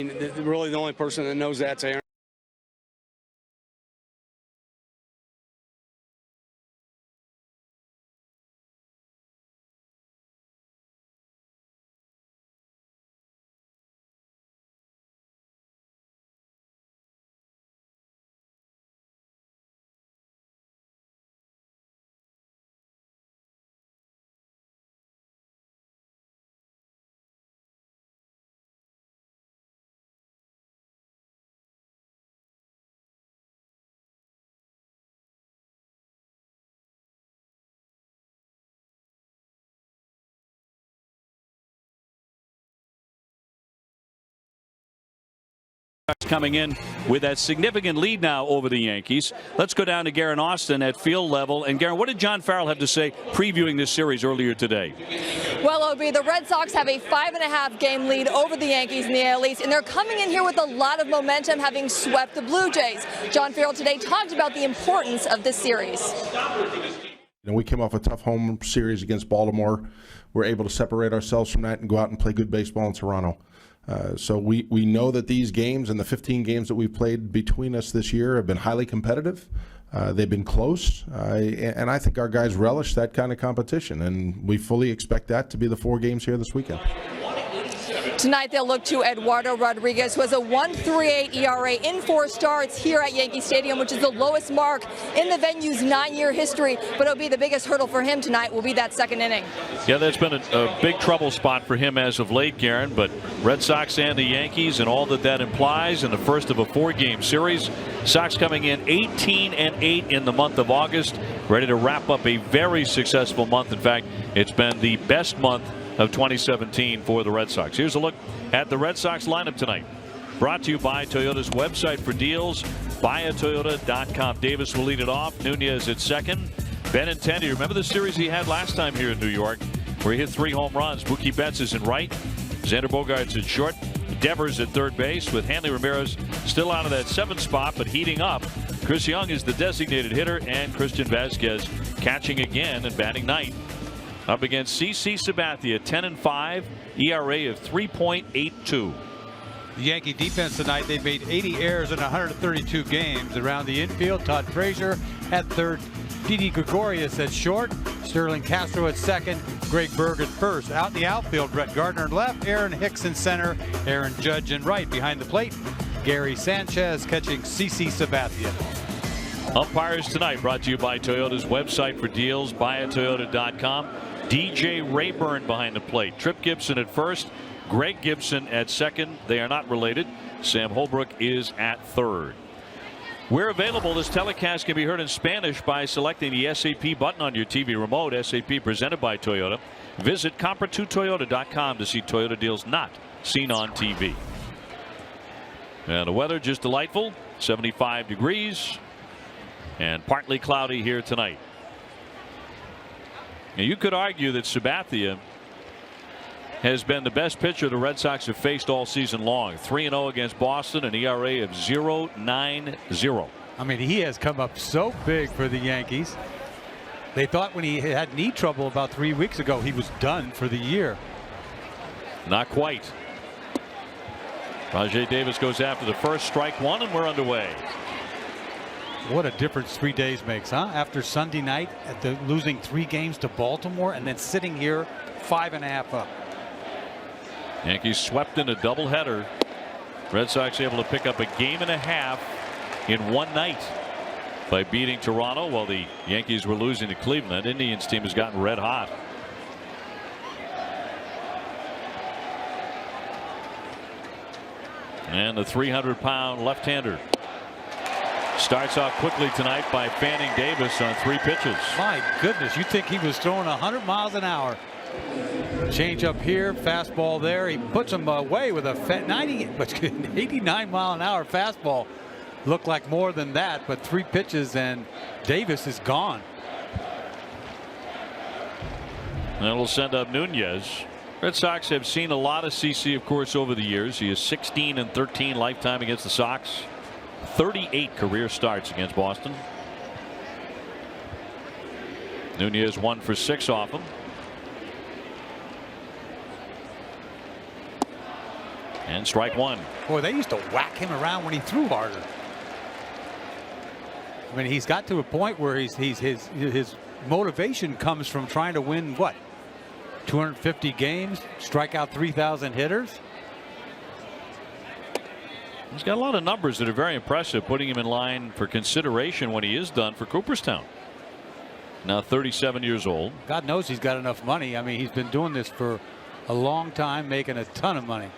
Really, the only person that knows that's Aaron. Coming in with that significant lead now over the Yankees. Let's go down to Garen Austin at field level. And Garen, what did John Farrell have to say previewing this series earlier today? Well, Obi, the Red Sox have a 5.5 game lead over the Yankees in the AL East, and they're coming in here with a lot of momentum, having swept the Blue Jays. John Farrell today talked about the importance of this series. We came off a tough home series against Baltimore. We're able to separate ourselves from that and go out and play good baseball in Toronto. So we know that these games and the 15 games that we've played between us this year have been highly competitive. They've been close, and I think our guys relish that kind of competition, and we fully expect that to be the 4 games here this weekend. Tonight they'll look to Eduardo Rodraguez, who has a 1.38 ERA in 4 starts here at Yankee Stadium, which is the lowest mark in the venue's 9-year history. But it'll be the biggest hurdle for him tonight will be that second inning. Yeah, that's been a big trouble spot for him as of late, Garen. But Red Sox and the Yankees and all that implies in the first of a 4-game series. Sox coming in 18-8 in the month of August, ready to wrap up a very successful month. In fact, it's been the best month of 2017 for the Red Sox. Here's a look at the Red Sox lineup tonight. Brought to you by Toyota's website for deals, buyatoyota.com. Davis will lead it off. Nunez at second. Benintendi, remember the series he had last time here in New York where he hit 3 home runs. Mookie Betts is in right. Xander Bogaerts at short. Devers at third base with Hanley Ramirez still out of that 7th spot but heating up. Chris Young is the designated hitter, and Christian Vasquez catching again and batting 9th. Up against CC Sabathia, 10-5, ERA of 3.82. The Yankee defense tonight, they've made 80 errors in 132 games. Around the infield, Todd Frazier at third, Didi Gregorius at short, Sterling Castro at second, Greg Berg at first. Out in the outfield, Brett Gardner in left, Aaron Hicks in center, Aaron Judge in right. Behind the plate, Gary Sanchez catching CC Sabathia. Umpires tonight brought to you by Toyota's website for deals, buyatoyota.com. DJ Rayburn behind the plate. Trip Gibson at first. Greg Gibson at second. They are not related. Sam Holbrook is at third. We're available. This telecast can be heard in Spanish by selecting the SAP button on your TV remote. SAP presented by Toyota. Visit compra2toyota.com to see Toyota deals not seen on TV. And the weather just delightful. 75 degrees and partly cloudy here tonight. Now, you could argue that Sabathia has been the best pitcher the Red Sox have faced all season long. 3-0 against Boston, an ERA of 0.90. I mean, he has come up so big for the Yankees. They thought when he had knee trouble about 3 weeks ago, he was done for the year. Not quite. Rajay Davis goes after the first, strike 1, and we're underway. What a difference 3 days makes, huh? After Sunday night, losing 3 games to Baltimore and then sitting here 5.5 up. Yankees swept in a doubleheader. Red Sox able to pick up a 1.5 games in one night by beating Toronto while the Yankees were losing to Cleveland. Indians team has gotten red hot. And the 300-pound left-hander starts off quickly tonight by fanning Davis on 3 pitches. My goodness, you think he was throwing 100 miles an hour. Change up here, fastball there. He puts him away with a 89 mile an hour fastball. Looked like more than that, but 3 pitches and Davis is gone. And it'll send up Nunez. Red Sox have seen a lot of CC, of course, over the years. He is 16-13 lifetime against the Sox. 38 career starts against Boston. Nunez 1 for 6 off him. And strike one. Boy, they used to whack him around when he threw harder. I mean, he's got to a point where his motivation comes from trying to win what? 250 games, strike out 3,000 hitters. He's got a lot of numbers that are very impressive, putting him in line for consideration when he is done for Cooperstown. Now 37 years old. God knows he's got enough money. I mean, he's been doing this for a long time, making a ton of money.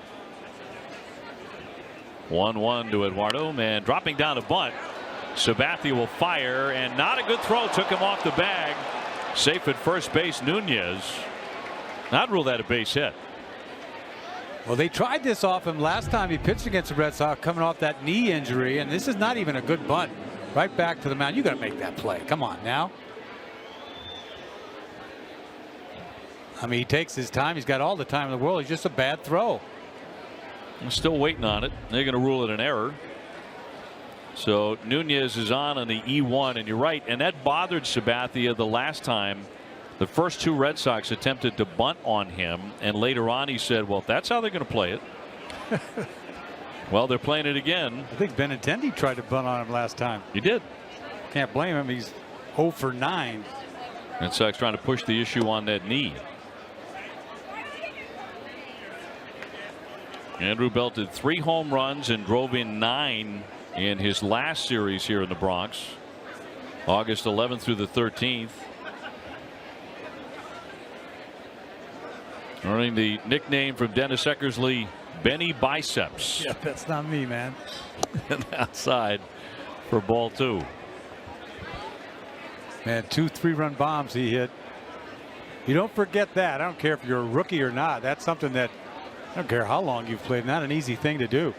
1-1 to Eduardo, man, dropping down a bunt. Sабатия will fire, and not a good throw. Took him off the bag. Safe at first base, Nunez. I'd rule that a base hit. Well, they tried this off him last time he pitched against the Red Sox, coming off that knee injury, and this is not even a good bunt. Right back to the mound. You got to make that play. Come on now. I mean, he takes his time. He's got all the time in the world. He's just a bad throw. I'm still waiting on it. They're going to rule it an error. So Nunez is on the E1, and you're right. And that bothered Sabattia the last time. The first two Red Sox attempted to bunt on him, and later on he said, well, if that's how they're going to play it. Well, they're playing it again. I think Benintendi tried to bunt on him last time. He did. Can't blame him. He's 0 for 9. Red Sox trying to push the issue on that knee. Andrew belted 3 home runs and drove in 9 in his last series here in the Bronx, August 11th through the 13th. Earning the nickname from Dennis Eckersley, Benny Biceps. Yeah, that's not me, man. And outside for ball 2. Man, 2 3-run bombs he hit. You don't forget that. I don't care if you're a rookie or not. That's something that, I don't care how long you've played, not an easy thing to do.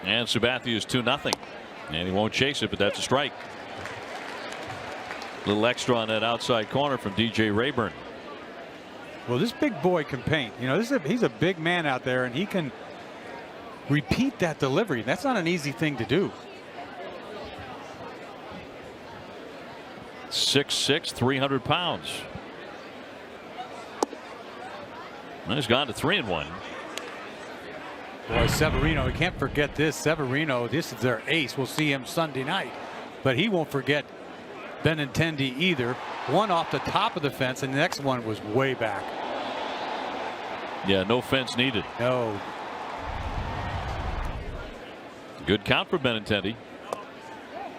And Sabattia is 2-0. And he won't chase it, but that's a strike. Little extra on that outside corner from DJ Rayburn. Well, this big boy can paint. You know, he's a big man out there, and he can repeat that delivery. That's not an easy thing to do. 6'6", 300 pounds. And he's gone to 3-1. Boy, Severino, we can't forget this. Severino, this is their ace. We'll see him Sunday night, but he won't forget Benintendi either. One off the top of the fence, and the next one was way back. Yeah, no fence needed. No. Good count for Benintendi.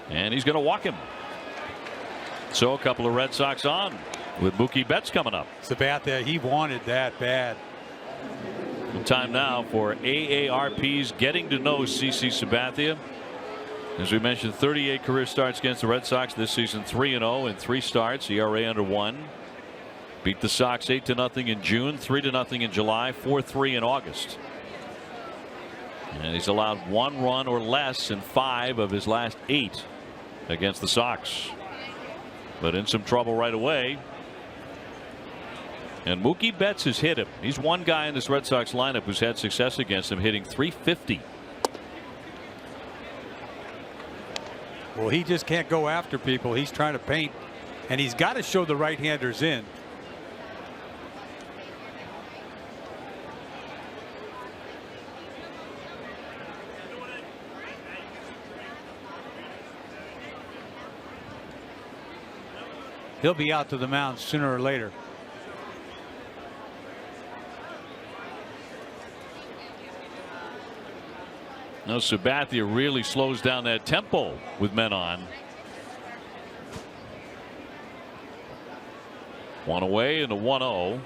And he's going to walk him. So a couple of Red Sox on with Mookie Betts coming up. Sabathia, he wanted that bad. Time now for AARP's Getting to Know CC Sabathia. As we mentioned, 38 career starts against the Red Sox this season, 3-0 in 3 starts, ERA under 1. Beat the Sox 8-0 in June, 3-0 in July, 4-3 in August. And he's allowed 1 run or less in 5 of his last 8 against the Sox. But in some trouble right away. And Mookie Betts has hit him. He's one guy in this Red Sox lineup who's had success against him, hitting .350. Well, he just can't go after people. He's trying to paint, and he's got to show the right-handers in. He'll be out to the mound sooner or later. Now Sabathia really slows down that tempo with men on. 1 away, and the 1-0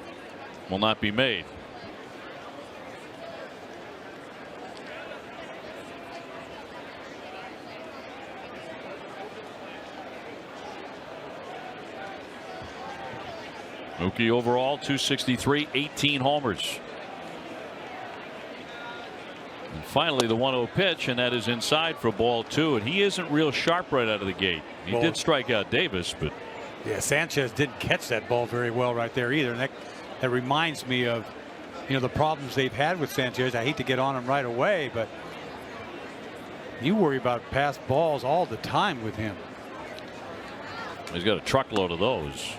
will not be made. Mookie overall 263, 18 homers. And finally the 1-0 pitch, and that is inside for ball 2, and he isn't real sharp right out of the gate. He did strike out Davis, but yeah, Sanchez didn't catch that ball very well right there either. And that reminds me of, you know, the problems they've had with Sanchez. I hate to get on him right away, but you worry about pass balls all the time with him. He's got a truckload of those.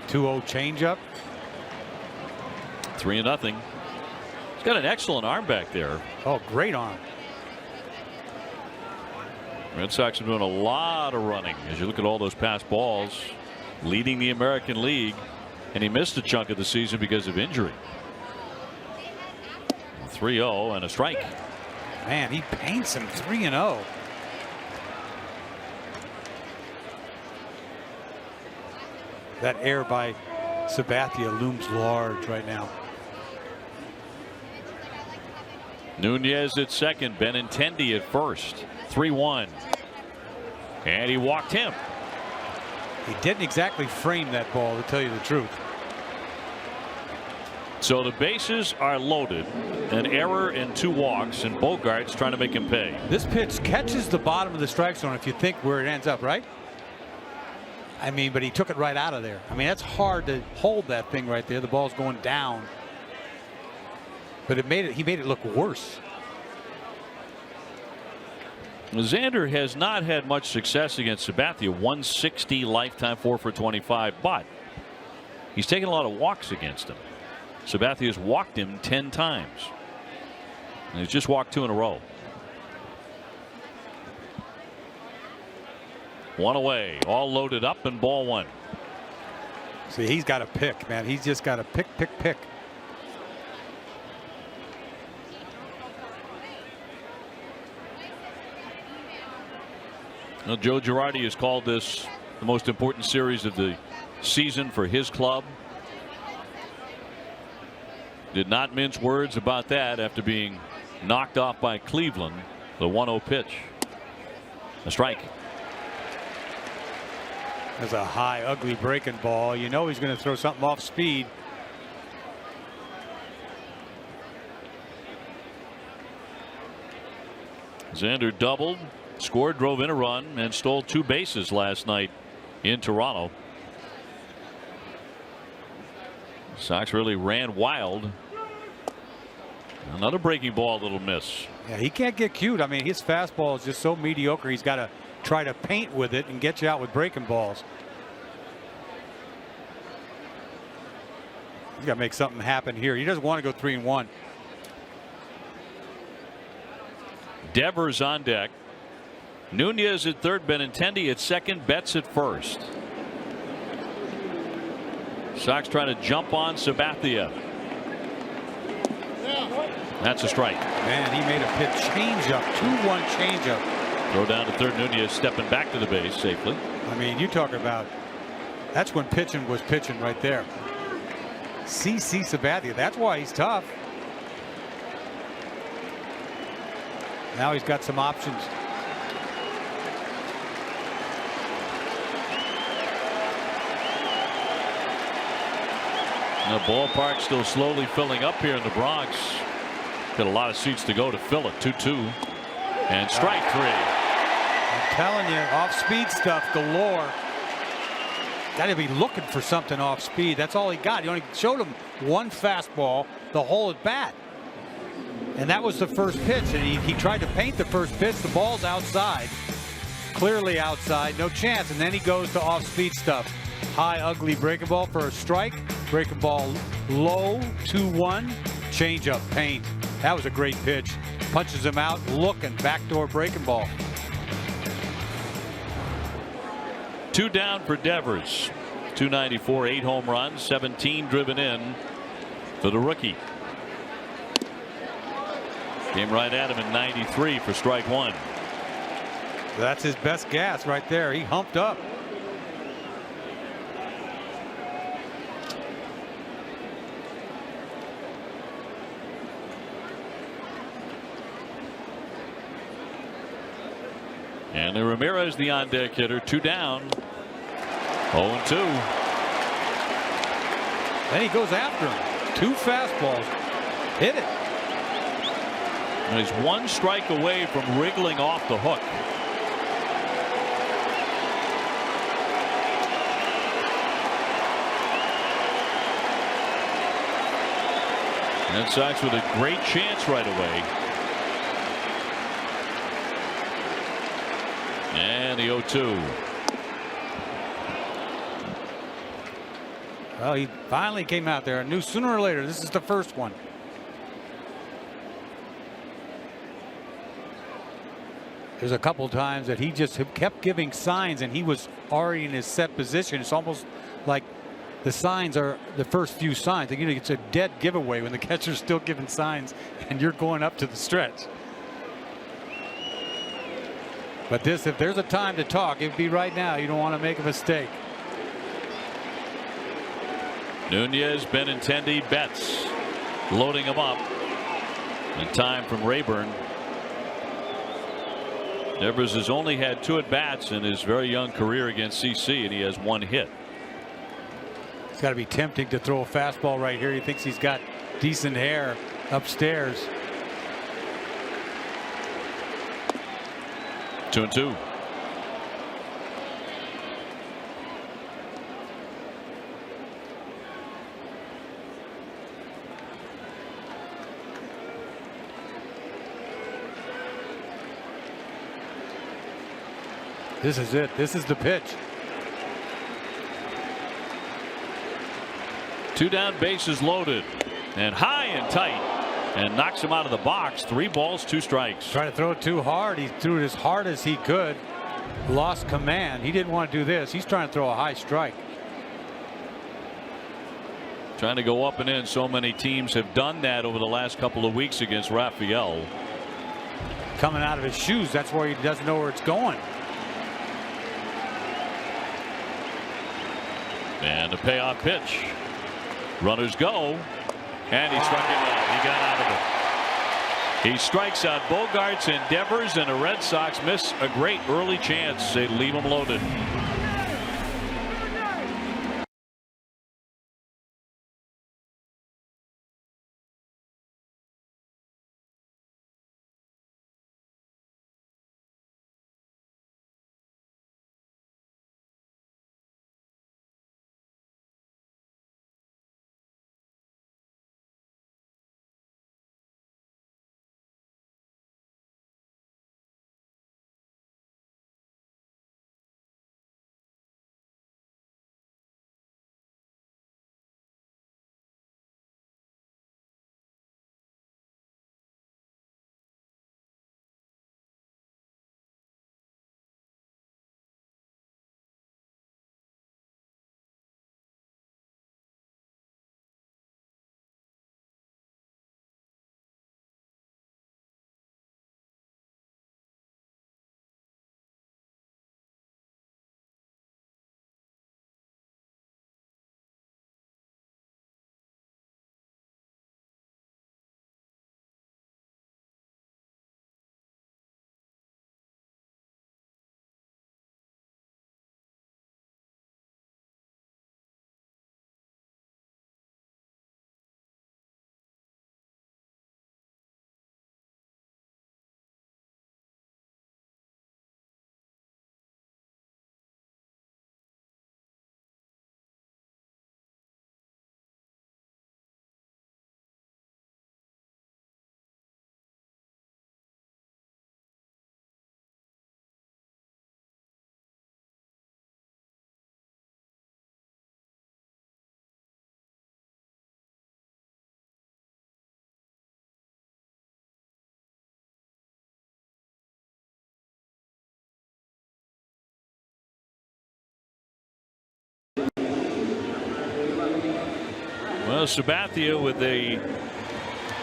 2-0 changeup. 3-0. He's got an excellent arm back there. Oh, great arm. Red Sox are doing a lot of running as you look at all those pass balls, leading the American League, and he missed a chunk of the season because of injury. 3-0 and a strike. Man, he paints him 3-0. That error by Sabathia looms large right now. Nunez at second, Benintendi at first. 3-1. And he walked him. He didn't exactly frame that ball, to tell you the truth. So the bases are loaded. An error and 2 walks, and Bogart's trying to make him pay. This pitch catches the bottom of the strike zone if you think where it ends up, right? I mean, but he took it right out of there. I mean, that's hard to hold that thing right there. The ball's going down. But he made it look worse. Xander has not had much success against Sabathia. 160 lifetime, 4 for 25, but he's taken a lot of walks against him. Sabathia's walked him 10 times. And he's just walked 2 in a row. 1 away, all loaded up, and ball 1. See, he's got to pick, man. He's just got to pick. Now, Joe Girardi has called this the most important series of the season for his club. Did not mince words about that after being knocked off by Cleveland. The 1-0 pitch. A strike. There's a high, ugly breaking ball. You know he's going to throw something off speed. Xander doubled, scored, drove in a run, and stole 2 bases last night in Toronto. Sox really ran wild. Another breaking ball, little miss. Yeah, he can't get cute. I mean, his fastball is just so mediocre. He's got to try to paint with it and get you out with breaking balls. He's got to make something happen here. He doesn't want to go 3-1. Devers on deck. Nunez at third, Benintendi at second, Betts at first. Sox trying to jump on Sabathia. That's a strike. Man, he made a pitch changeup, 2-1 changeup. Throw down to third. Nunez stepping back to the base safely. I mean, you talk about, that's when pitching was pitching right there. CC Sabathia, that's why he's tough. Now he's got some options. The ballpark still slowly filling up here in the Bronx. Got a lot of seats to go to fill it. 2-2 and strike 3. I'm telling you, off-speed stuff galore. Got to be looking for something off speed. That's all he got. He only showed him 1 fastball the whole at bat. And that was the first pitch. And he tried to paint the first pitch. The ball's outside. Clearly outside. No chance. And then he goes to off-speed stuff. High, ugly breaking ball for a strike. Breaking ball low, 2-1. Change-up, paint. That was a great pitch. Punches him out, looking, backdoor breaking ball. 2 down for Devers. 294, 8 home runs, 17 driven in for the rookie. Came right at him in 93 for strike 1. That's his best gas right there. He humped up. And Ramirez, the on-deck hitter, 2 down. 0-2. Then he goes after him. 2 fastballs. Hit it. And he's 1 strike away from wriggling off the hook. Red Sox with a great chance right away. And the 0-2. Well, he finally came out there. I knew sooner or later this is the first one. There's a couple times that he just kept giving signs and he was already in his set position. It's almost like the signs are the first few signs. You know, it's a dead giveaway when the catcher's still giving signs and you're going up to the stretch. But this, if there's a time to talk, it'd be right now. You don't want to make a mistake. Nunez, Benintendi, Betts loading him up. And time from Rayburn. Devers has only had 2 at-bats in his very young career against CC, and he has 1 hit. It's got to be tempting to throw a fastball right here. He thinks he's got decent hair upstairs. 2-2. This is it. This is the pitch. 2 down, bases loaded, and high and tight, and knocks him out of the box. 3 balls, 2 strikes. Trying to throw it too hard. He threw it as hard as he could. Lost command. He didn't want to do this. He's trying to throw a high strike. Trying to go up and in. So many teams have done that over the last couple of weeks against Raphael. Coming out of his shoes. That's where he doesn't know where it's going. And a payoff pitch. Runners go, and he struck him out. He got out of it. He strikes out Bogarts and Devers, and the Red Sox miss a great early chance. They leave him loaded. Well, Sabathia with a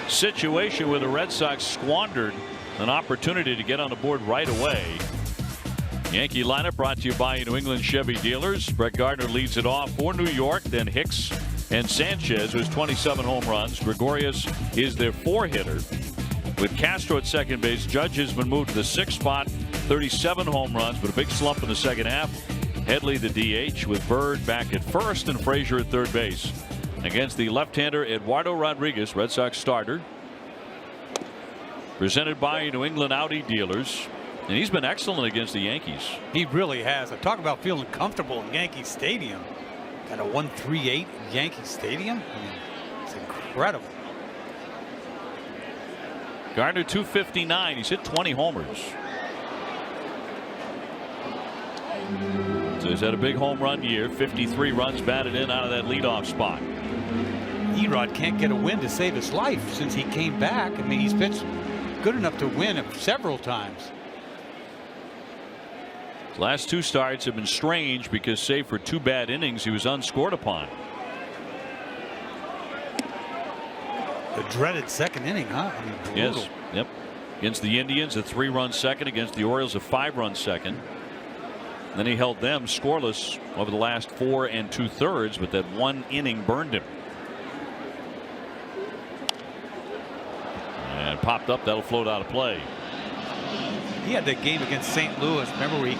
situation where the Red Sox squandered an opportunity to get on the board right away. Yankee lineup brought to you by New England Chevy dealers. Brett Gardner leads it off for New York, then Hicks and Sanchez, who has 27 home runs. Gregorius is their 4-hitter. With Castro at second base, Judge has been moved to the 6th spot, 37 home runs, but a big slump in the second half. Headley the DH, with Bird back at first and Frazier at third base. Against the left-hander Eduardo Rodriguez, Red Sox starter. Presented by New England Audi dealers. And he's been excellent against the Yankees. He really has. I talk about feeling comfortable in Yankee Stadium. Got a 138 Yankee Stadium. I mean, it's incredible. Gardner 259. He's hit 20 homers. So he's had a big home run year. 53 runs batted in out of that leadoff spot. Erod can't get a win to save his life since he came back. I mean, he's pitched good enough to win several times. His last 2 starts have been strange because, save for 2 bad innings, he was unscored upon. The dreaded second inning, huh? I mean, brutal. Yes. Yep. Against the Indians, a 3-run second. Against the Orioles, a 5-run second. Then he held them scoreless over the last 4 2/3, but that 1 inning burned him. And popped up. That'll float out of play. He had that game against St. Louis. Remember where he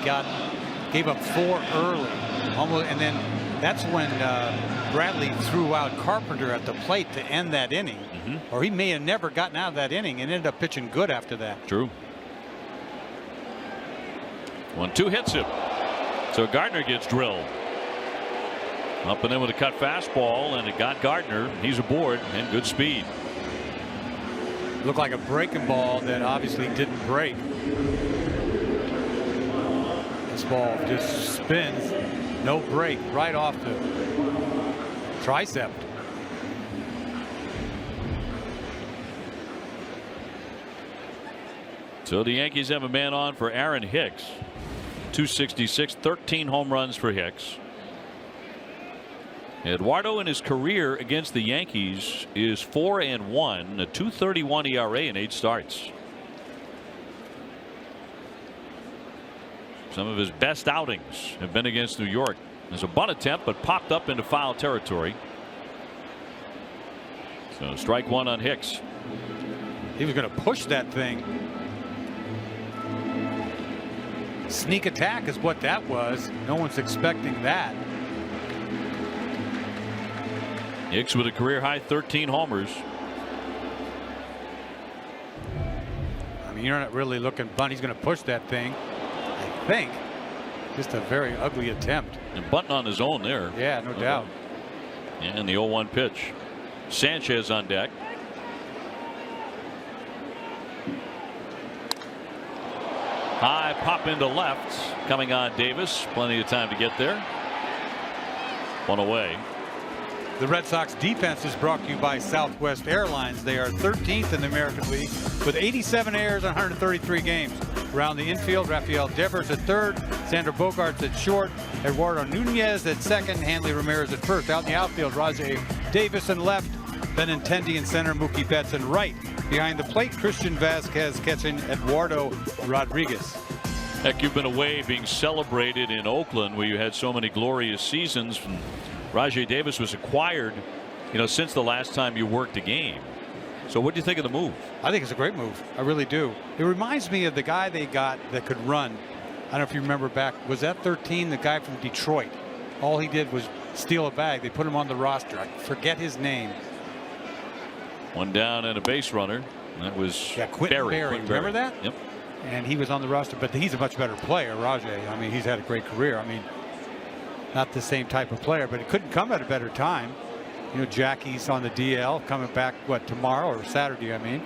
gave up 4 early, almost, and then that's when Bradley threw out Carpenter at the plate to end that inning. Or he may have never gotten out of that inning and ended up pitching good after that. True. 1-2 hits him. So Gardner gets drilled. Up and in with a cut fastball, and it got Gardner. He's aboard and good speed. Looked like a breaking ball that obviously didn't break. This ball just spins, no break, right off the tricep. So the Yankees have a man on for Aaron Hicks. 266, 13 home runs for Hicks. Eduardo in his career against the Yankees is 4-1, a 2.31 ERA in 8 starts. Some of his best outings have been against New York. There's a bunt attempt, but popped up into foul territory. So strike 1 on Hicks. He was going to push that thing. Sneak attack is what that was. No one's expecting that. Hicks with a career high 13 homers. I mean, you're not really looking bunt. He's going to push that thing, I think. Just a very ugly attempt. And bunting on his own there. Yeah, no doubt. And the 0-1 pitch. Sanchez on deck. High pop into left. Coming on Davis. Plenty of time to get there. 1 away. The Red Sox defense is brought to you by Southwest Airlines. They are 13th in the American League with 87 errors in 133 games. Around the infield, Rafael Devers at third, Sandro Bogaerts at short, Eduardo Nunez at second, Hanley Ramirez at first. Out in the outfield, Rajay Davis in left, Benintendi in center, Mookie Betts in right. Behind the plate, Christian Vasquez catching Eduardo Rodriguez. Heck, you've been away being celebrated in Oakland where you had so many glorious seasons. Rajay Davis was acquired, since the last time you worked a game. So what do you think of the move? I think it's a great move. I really do. It reminds me of the guy they got that could run. I don't know if you remember back. Was that 13? The guy from Detroit. All he did was steal a bag. They put him on the roster. I forget his name. 1 down and a base runner. That was Quentin Berry. Remember that? Yep. And he was on the roster, but he's a much better player, Rajay. I mean, he's had a great career. I mean, not the same type of player, but it couldn't come at a better time. Jackie's on the DL coming back, tomorrow or Saturday, I mean.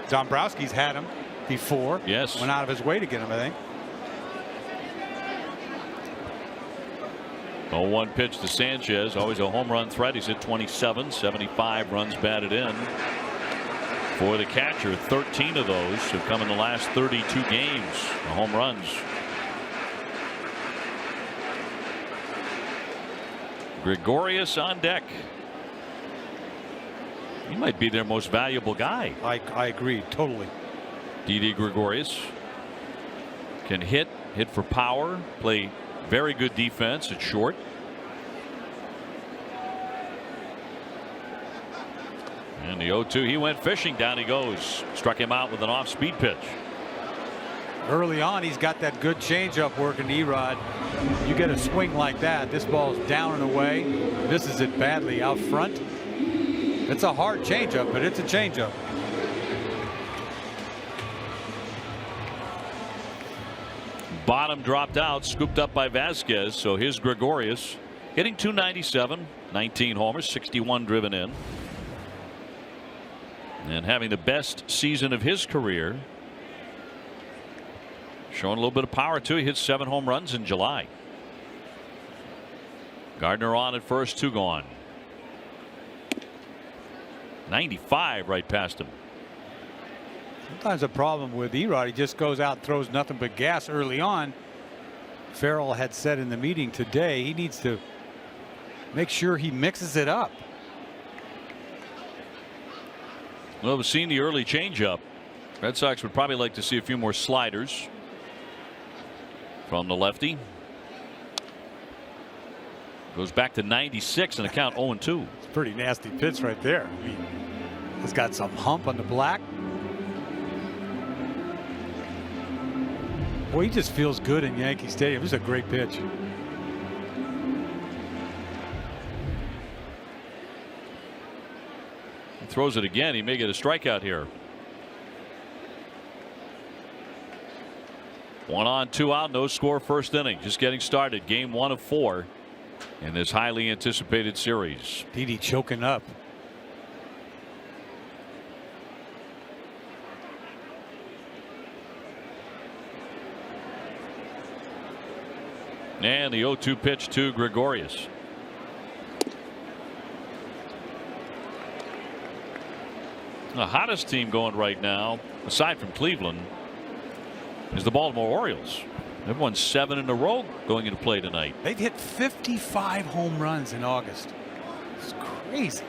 Dombrowski's had him before. Yes. Went out of his way to get him, I think. 0-1 pitch to Sanchez. Always a home run threat. He's hit 27, 75 runs batted in. For the catcher, 13 of those have come in the last 32 games. Home runs. Gregorius on deck. He might be their most valuable guy. I agree totally. Didi Gregorius can hit for power, play very good defense at short. And the 0-2, he went fishing. Down he goes. Struck him out with an off-speed pitch. Early on, he's got that good changeup working, Erod. You get a swing like that, this ball's down and away. Misses it badly out front. It's a hard changeup, but it's a changeup. Bottom dropped out, scooped up by Vasquez. So here's Gregorius hitting .297, 19 homers, 61 driven in, and having the best season of his career Showing a little bit of power too. He hit 7 home runs in July. Gardner on at first, 2 gone. 95 right past him. Sometimes a problem with Erod, he just goes out and throws nothing but gas early on. Farrell had said in the meeting today he needs to make sure he mixes it up. Well, we've seen the early changeup. Red Sox would probably like to see a few more sliders from the lefty. Goes back to 96 and a count 0-2. It's a pretty nasty pitch right there. I mean, it's got some hump on the black. Boy, he just feels good in Yankee Stadium. This is a great pitch. He throws it again. He may get a strikeout here. 1 on, 2 out, no score first inning. Just getting started. Game 1 of 4 in this highly anticipated series. Didi choking up. And the 0-2 pitch to Gregorius. The hottest team going right now, aside from Cleveland, is the Baltimore Orioles. They've won 7 in a row going into play tonight. They've hit 55 home runs in August. It's crazy.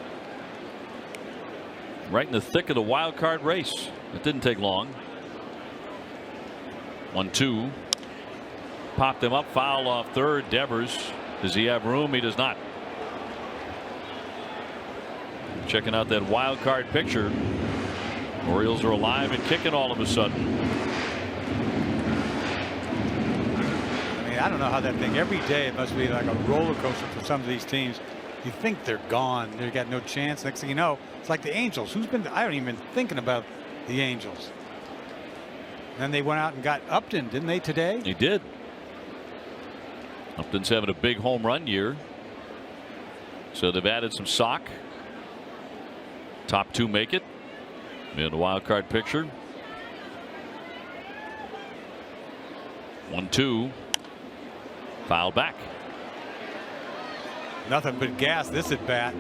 Right in the thick of the wild card race. It didn't take long. 1-2. Popped him up, foul off third. Devers, does he have room? He does not. Checking out that wild card picture. Orioles are alive and kicking all of a sudden. I mean, I don't know how that thing, every day it must be like a roller coaster for some of these teams. You think they're gone, they've got no chance. Next thing you know, it's like the Angels. I haven't even been thinking about the Angels. Then they went out and got Upton, didn't they, today? They did. Upton's having a big home run year. So they've added some sock. Top 2 make it in the wild card picture. 1-2. Foul back. Nothing but gas this at bat.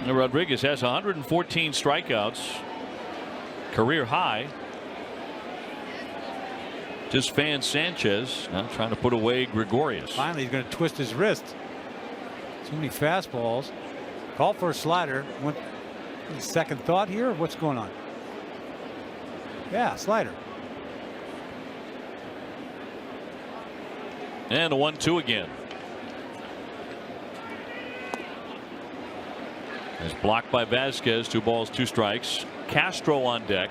Rodraguez has 114 strikeouts. Career high. Just Fan Sanchez now trying to put away Gregorius. Finally, he's going to twist his wrist. Too many fastballs. Call for a slider. Second thought here. What's going on? Yeah, slider. And a 1-2 again. It's blocked by Vasquez. 2 balls, 2 strikes. Castro on deck.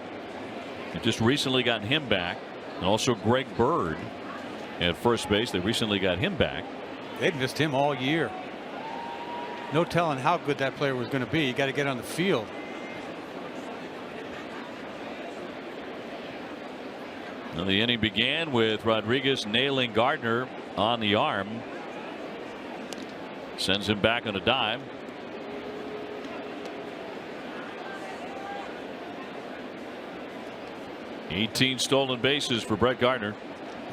They've just recently gotten him back. And also Greg Bird at first base. They recently got him back. They'd missed him all year. No telling how good that player was going to be. You got to get on the field. Now the inning began with Rodraguez nailing Gardner on the arm. Sends him back on a dime. $18 stolen bases for Brett Gardner.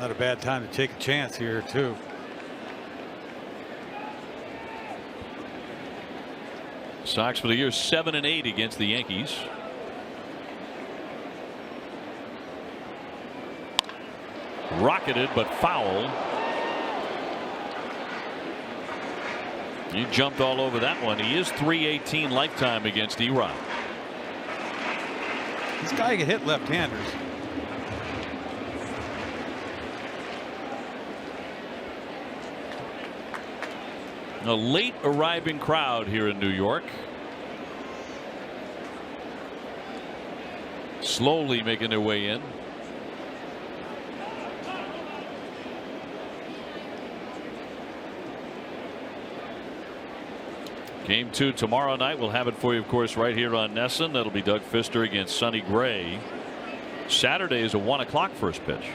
Not a bad time to take a chance here, too. Sox for the year 7-8 against the Yankees. Rocketed but foul. He jumped all over that one. He is .318 lifetime against Erod. This guy can hit left-handers. A late arriving crowd here in New York. Slowly making their way in. Game 2 tomorrow night. We'll have it for you, of course, right here on NESN. That'll be Doug Fister against Sonny Gray. Saturday is a 1 o'clock first pitch.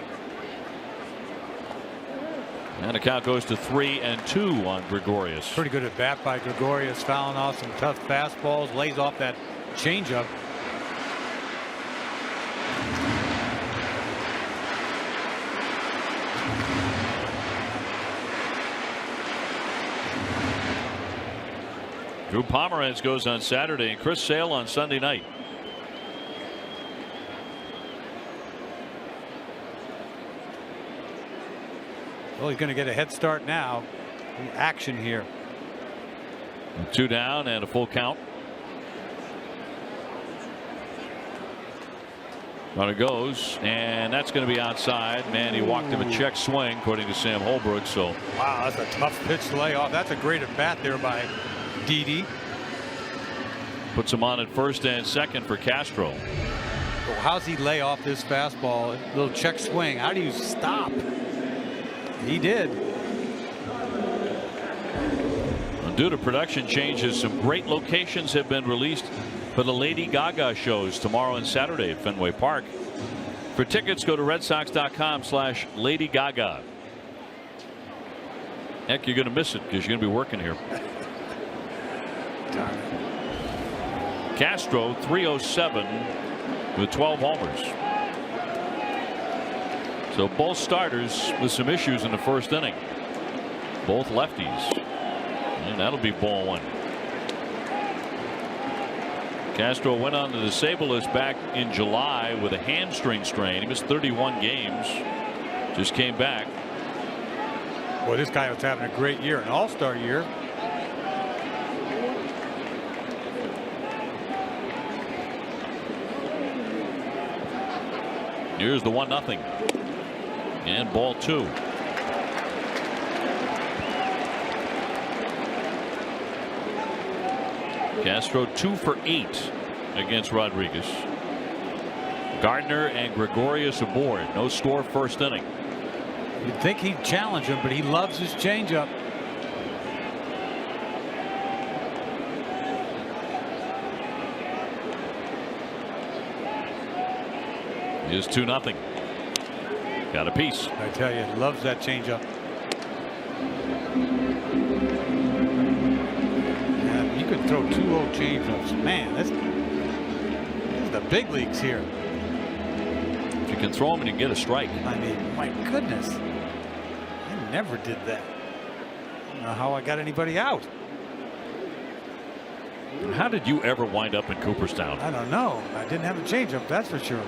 And the count goes to 3-2 on Gregorius. Pretty good at bat by Gregorius, fouling off some tough fastballs, lays off that changeup. Drew Pomeranz goes on Saturday and Chris Sale on Sunday night. Well, he's going to get a head start now. Action here. 2 down and a full count. Runner goes, and that's going to be outside. Man, he walked him a check swing, according to Sam Holbrook. So, wow, that's a tough pitch to lay off. That's a great at bat there by Didi. Puts him on at first and second for Castro. Well, how's he lay off this fastball? A little check swing. How do you stop? He did. Due to production changes, some great locations have been released for the Lady Gaga shows tomorrow and Saturday at Fenway Park. For tickets, go to redsox.com/Lady Gaga. Heck, you're going to miss it because you're going to be working here. Castro 307 with 12 homers. So both starters with some issues in the first inning. Both lefties. And that'll be ball 1. Castro went on the disabled list back in July with a hamstring strain. He missed 31 games. Just came back. Boy, this guy was having a great year, an all-star year. Here's the 1-0. And ball 2. Castro 2 for 8 against Rodraguez. Gardner and Gregorius aboard. No score first inning. You'd think he'd challenge him, but he loves his changeup. Is 2-0. Got a piece. I tell you, loves that changeup. Yeah, you could throw 2-0 changeups. Man, this is the big leagues here. If you can throw them and you get a strike. I mean, my goodness. I never did that. I don't know how I got anybody out. How did you ever wind up in Cooperstown? I don't know. I didn't have a changeup, that's for sure.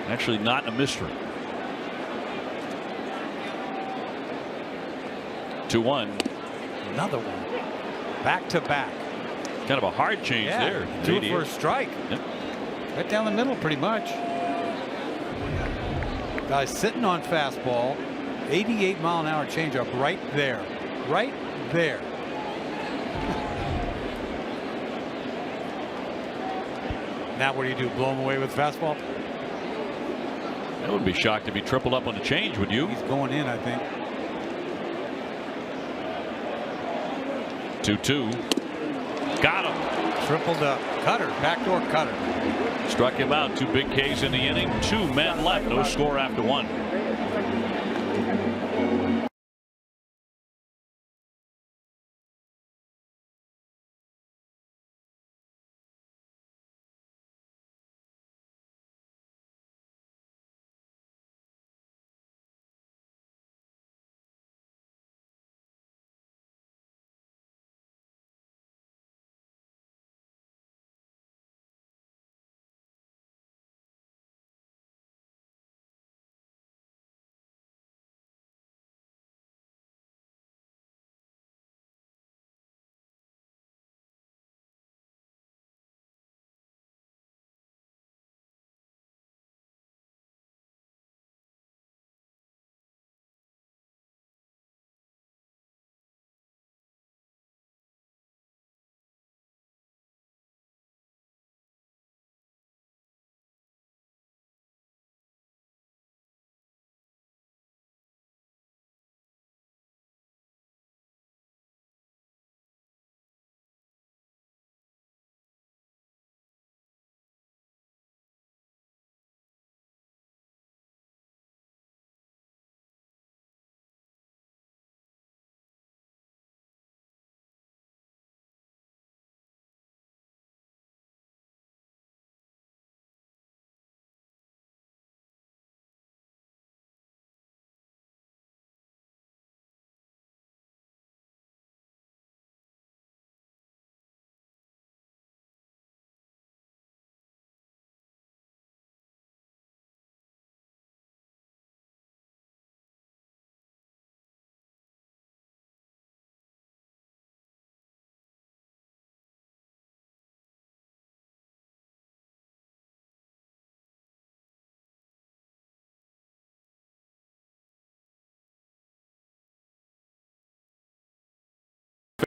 Actually, not a mystery. 2-1. Another one. Back to back. Kind of a hard change there. Two for a strike. Yep. Right down the middle, pretty much. Guys sitting on fastball. 88-mile-an-hour changeup right there. Right there. Now what do? Blow him away with fastball? I wouldn't be shocked if he tripled up on the change, would you? He's going in, I think. 2-2. Got him. Tripled up. Cutter. Backdoor cutter. Struck him out. 2 big Ks in the inning. 2 men left. No score after 1.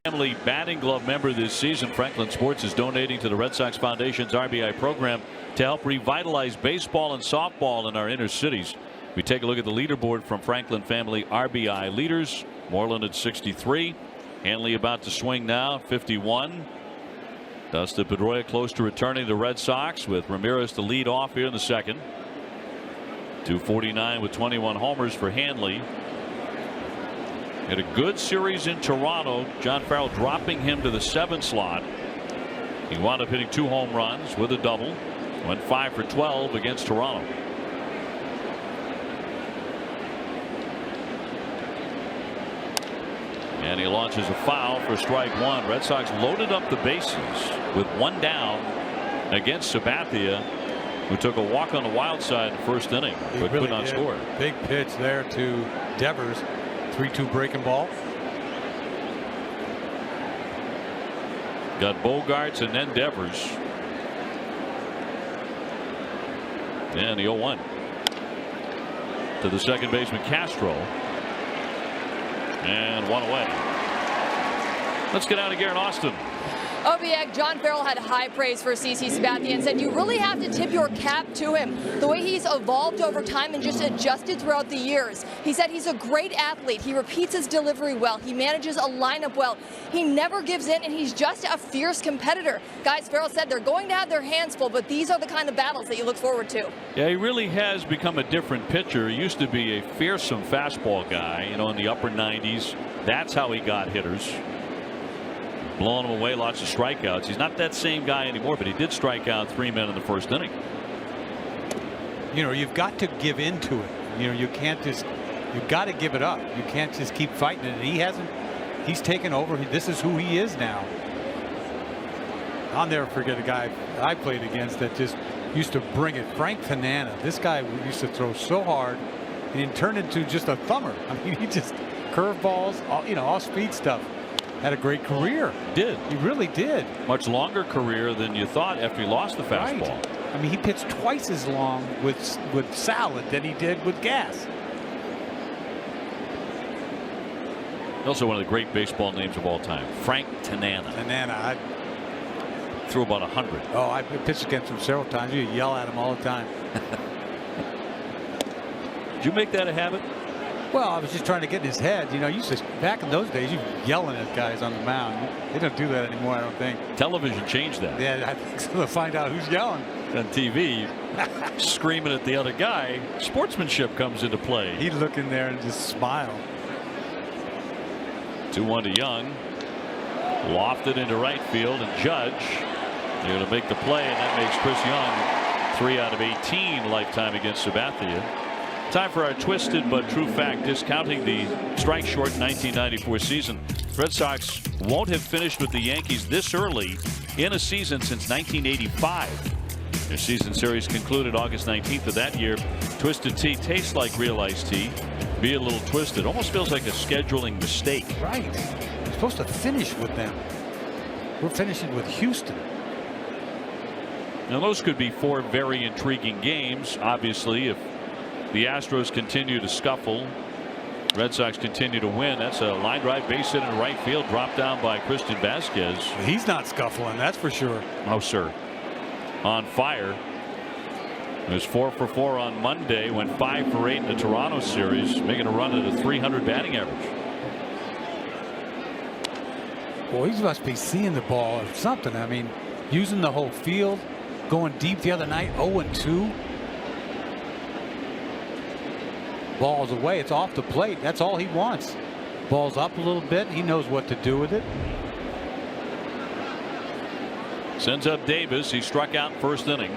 Family batting glove member this season. Franklin Sports is donating to the Red Sox Foundation's RBI program to help revitalize baseball and softball in our inner cities. We take a look at the leaderboard from Franklin Family RBI leaders. Moreland at 63. Hanley about to swing now, 51. Dustin Pedroia close to returning to the Red Sox with Ramirez to lead off here in the second. 249 with 21 homers for Hanley. Had a good series in Toronto. John Farrell dropping him to the 7th slot. He wound up hitting 2 home runs with a double. Went 5 for 12 against Toronto. And he launches a foul for strike 1. Red Sox loaded up the bases with 1 down against Sabathia, who took a walk on the wild side in the first inning, but could not score. Big pitch there to Devers. 3-2 breaking ball. Got Bogarts and then Devers. And the 0-1 to the second baseman Castro. And 1 away. Let's get out of Garrett Austin. OBX, John Farrell had high praise for CC Sabathia and said you really have to tip your cap to him. The way he's evolved over time and just adjusted throughout the years. He said he's a great athlete. He repeats his delivery well. He manages a lineup well. He never gives in, and he's just a fierce competitor. Guys, Farrell said they're going to have their hands full, but these are the kind of battles that you look forward to. Yeah, he really has become a different pitcher. He used to be a fearsome fastball guy, you know, in the upper 90s. That's how he got hitters. Blowing him away, lots of strikeouts. He's not that same guy anymore, but he did strike out 3 men in the first inning. You know, you've got to give into it. You know, you can't just, you've got to give it up. You can't just keep fighting it. He hasn't, he's taken over. This is who he is now. I'll never forget a guy I played against that just used to bring it. Frank Tanana. This guy used to throw so hard and he turned into just a thumber. I mean, he just curveballs, you know, off-speed stuff. Had a great career. Did. He really did. Much longer career than you thought after he lost the fastball. Right. I mean, he pitched twice as long with salad than he did with gas. Also one of the great baseball names of all time, Frank Tanana. Tanana. Threw about 100. Oh, I pitched against him several times. You yell at him all the time. Did you make that a habit? Well, I was just trying to get in his head. You know, you used to, back in those days, you were yelling at guys on the mound. They don't do that anymore, I don't think. Television changed that. Yeah, I think so. They'll find out who's yelling. On TV, screaming at the other guy, sportsmanship comes into play. He'd look in there and just smile. 2-1 to Young. Lofted into right field, and Judge here to make the play, and that makes Chris Young 3 out of 18 lifetime against Sabathia. Time for our twisted but true fact, discounting the strike short 1994 season. Red Sox won't have finished with the Yankees this early in a season since 1985. Their season series concluded August 19th of that year. Twisted Tea tastes like real iced tea. Be a little twisted. Almost feels like a scheduling mistake. Right. We're supposed to finish with them. We're finishing with Houston. Now those could be 4 very intriguing games. Obviously, if the Astros continue to scuffle, Red Sox continue to win. That's a line drive base hit in right field, dropped down by Christian Vasquez. He's not scuffling, that's for sure. Oh, sir. On fire. He was 4 for 4 on Monday, went 5 for 8 in the Toronto series, making a run at a .300 batting average. Boy, he must be seeing the ball or something. I mean, using the whole field, going deep the other night, 0-2. Ball's away. It's off the plate. That's all he wants. Ball's up a little bit. He knows what to do with it. Sends up Davis. He struck out first inning.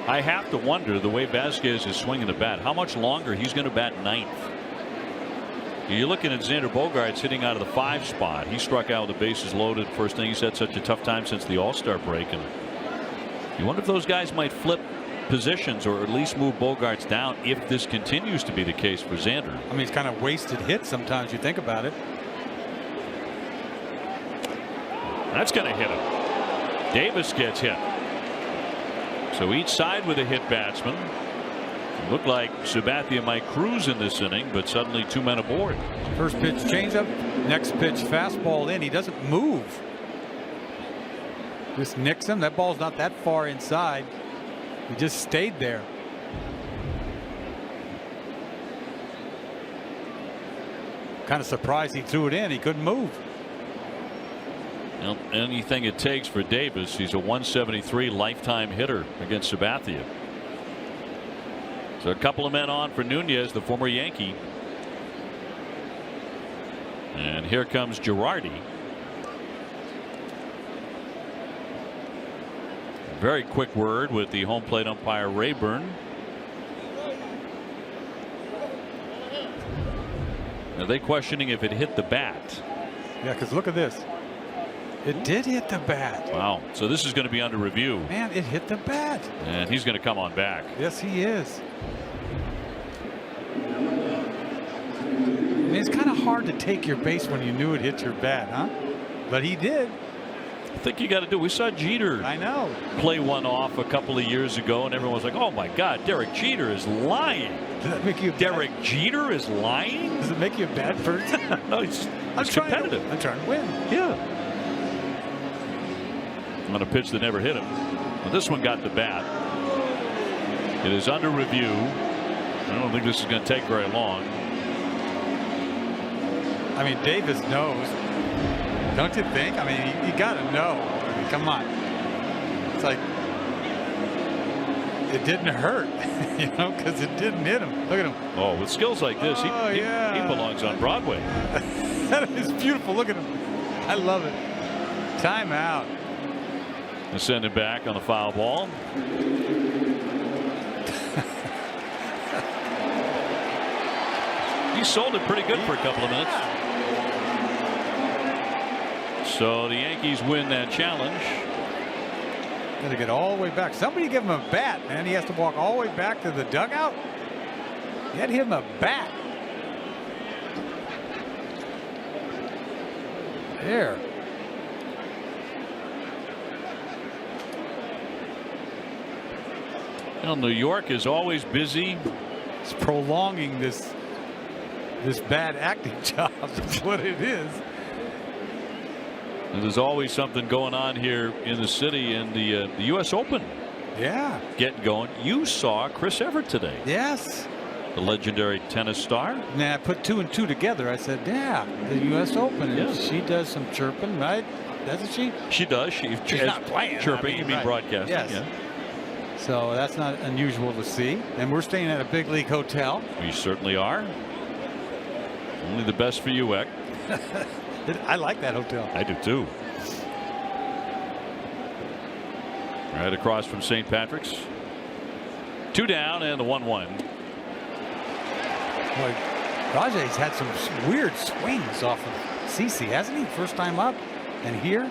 I have to wonder, the way Vasquez is swinging the bat, how much longer he's going to bat ninth. You're looking at Xander Bogaerts hitting out of the 5 spot. He struck out with the bases loaded first inning. He's had such a tough time since the All-Star break, and you wonder if those guys might flip positions or at least move Bogaerts down if this continues to be the case for Xander. I mean, it's kind of wasted hits sometimes you think about it. That's going to hit him. Davis gets hit. So each side with a hit batsman. Looked like Sabattia might cruise in this inning, but suddenly 2 men aboard. First pitch changeup, next pitch fastball in. He doesn't move. Just nicks him. That ball's not that far inside. He just stayed there. Kind of surprised he threw it in. He couldn't move. Well, anything it takes for Davis. He's a 173 lifetime hitter against Sabattia. So a couple of men on for Nunez, the former Yankee. And here comes Girardi. Very quick word with the home plate umpire Rayburn. Are they questioning if it hit the bat? Yeah, because look at this. It did hit the bat. Wow. So this is going to be under review. Man, it hit the bat. And he's going to come on back. Yes, he is. I mean, it's kind of hard to take your base when you knew it hit your bat, huh? But he did. I think you got to do. We saw Jeter. I know. Play one off a couple of years ago, and everyone was like, "Oh my God, Derek Jeter is lying." Does that make you Derek Jeter is lying? Does it make you a bad person? No, it's competitive. I'm trying to win. Yeah. On a pitch that never hit him. Well, this one got the bat. It is under review. I don't think this is going to take very long. I mean, Davis knows. Don't you think? I mean, you got to know. I mean, come on. It's like it didn't hurt, you know, because it didn't hit him. Look at him. Oh, with skills like this, he belongs on Broadway. That is beautiful. Look at him. I love it. Timeout. And send him back on the foul ball. He sold it pretty good for a couple of minutes. So the Yankees win that challenge. Got to get all the way back. Somebody give him a bat, man. He has to walk all the way back to the dugout. Get him a bat. There. Well, New York is always busy. It's prolonging this bad acting job. That's what it is. There's always something going on here in the city, and the U.S. Open. Yeah. Getting going. You saw Chris Evert today. Yes. The legendary tennis star. Now I put 2 and 2 together. I said, yeah, the U.S. Open. Yeah. She does some chirping, right? Doesn't she? She does. She's not playing. Chirping. I mean, you mean right. broadcasting? Yes. Yeah. So that's not unusual to see. And we're staying at a big league hotel. We certainly are. Only the best for you, Eck. I like that hotel. I do too. Right across from St. Patrick's. 2 down and the 1-1. Boy, Rajay's had some weird swings off of CeCe, hasn't he? First time up, and here.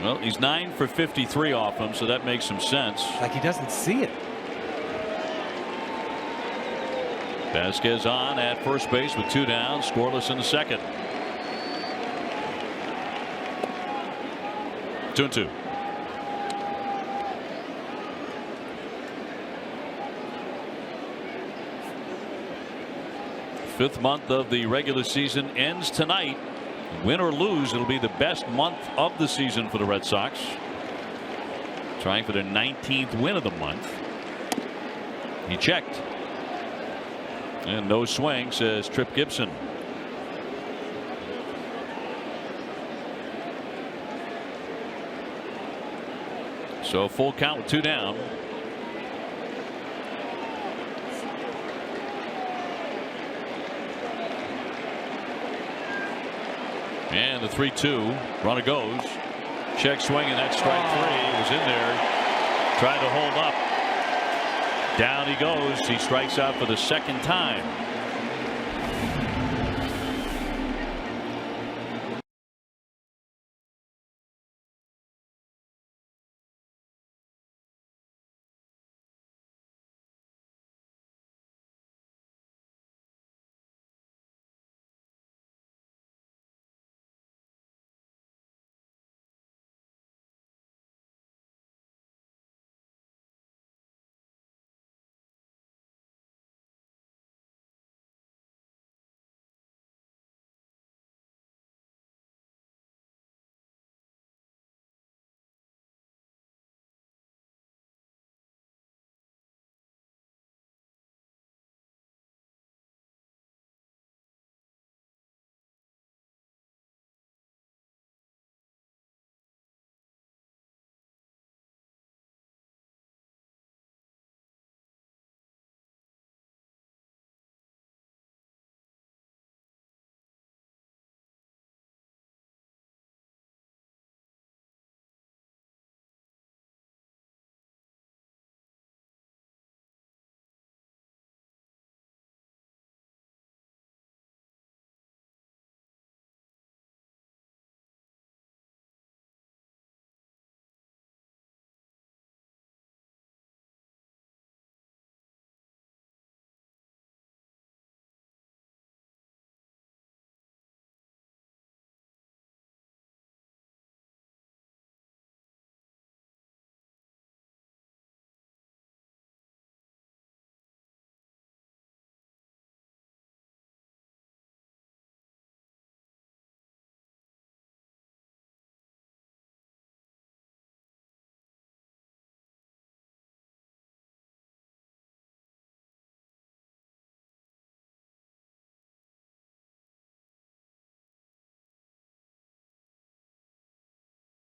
Well, he's 9 for 53 off him, so that makes some sense. Like he doesn't see it. Vasquez on at first base with 2 down, scoreless in the second. 2-2. Fifth month of the regular season ends tonight. Win or lose, it'll be the best month of the season for the Red Sox. Trying for their 19th win of the month. He checked. And no swing, says Trip Gibson. So full count with 2 down. And the 3-2. Runner goes. Check swing, and that's strike 3. He was in there. Tried to hold up. Down he goes. He strikes out for the second time.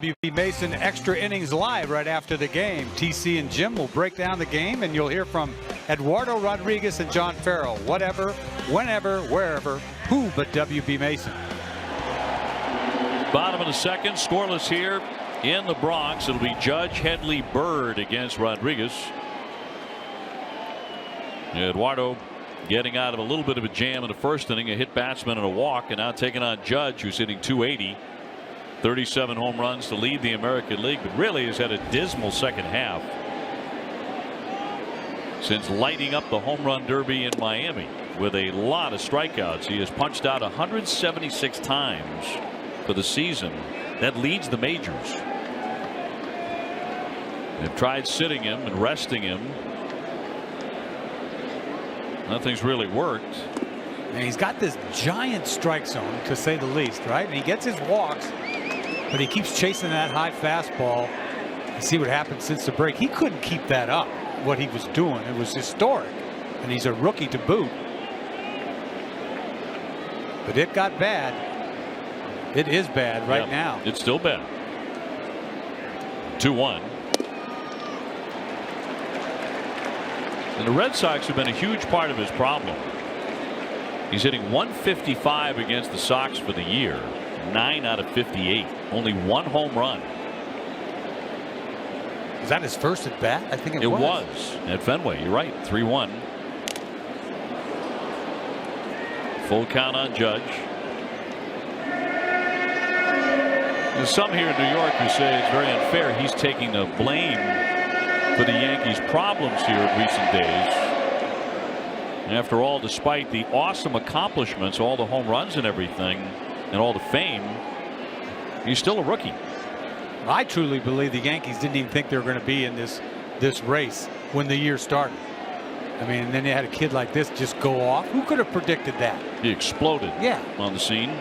WB Mason Extra Innings Live right after the game. TC and Jim will break down the game, and you'll hear from Eduardo Rodriguez and John Farrell. Whatever, whenever, wherever, who but WB Mason. Bottom of the second, scoreless here in the Bronx. It'll be Judge, Headley, Bird against Rodriguez. Eduardo getting out of a little bit of a jam in the first inning, a hit batsman and a walk, and now taking on Judge, who's hitting .280. 37 home runs to lead the American League, but really has had a dismal second half since lighting up the home run derby in Miami with a lot of strikeouts. He has punched out 176 times for the season. That leads the majors. They've tried sitting him and resting him. Nothing's really worked. And he's got this giant strike zone, to say the least, right? And he gets his walks, but he keeps chasing that high fastball. You see what happened since the break. He couldn't keep that up, what he was doing. It was historic. And he's a rookie to boot. But it got bad. It is bad right now. It's still bad. 2-1. And the Red Sox have been a huge part of his problem. He's hitting .155 against the Sox for the year. 9 out of 58. Only 1 home run. Is that his first at bat? I think it was. It was at Fenway. You're right. 3-1. Full count on Judge. There's some here in New York who say it's very unfair. He's taking the blame for the Yankees' problems here in recent days. After all, despite the awesome accomplishments, all the home runs and everything, and all the fame, he's still a rookie. I truly believe the Yankees didn't even think they were going to be in this race when the year started. I mean, and then they had a kid like this just go off. Who could have predicted that? He exploded on the scene.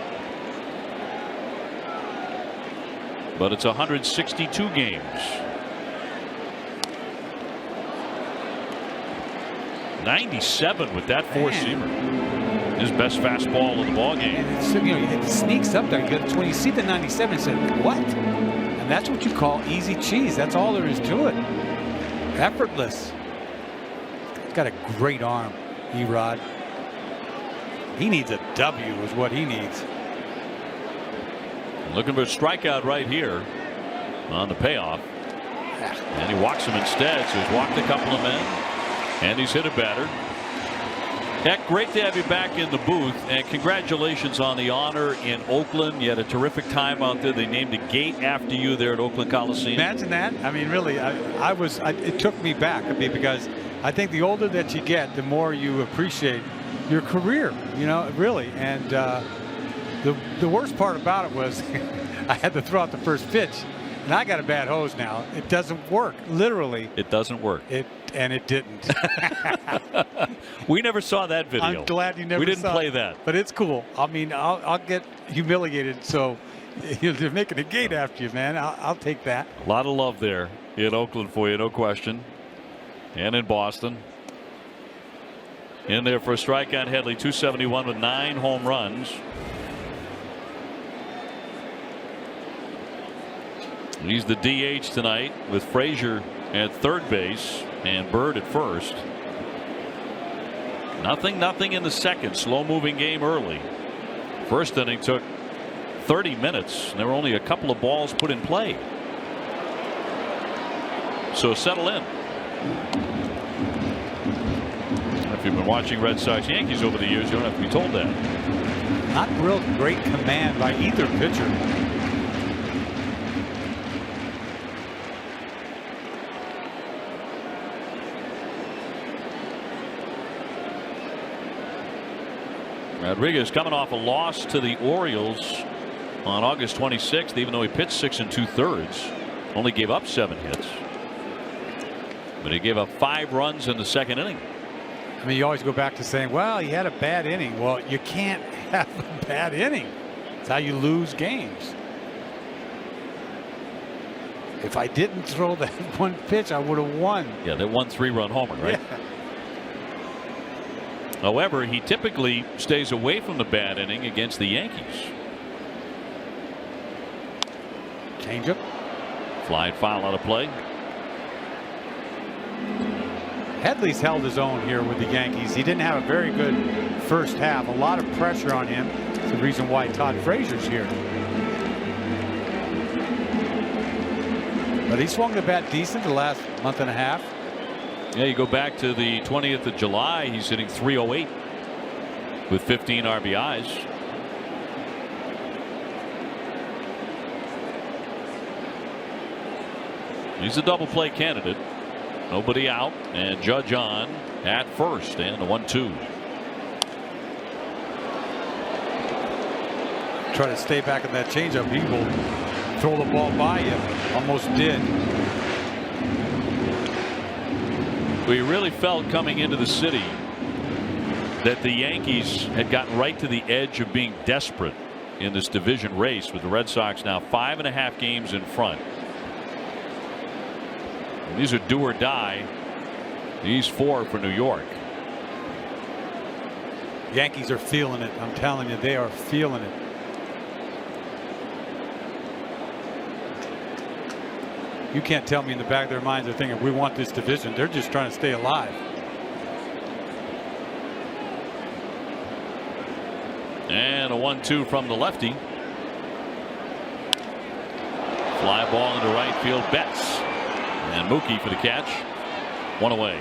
But it's 162 games. 97 with that four-seamer. His best fastball of the ball game. And it sneaks up there. When you see the 97, you say, what? And that's what you call easy cheese. That's all there is to it. Effortless. He's got a great arm, E-Rod. He needs a W is what he needs. Looking for a strikeout right here on the payoff. And he walks him instead, so he's walked a couple of men. And he's hit a batter. Heck, great to have you back in the booth, and congratulations on the honor in Oakland. You had a terrific time out there. They named a gate after you there at Oakland Coliseum. Imagine that. I mean, really, it took me back. I mean, because I think the older that you get, the more you appreciate your career, you know, really. And the worst part about it was I had to throw out the first pitch, and I got a bad hose now. It doesn't work, literally. It doesn't work. And it didn't. We never saw that video. I'm glad you never saw it. We didn't play that. But it's cool. I mean, I'll get humiliated. So they're making a gate after you, man. I'll take that. A lot of love there in Oakland for you, no question. And in Boston. In there for a strikeout, Headley, 271 with 9 home runs. He's the DH tonight with Frazier at third base and Bird at first. Nothing in the second. Slow moving game early. First inning took 30 minutes. There were only a couple of balls put in play. So settle in. If you've been watching Red Sox Yankees over the years, you don't have to be told that. Not real great command by either pitcher. Rodriguez coming off a loss to the Orioles on August 26th, even though he pitched 6 2/3, only gave up 7 hits. But he gave up 5 runs in the second inning. I mean, you always go back to saying, well, he had a bad inning. Well, you can't have a bad inning. It's how you lose games. If I didn't throw that one pitch, I would have won. Yeah, that 1 3-run homer, right? Yeah. However, he typically stays away from the bad inning against the Yankees. Changeup. Fly foul out of play. Headley's held his own here with the Yankees. He didn't have a very good first half. A lot of pressure on him. It's the reason why Todd Frazier's here. But he swung the bat decent the last month and a half. Yeah, you go back to the 20th of July, he's hitting .308 with 15 RBIs. He's a double play candidate. Nobody out, and Judge on at first, and the 1-2. Try to stay back in that changeup. He will throw the ball by you. Almost did. We really felt coming into the city that the Yankees had gotten right to the edge of being desperate in this division race, with the Red Sox now 5.5 games in front. And these are do or die. These 4 for New York. Yankees are feeling it. I'm telling you, they are feeling it. You can't tell me in the back of their minds they're thinking we want this division. They're just trying to stay alive. And a 1-2 from the lefty. Fly ball into right field. Betts and Mookie for the catch. 1 away.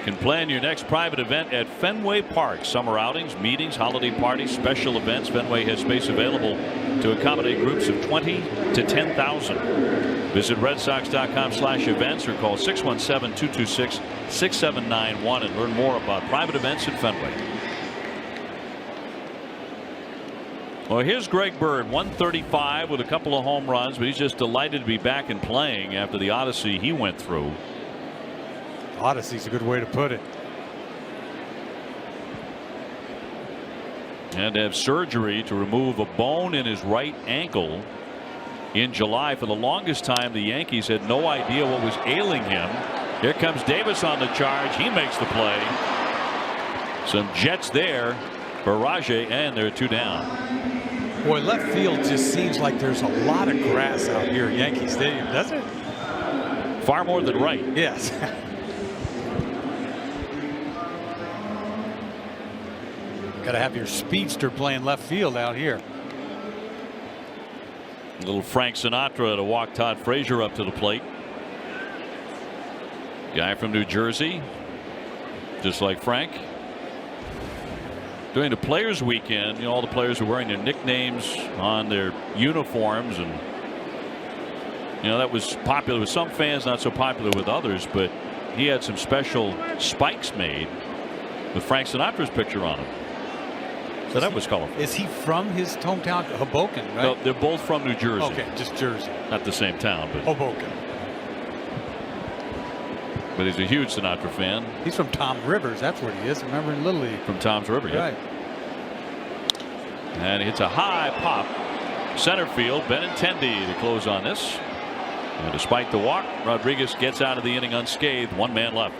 Can plan your next private event at Fenway Park. Summer outings, meetings, holiday parties, special events. Fenway has space available to accommodate groups of 20 to 10,000. Visit redsox.com/events or call 617-226-6791 and learn more about private events at Fenway. Well, here's Greg Bird, 135 with a couple of home runs, but he's just delighted to be back and playing after the odyssey he went through. Odyssey's a good way to put it. And to have surgery to remove a bone in his right ankle in July. For the longest time, the Yankees had no idea what was ailing him. Here comes Davis on the charge. He makes the play. Some Jets there for Rajay, and they're 2 down. Boy, left field just seems like there's a lot of grass out here at Yankee Stadium, doesn't it? Far more than right. Yes. Got to have your speedster playing left field out here. A little Frank Sinatra to walk Todd Frazier up to the plate. Guy from New Jersey, just like Frank. During the Players Weekend, you know, all the players were wearing their nicknames on their uniforms, and you know that was popular with some fans, not so popular with others. But he had some special spikes made with Frank Sinatra's picture on them. So that was colorful. Is he from his hometown, Hoboken, right? No, they're both from New Jersey. Okay, just Jersey. Not the same town, but Hoboken. But he's a huge Sinatra fan. He's from Tom Rivers. That's where he is. Remember in Little League. From Tom's River, yeah. Right. And he hits a high pop. Center field. Benintendi to close on this. And despite the walk, Rodraguez gets out of the inning unscathed. 1 man left.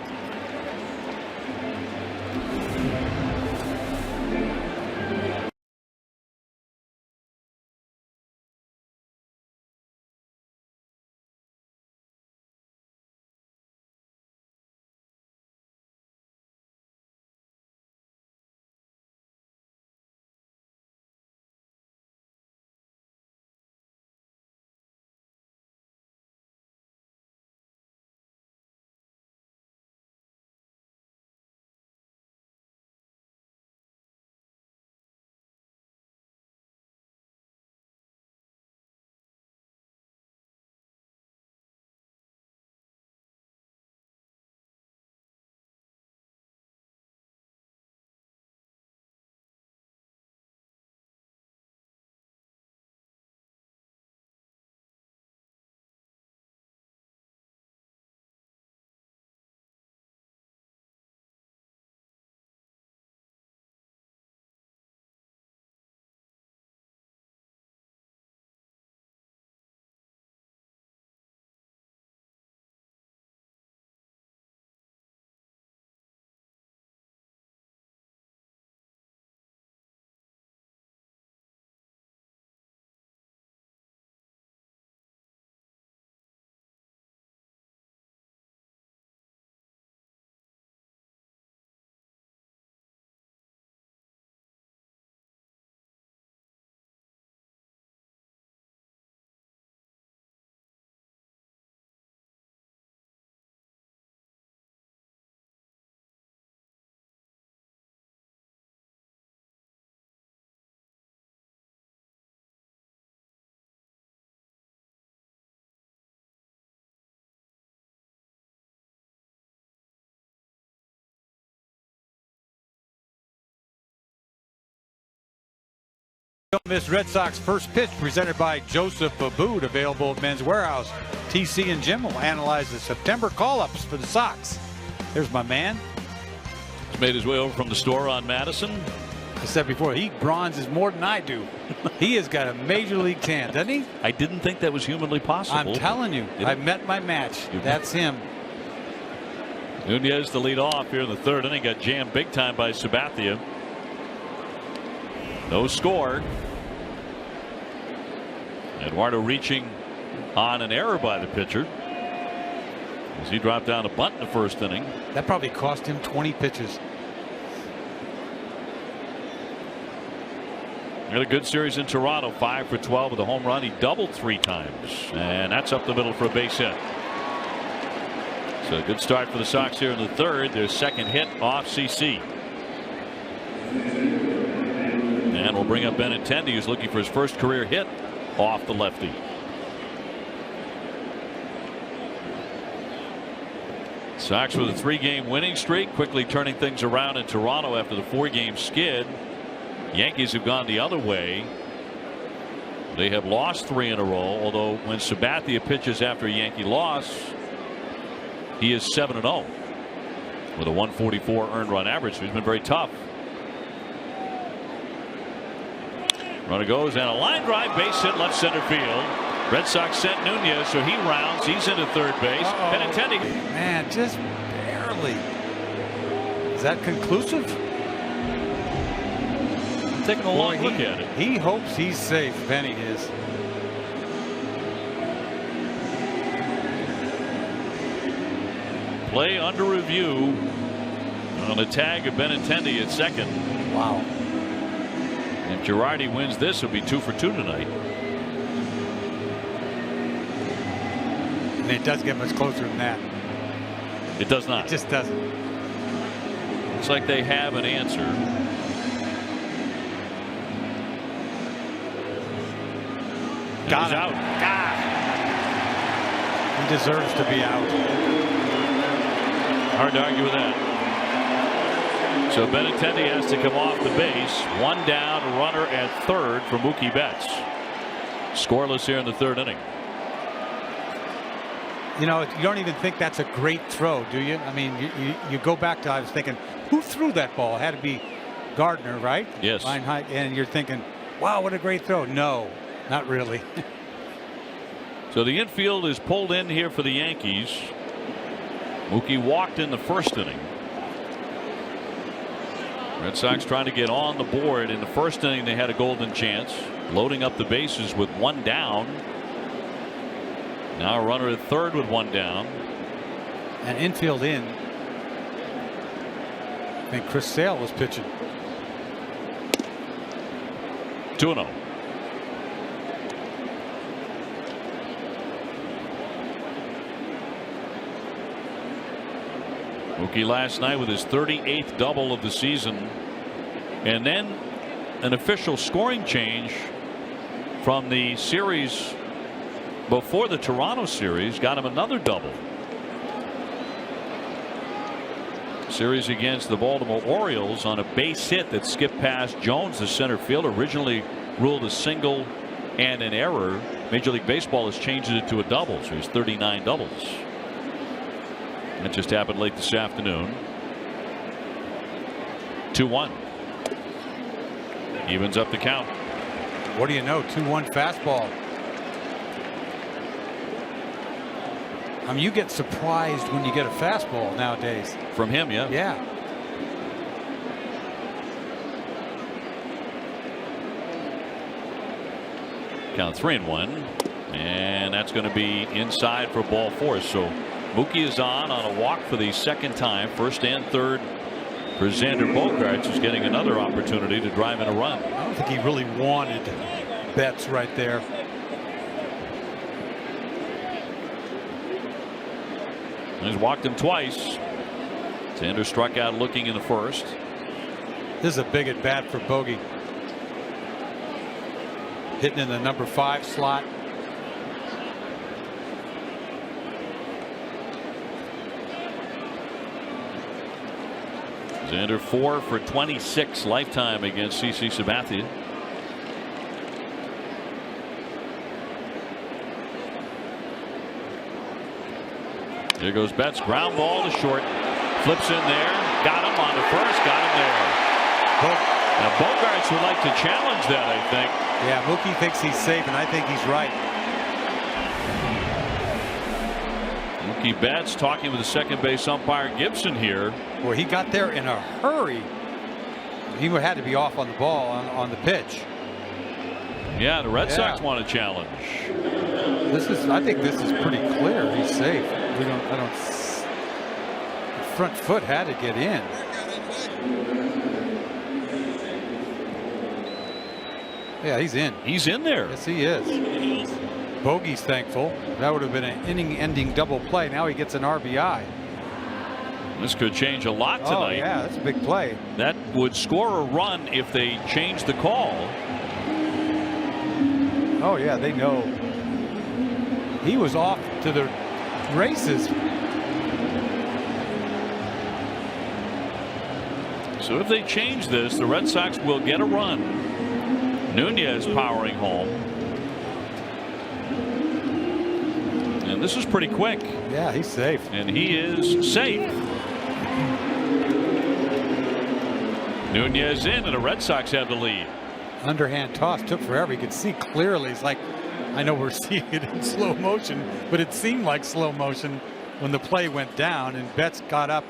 Don't miss Red Sox first pitch presented by Joseph Abood, available at Men's Warehouse. TC and Jim will analyze the September call-ups for the Sox. There's my man. He's made his way over from the store on Madison. I said before, he bronzes more than I do. He has got a major league tan, doesn't he? I didn't think that was humanly possible. I'm telling you, I met my match. That's him. Nunez to lead off here in the third inning. Got jammed big time by Sabathia. No score. Eduardo reaching on an error by the pitcher as he dropped down a bunt in the first inning. That probably cost him 20 pitches. He had a good series in Toronto, 5 for 12 with a home run. He doubled 3 times, and that's up the middle for a base hit. So a good start for the Sox here in the third. Their second hit off CC. And we'll bring up Benintendi, who's looking for his first career hit off the lefty. Sox with a 3-game winning streak, quickly turning things around in Toronto after the 4-game skid. Yankees have gone the other way. They have lost 3 in a row, although when Sabathia pitches after a Yankee loss, he is 7-0 with a 144 earned run average. So he's been very tough. Runner goes and a line drive, base hit left center field. Red Sox sent Nunez, so he rounds. He's into third base. Benintendi. Man, just barely. Is that conclusive? Taking a long look at it. He hopes he's safe. Benny is. Play under review on a tag of Benintendi at second. Wow. If Girardi wins this, it'll be 2 for 2 tonight. And it does get much closer than that. It does not. It just doesn't. Looks like they have an answer. Got He's out. God. He deserves to be out. Hard to argue with that. So Benintendi has to come off the base. 1 down, runner at third for Mookie Betts. Scoreless here in the third inning. You know, you don't even think that's a great throw, do you? I mean, you go back to, I was thinking, who threw that ball? It had to be Gardner, right? Yes. Line high, and you're thinking, wow, what a great throw. No, not really. So the infield is pulled in here for the Yankees. Mookie walked in the first inning. Red Sox trying to get on the board. In the first inning, they had a golden chance, loading up the bases with 1 down. Now a runner at third with 1 down. And infield in. I think Chris Sale was pitching. 2-0. Mookie last night with his 38th double of the season, and then an official scoring change from the series before the Toronto series got him another double. Series against the Baltimore Orioles on a base hit that skipped past Jones, the center fielder, originally ruled a single and an error. Major League Baseball has changed it to a double, so he's 39 doubles. That just happened late this afternoon. 2-1. Evens up the count. What do you know? 2-1 fastball. I mean, you get surprised when you get a fastball nowadays. From him, yeah. Yeah. Count 3-1. And that's going to be inside for ball 4. So Mookie is on a walk for the second time. First and third for Xander Bogaerts, who's getting another opportunity to drive in a run. I don't think he really wanted Betts right there. He's walked him twice. Xander struck out looking in the first. This is a big at bat for Bogey. Hitting in the number 5 slot. Xander 4 for 26 lifetime against CC Sabathia. There goes Betts. Ground ball to short. Flips in there. Got him on the first. Got him there. Now Bogaerts would like to challenge that, I think. Yeah, Mookie thinks he's safe, and I think he's right. Mookie Betts talking with the second base umpire Gibson here. Well, he got there in a hurry. He had to be off on the ball on the pitch. Yeah, the Red Sox want a challenge. I think this is pretty clear. He's safe. The front foot had to get in. Yeah, he's in. He's in there. Yes, he is. Bogey's thankful. That would have been an inning-ending double play. Now he gets an RBI. This could change a lot tonight. Oh, yeah, that's a big play. That would score a run if they change the call. Oh, yeah, they know. He was off to the races. So if they change this, the Red Sox will get a run. Nunez powering home. And this is pretty quick. Yeah, he's safe. And he is safe. Nunez in, and the Red Sox have the lead. Underhand toss took forever. You could see clearly. It's like, I know we're seeing it in slow motion, but it seemed like slow motion when the play went down, and Betts got up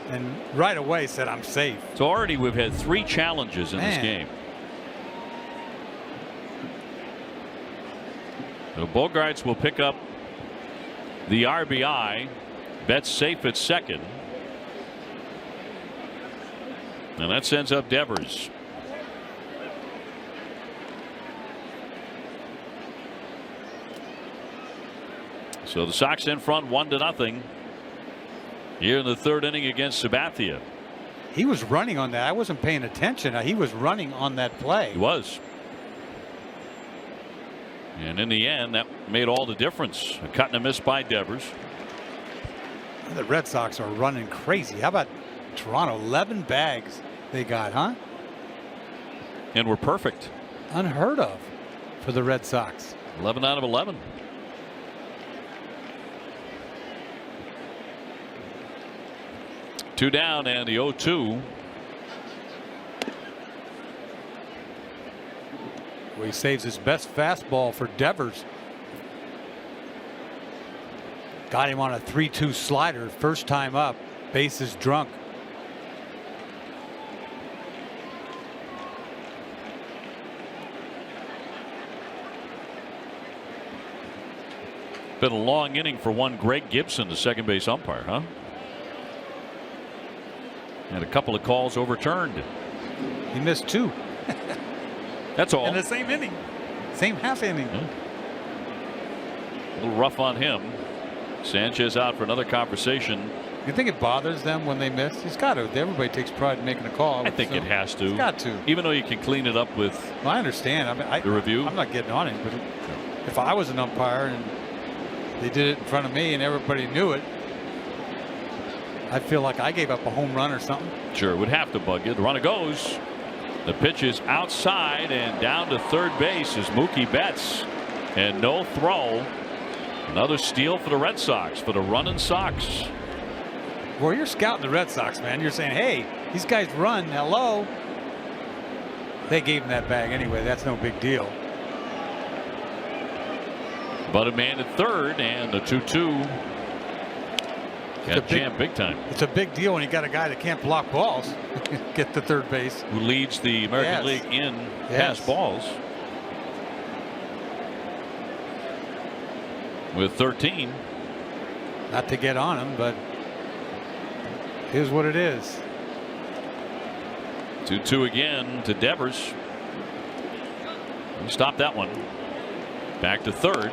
and right away said, I'm safe. So already we've had 3 challenges in this game. So Bogaerts will pick up the RBI. Betts safe at second. And that sends up Devers. So the Sox in front 1-0 here in the 3rd inning against Sabatia. He was running on that. I wasn't paying attention. He was running on that play. He was. And in the end, that made all the difference. A cut and a miss by Devers. The Red Sox are running crazy. How about Toronto? 11 bags they got, huh? And we're perfect. Unheard of for the Red Sox. 11 out of 11. Two down and the 0-2. Well, he saves his best fastball for Devers. Got him on a 3-2 slider. First time up. Bases drunk. Been a long inning for one Greg Gibson, the second base umpire, huh? And a couple of calls overturned. He missed 2. That's all. In the same inning. Same half inning. Yeah. A little rough on him. Sanchez out for another conversation. You think it bothers them when they miss? He's got to. Everybody takes pride in making a call. I think it has to. It's got to. Even though you can clean it up with well, I understand. the review. I'm not getting on it. But if I was an umpire and they did it in front of me and everybody knew it, I feel like I gave up a home run or something. Sure, it would have to bug you. The runner goes. The pitch is outside and down to third base is Mookie Betts. And no throw. Another steal for the Red Sox, for the running Sox. Well, you're scouting the Red Sox, man. You're saying, hey, these guys run. Hello. They gave him that bag anyway. That's no big deal. But a man at third, and the 2-2. Got jammed big time. It's a big deal when you got a guy that can't block balls. Get to third base. Who leads the American League in pass balls. With 13. Not to get on him, but here's what it is. 2-2 again to Devers. He stopped that one. Back to third.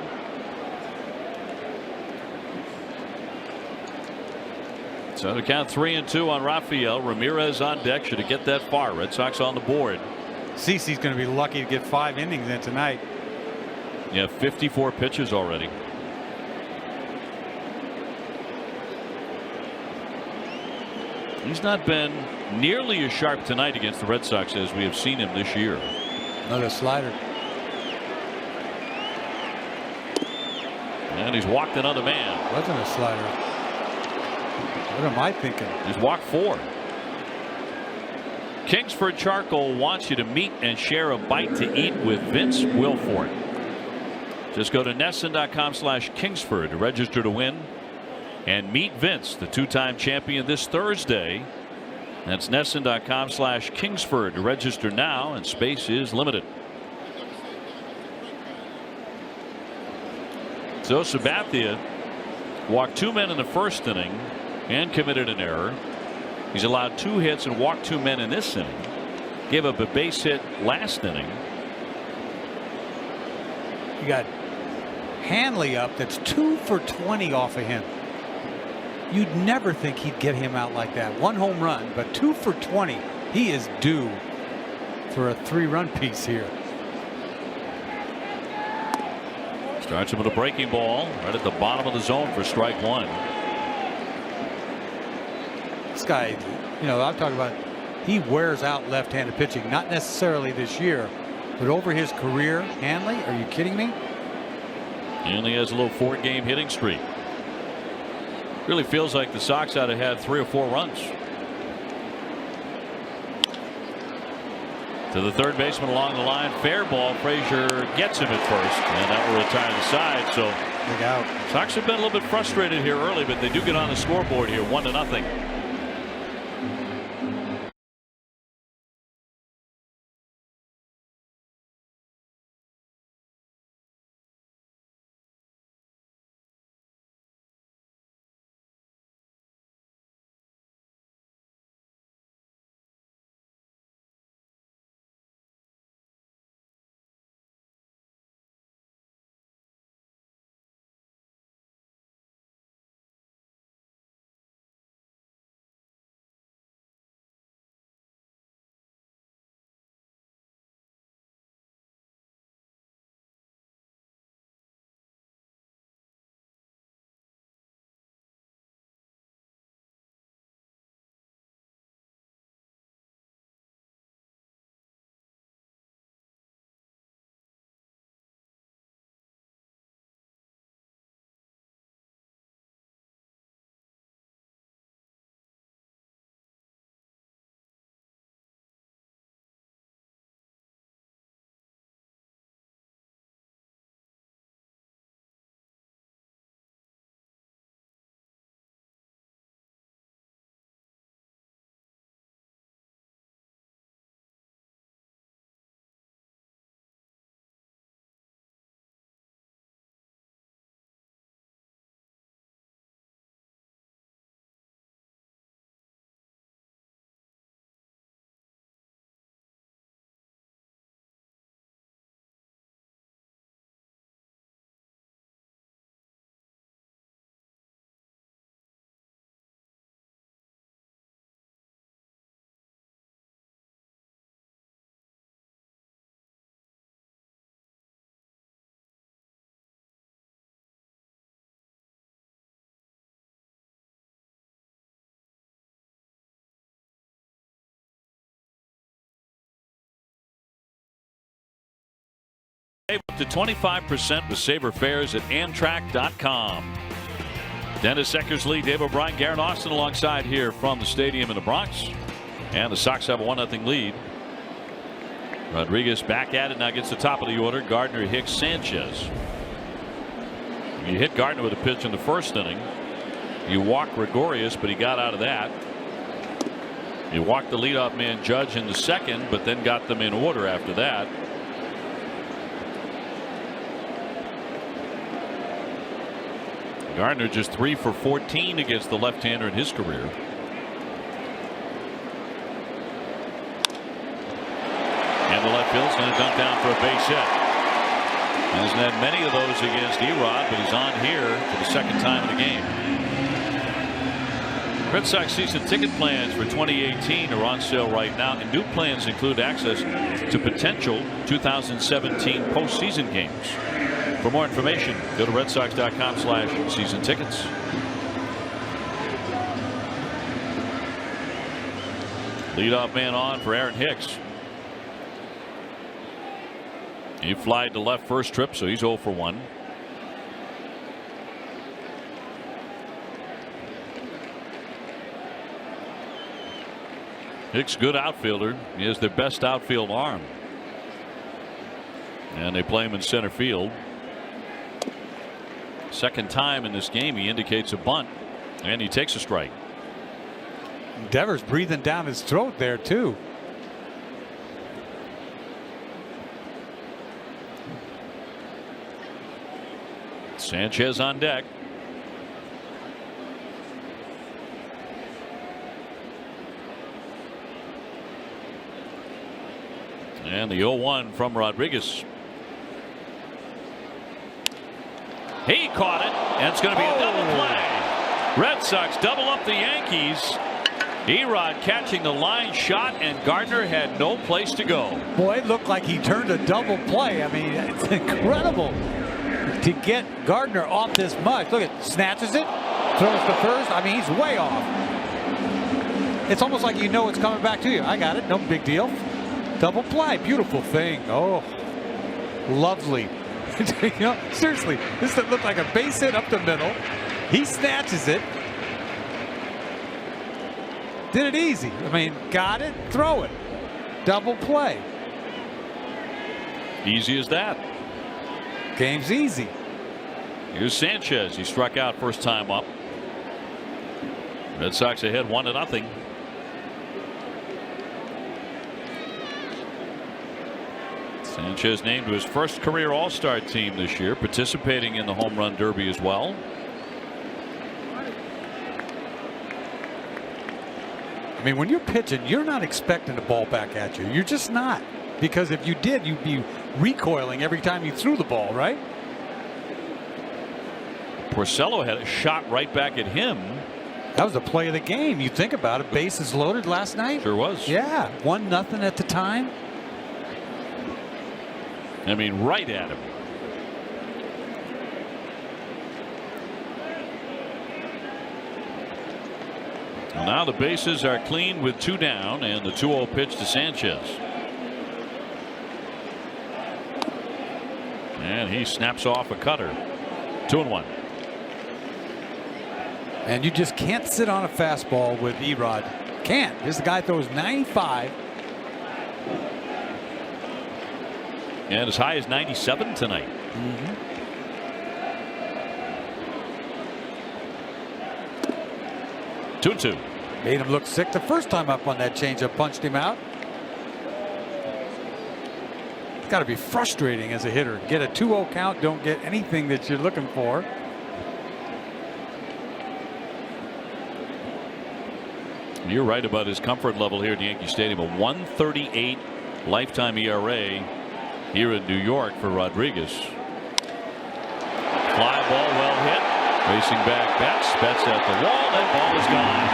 So to count 3-2 on Rafael. Ramirez on deck. Should it get that far? Red Sox on the board. CeCe's going to be lucky to get 5 innings in tonight. Yeah, 54 pitches already. He's not been nearly as sharp tonight against the Red Sox as we have seen him this year. Another slider. And he's walked another man. Wasn't a slider. What am I thinking? He's walked 4. Kingsford Charcoal wants you to meet and share a bite to eat with Vince Wilfork. Just go to NESN.com/Kingsford to register to win and meet Vince, the 2-time champion, this Thursday. That's NESN.com/Kingsford to register now, and space is limited. So Sabathia walked 2 men in the first inning and committed an error. He's allowed 2 hits and walked 2 men in this inning. Gave up a base hit last inning. You got Hanley up, that's 2 for 20 off of him. You'd never think he'd get him out like that. 1 home run, but 2 for 20. He is due for a 3-run piece here. Starts him with a breaking ball right at the bottom of the zone for strike 1. This guy, you know, I'm talking about, he wears out left-handed pitching, not necessarily this year, but over his career. Hanley, are you kidding me? Hanley has a little 4-game hitting streak. Really feels like the Sox ought to have 3 or 4 runs. To the third baseman along the line. Fair ball. Frazier gets him at first, and that will retire the side. So big out. Sox have been a little bit frustrated here early, but they do get on the scoreboard here, 1-0. Save up to 25% with Sabre Fares at Amtrak.com. Dennis Eckersley, Dave O'Brien, Garrett Austin alongside here from the stadium in the Bronx. And the Sox have a 1-0 lead. Rodraguez back at it now, gets the top of the order. Gardner, Hicks, Sanchez. You hit Gardner with a pitch in the first inning. You walk Gregorius, but he got out of that. You walked the leadoff man Judge in the second, but then got them in order after that. Gardner just 3 for 14 against the left-hander in his career. And the left field's going to dunk down for a base hit. He hasn't had many of those against Erod, but he's on here for the second time in the game. Red Sox season ticket plans for 2018 are on sale right now, and new plans include access to potential 2017 postseason games. For more information, go to redsox.com/season tickets. Leadoff man on for Aaron Hicks. He flied to left first trip, so he's 0 for 1. Hicks, good outfielder. He has their best outfield arm. And they play him in center field. Second time in this game he indicates a bunt. And he takes a strike. Devers breathing down his throat there too. Sanchez on deck. And the 0-1 from Rodraguez. He caught it, and it's going to be a double play. Red Sox double up the Yankees. Erod catching the line shot, and Gardner had no place to go. Boy, it looked like he turned a double play. I mean, it's incredible to get Gardner off this much. Look at, snatches it, throws to first. I mean, he's way off. It's almost like you know it's coming back to you. I got it, no big deal. Double play, beautiful thing. Oh, lovely. You know, seriously, this looked like a base hit up the middle. He snatches it. Did it easy. I mean, got it, throw it. Double play. Easy as that. Game's easy. Here's Sanchez. He struck out first time up. Red Sox ahead 1-0. Sanchez named to his first career All-Star team this year, participating in the Home Run Derby as well. I mean, when you're pitching, you're not expecting the ball back at you. You're just not. Because if you did, you'd be recoiling every time you threw the ball, right? Porcello had a shot right back at him. That was the play of the game. You think about it. Bases loaded last night. Sure was. Yeah, 1-0 at the time. I mean, right at him. And now the bases are clean with 2 down, and the 2-0 pitch to Sanchez. And he snaps off a cutter. 2-1. And you just can't sit on a fastball with Erod. Can't. This guy throws 95. And as high as 97 tonight. 2-2. Made him look sick the first time up on that changeup, punched him out. It's got to be frustrating as a hitter. Get a 2-0 count, don't get anything that you're looking for. You're right about his comfort level here at Yankee Stadium. A 1.38 lifetime ERA here in New York for Rodraguez. Fly ball well hit. Racing back Betts. Betts at the wall. That ball is gone.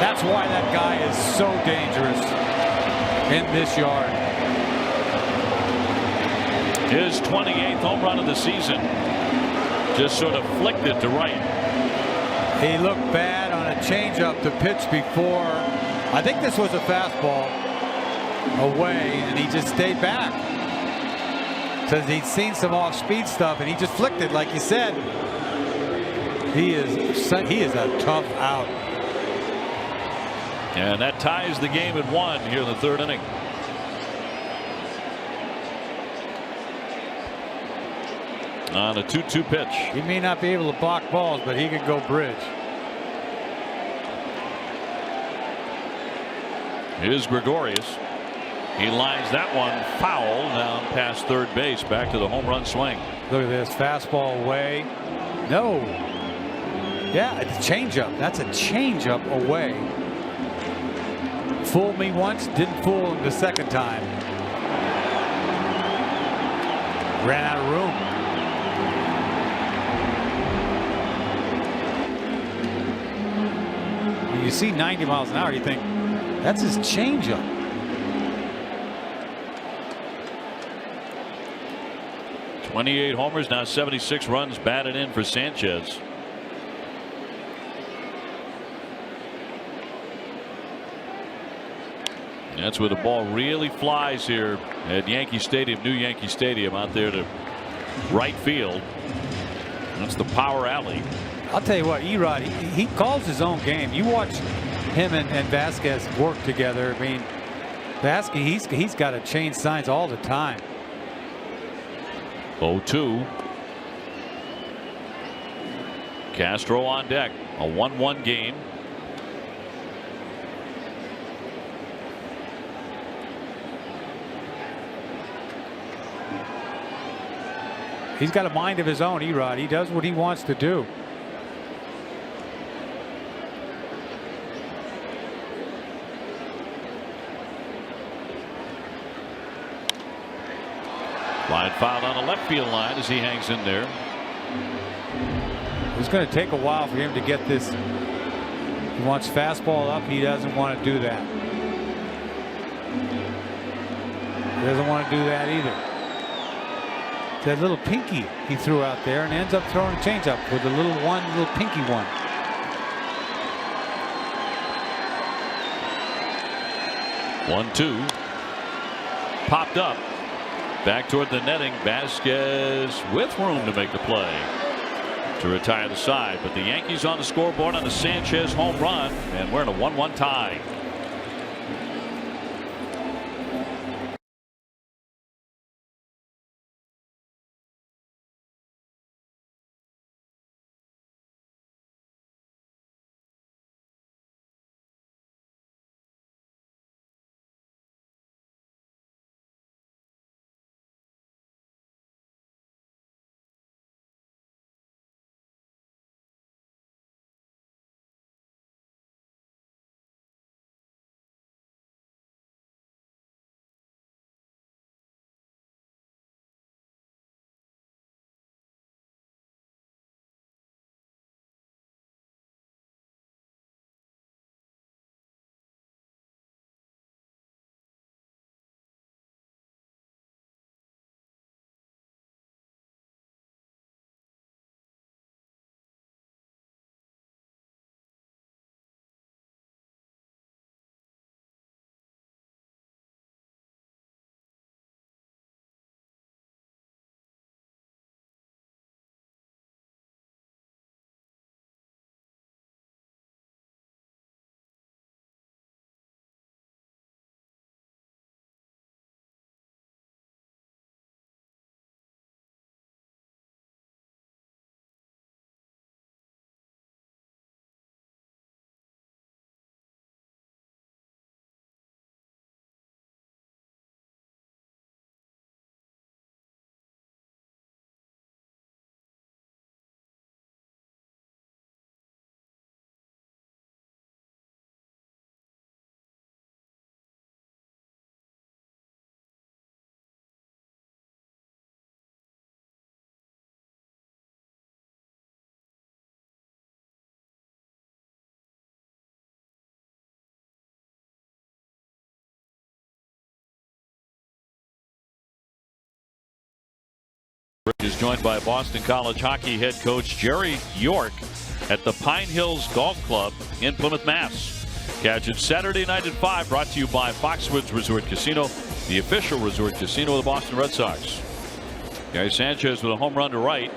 That's why that guy is so dangerous in this yard. His 28th home run of the season. Just sort of flicked it to right. He looked bad on a changeup to pitch before. I think this was a fastball away, and he just stayed back. Says he'd seen some off-speed stuff, and he just flicked it, like you said. He is a tough out. And that ties the game at 1 here in the 3rd inning. On a 2-2 pitch. He may not be able to block balls, but he can go bridge. Here's Gregorius. He lines that one foul down past third base, back to the home run swing. Look at this fastball away. No. Yeah, it's a changeup. That's a changeup away. Fooled me once, didn't fool him the second time. Ran out of room. When you see 90 miles an hour, you think that's his changeup. .28 homers, now 76 runs batted in for Sanchez. That's where the ball really flies here at Yankee Stadium, new Yankee Stadium, out there to right field. That's the power alley. I'll tell you what, Erod, he calls his own game. You watch him and Vasquez work together. I mean, Vasquez, he's got to change signs all the time. 0-2. Castro on deck. A 1-1 game. He's got a mind of his own, Erod. He does what he wants to do. Line foul on the left field line as he hangs in there. It's going to take a while for him to get this. He wants fastball up. He doesn't want to do that. He doesn't want to do that either. That little pinky he threw out there and ends up throwing a changeup with a little pinky one. One-two. Popped up. Back toward the netting. Vasquez with room to make the play to retire the side. But the Yankees on the scoreboard on a Sanchez home run, and we're in a 1-1 tie. Is joined by Boston College hockey head coach Jerry York at the Pine Hills Golf Club in Plymouth, Mass. Catch it Saturday night at 5, brought to you by Foxwoods Resort Casino, the official resort casino of the Boston Red Sox. Gary Sanchez with a home run to right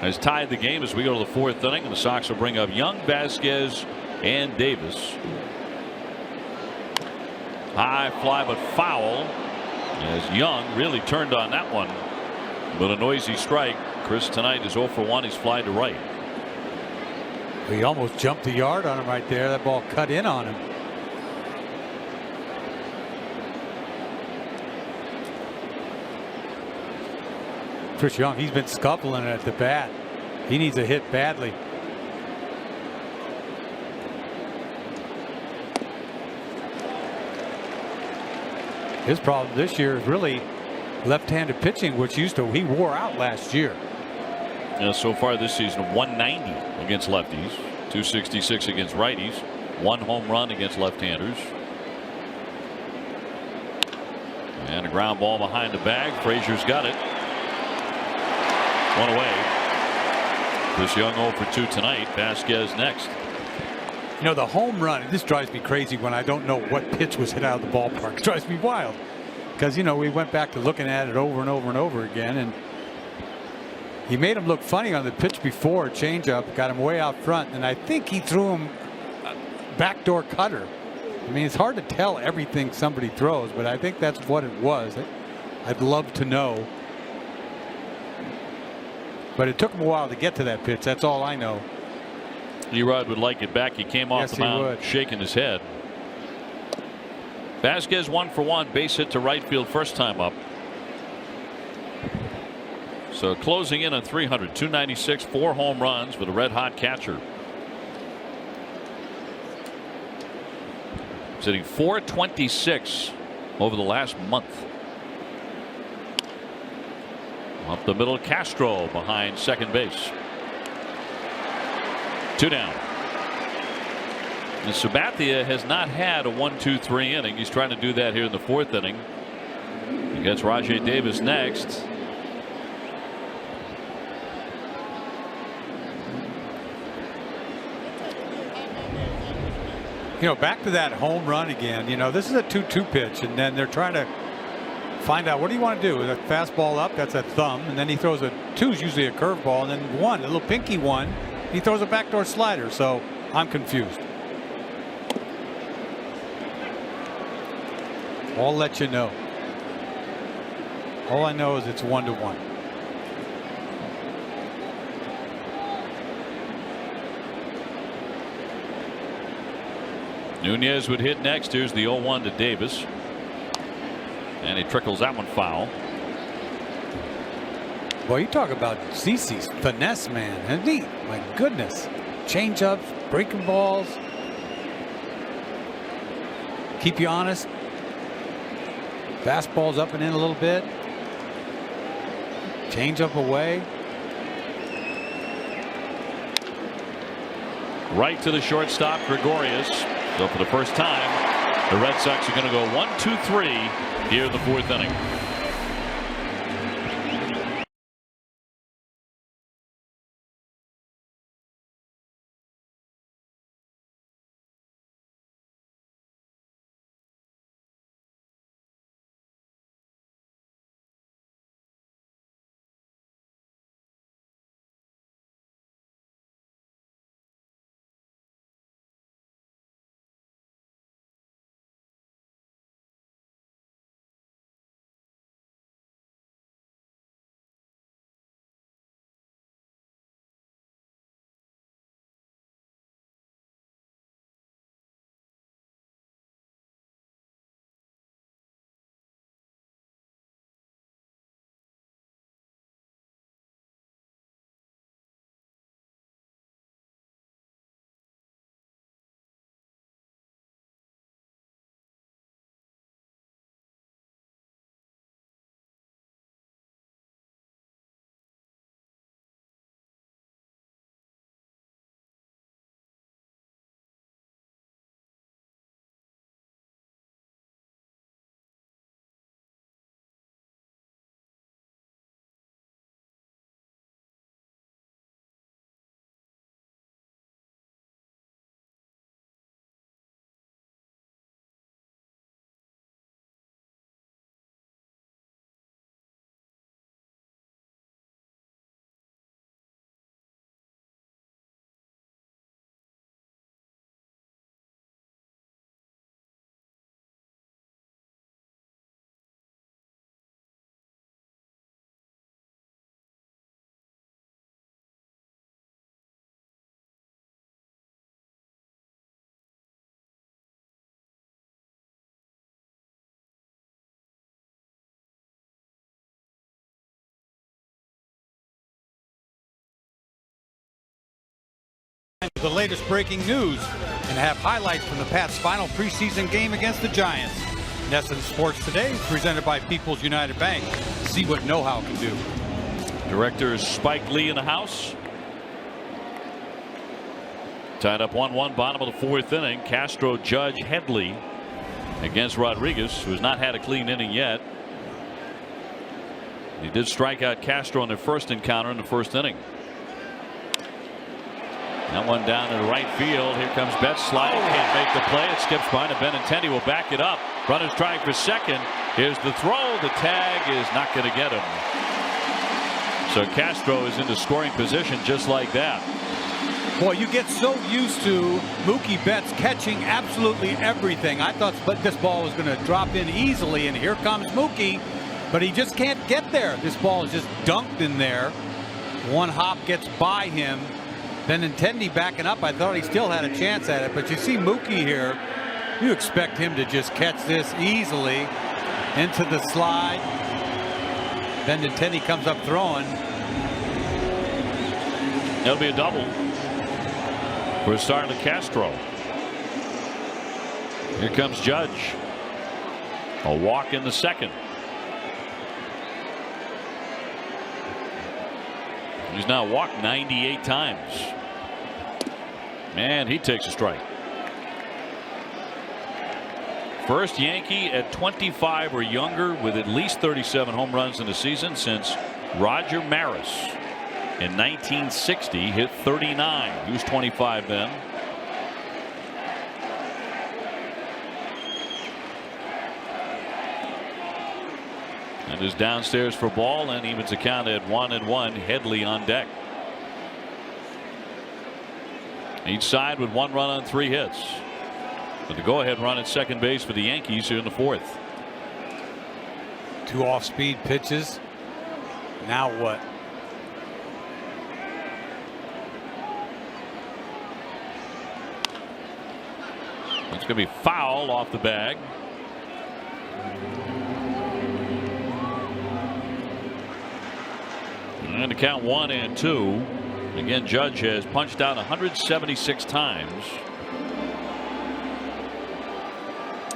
has tied the game as we go to the 4th inning, and the Sox will bring up Young, Vasquez, and Davis. High fly but foul as Young really turned on that one. But a noisy strike. Chris tonight is 0 for 1. He's flied to right. He almost jumped the yard on him right there. That ball cut in on him. Chris Young, he's been scuffling at the bat. He needs a hit badly. His problem this year is really left-handed pitching, which he wore out last year. Yeah, so far this season, 190 against lefties, 266 against righties, 1 home run against left-handers. And a ground ball behind the bag. Frazier's got it. 1 away. Chris Young 0 for 2 tonight. Vasquez next. You know, the home run, this drives me crazy when I don't know what pitch was hit out of the ballpark. It drives me wild. Because, you know, we went back to looking at it over and over and over again, and He made him look funny on the pitch before, changeup, got him way out front, and I think he threw him a backdoor cutter. I mean, it's hard to tell everything somebody throws, but I think that's what it was. I'd love to know. But it took him a while to get to that pitch. That's all I know. Erod would like it back. He came off the mound shaking his head. Vasquez 1 for 1, base hit to right field first time up. So closing in on 300, 296, 4 home runs with a red hot catcher. Sitting 426 over the last month. Up the middle, Castro behind second base. 2 down. And Sabatia has not had a 1-2-3 inning. He's trying to do that here in the 4th inning. He gets Rajay Davis next. You know, back to that home run again. You know, this is a 2-2 pitch, and then they're trying to find out what do you want to do. With a fastball up, that's a thumb, and then he throws a 2 is usually a curveball, and then 1, a little pinky 1, he throws a backdoor slider. So I'm confused. I'll let you know. All I know is it's 1-1. Nunez would hit next. Here's the 0-1 to Davis. And he trickles that one foul. Boy, you talk about CeCe's finesse, man, isn't he? My goodness. Change-ups, breaking balls. Keep you honest. Fastballs up and in a little bit. Change-up away. Right to the shortstop, Gregorius. So for the first time, the Red Sox are going to go 1-2-3 here in the 4th inning. The latest breaking news and have highlights from the Pats' final preseason game against the Giants. NESN Sports Today, presented by People's United Bank. See what know-how can do. Director Spike Lee in the house. Tied up 1-1, bottom of the 4th inning. Castro, Judge, Headley against Rodraguez, who has not had a clean inning yet. He did strike out Castro in their first encounter in the 1st inning. That one down to the right field. Here comes Betts sliding. Can't make the play. It skips by, and Benintendi will back it up. Runners trying for second. Here's the throw. The tag is not going to get him. So Castro is into scoring position just like that. Boy, you get so used to Mookie Betts catching absolutely everything. I thought this ball was going to drop in easily, and here comes Mookie, but he just can't get there. This ball is just dunked in there. One hop gets by him. Benintendi backing up. I thought he still had a chance at it, but you see Mookie here. You expect him to just catch this easily into the slide. Benintendi comes up throwing. It'll be a double for Starlin Castro. Here comes Judge. A walk in the second. He's now walked 98 times. And he takes a strike. First Yankee at 25 or younger with at least 37 home runs in a season since Roger Maris in 1960 hit 39. He was 25 then. And is downstairs for ball and evens the count at 1-1. Headley on deck. Each side with 1 run on 3 hits. But the go-ahead run at second base for the Yankees here in the 4th. 2 off-speed pitches. Now what? It's going to be foul off the bag. And to count 1-2. Again, Judge has punched out 176 times.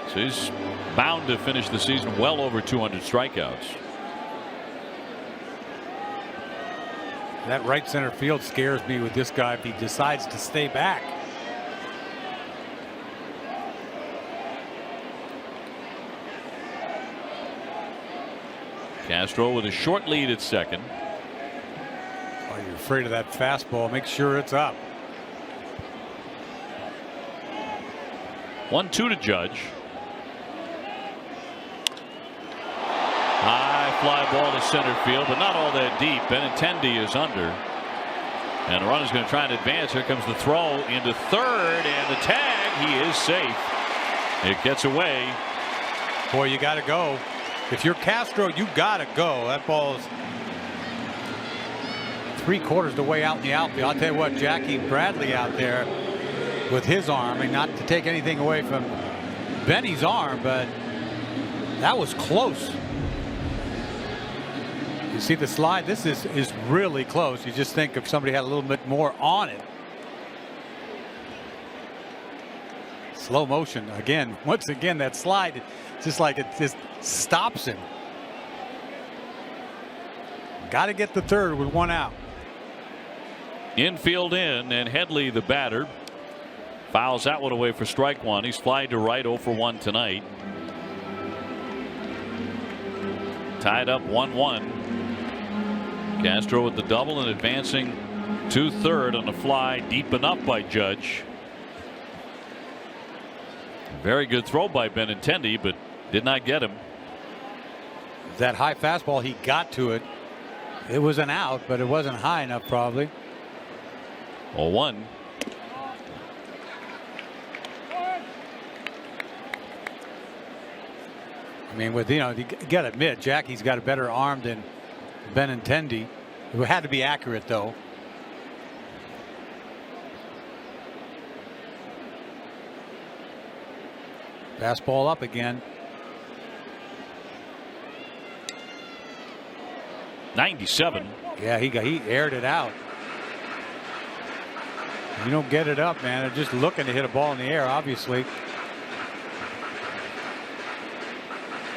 So he's bound to finish the season well over 200 strikeouts. That right center field scares me with this guy if he decides to stay back. Castro with a short lead at second. Oh, you're afraid of that fastball. Make sure it's up. 1-2 to Judge. High fly ball to center field, but not all that deep. Benintendi is under. And the runner's going to try and advance. Here comes the throw into third, and the tag. He is safe. It gets away. Boy, you got to go. If you're Castro, you got to go. That ball's 3/4 the way out in the outfield. I'll tell you what, Jackie Bradley out there with his arm, and not to take anything away from Benny's arm, but that was close. You see the slide? This is really close. You just think if somebody had a little bit more on it. Slow motion again. Once again, that slide, just like it just stops him. Got to get the third with 1 out. Infield in, and Headley, the batter, fouls that one away for strike 1. He's flied to right, 0 for 1 tonight. Tied up 1-1. Castro with the double and advancing to third on the fly, deep enough by Judge. Very good throw by Benintendi, but did not get him. That high fastball, he got to it. It was an out, but it wasn't high enough probably. 0-1. I mean, with, you got to admit, Jackie's got a better arm than Benintendi. It had to be accurate, though. Fastball up again. 97. Yeah, he aired it out. You don't get it up, man. They're just looking to hit a ball in the air, obviously.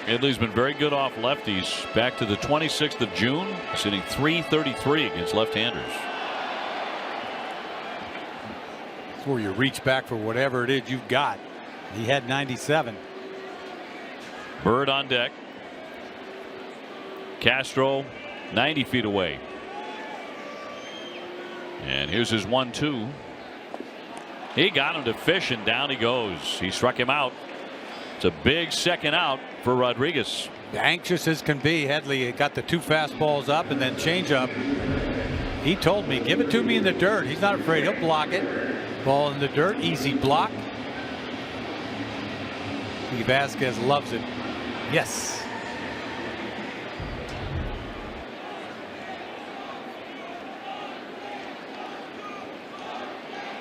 Headley's been very good off lefties. Back to the 26th of June, sitting .333 against left-handers. That's where you reach back for whatever it is you've got. He had 97. Bird on deck. Castro 90 feet away. And here's his 1-2. He got him to fish, and down he goes. He struck him out. It's a big second out for Rodraguez. Anxious as can be. Headley got the 2 fastballs up and then change up. He told me, give it to me in the dirt. He's not afraid. He'll block it. Ball in the dirt. Easy block. Vasquez loves it. Yes.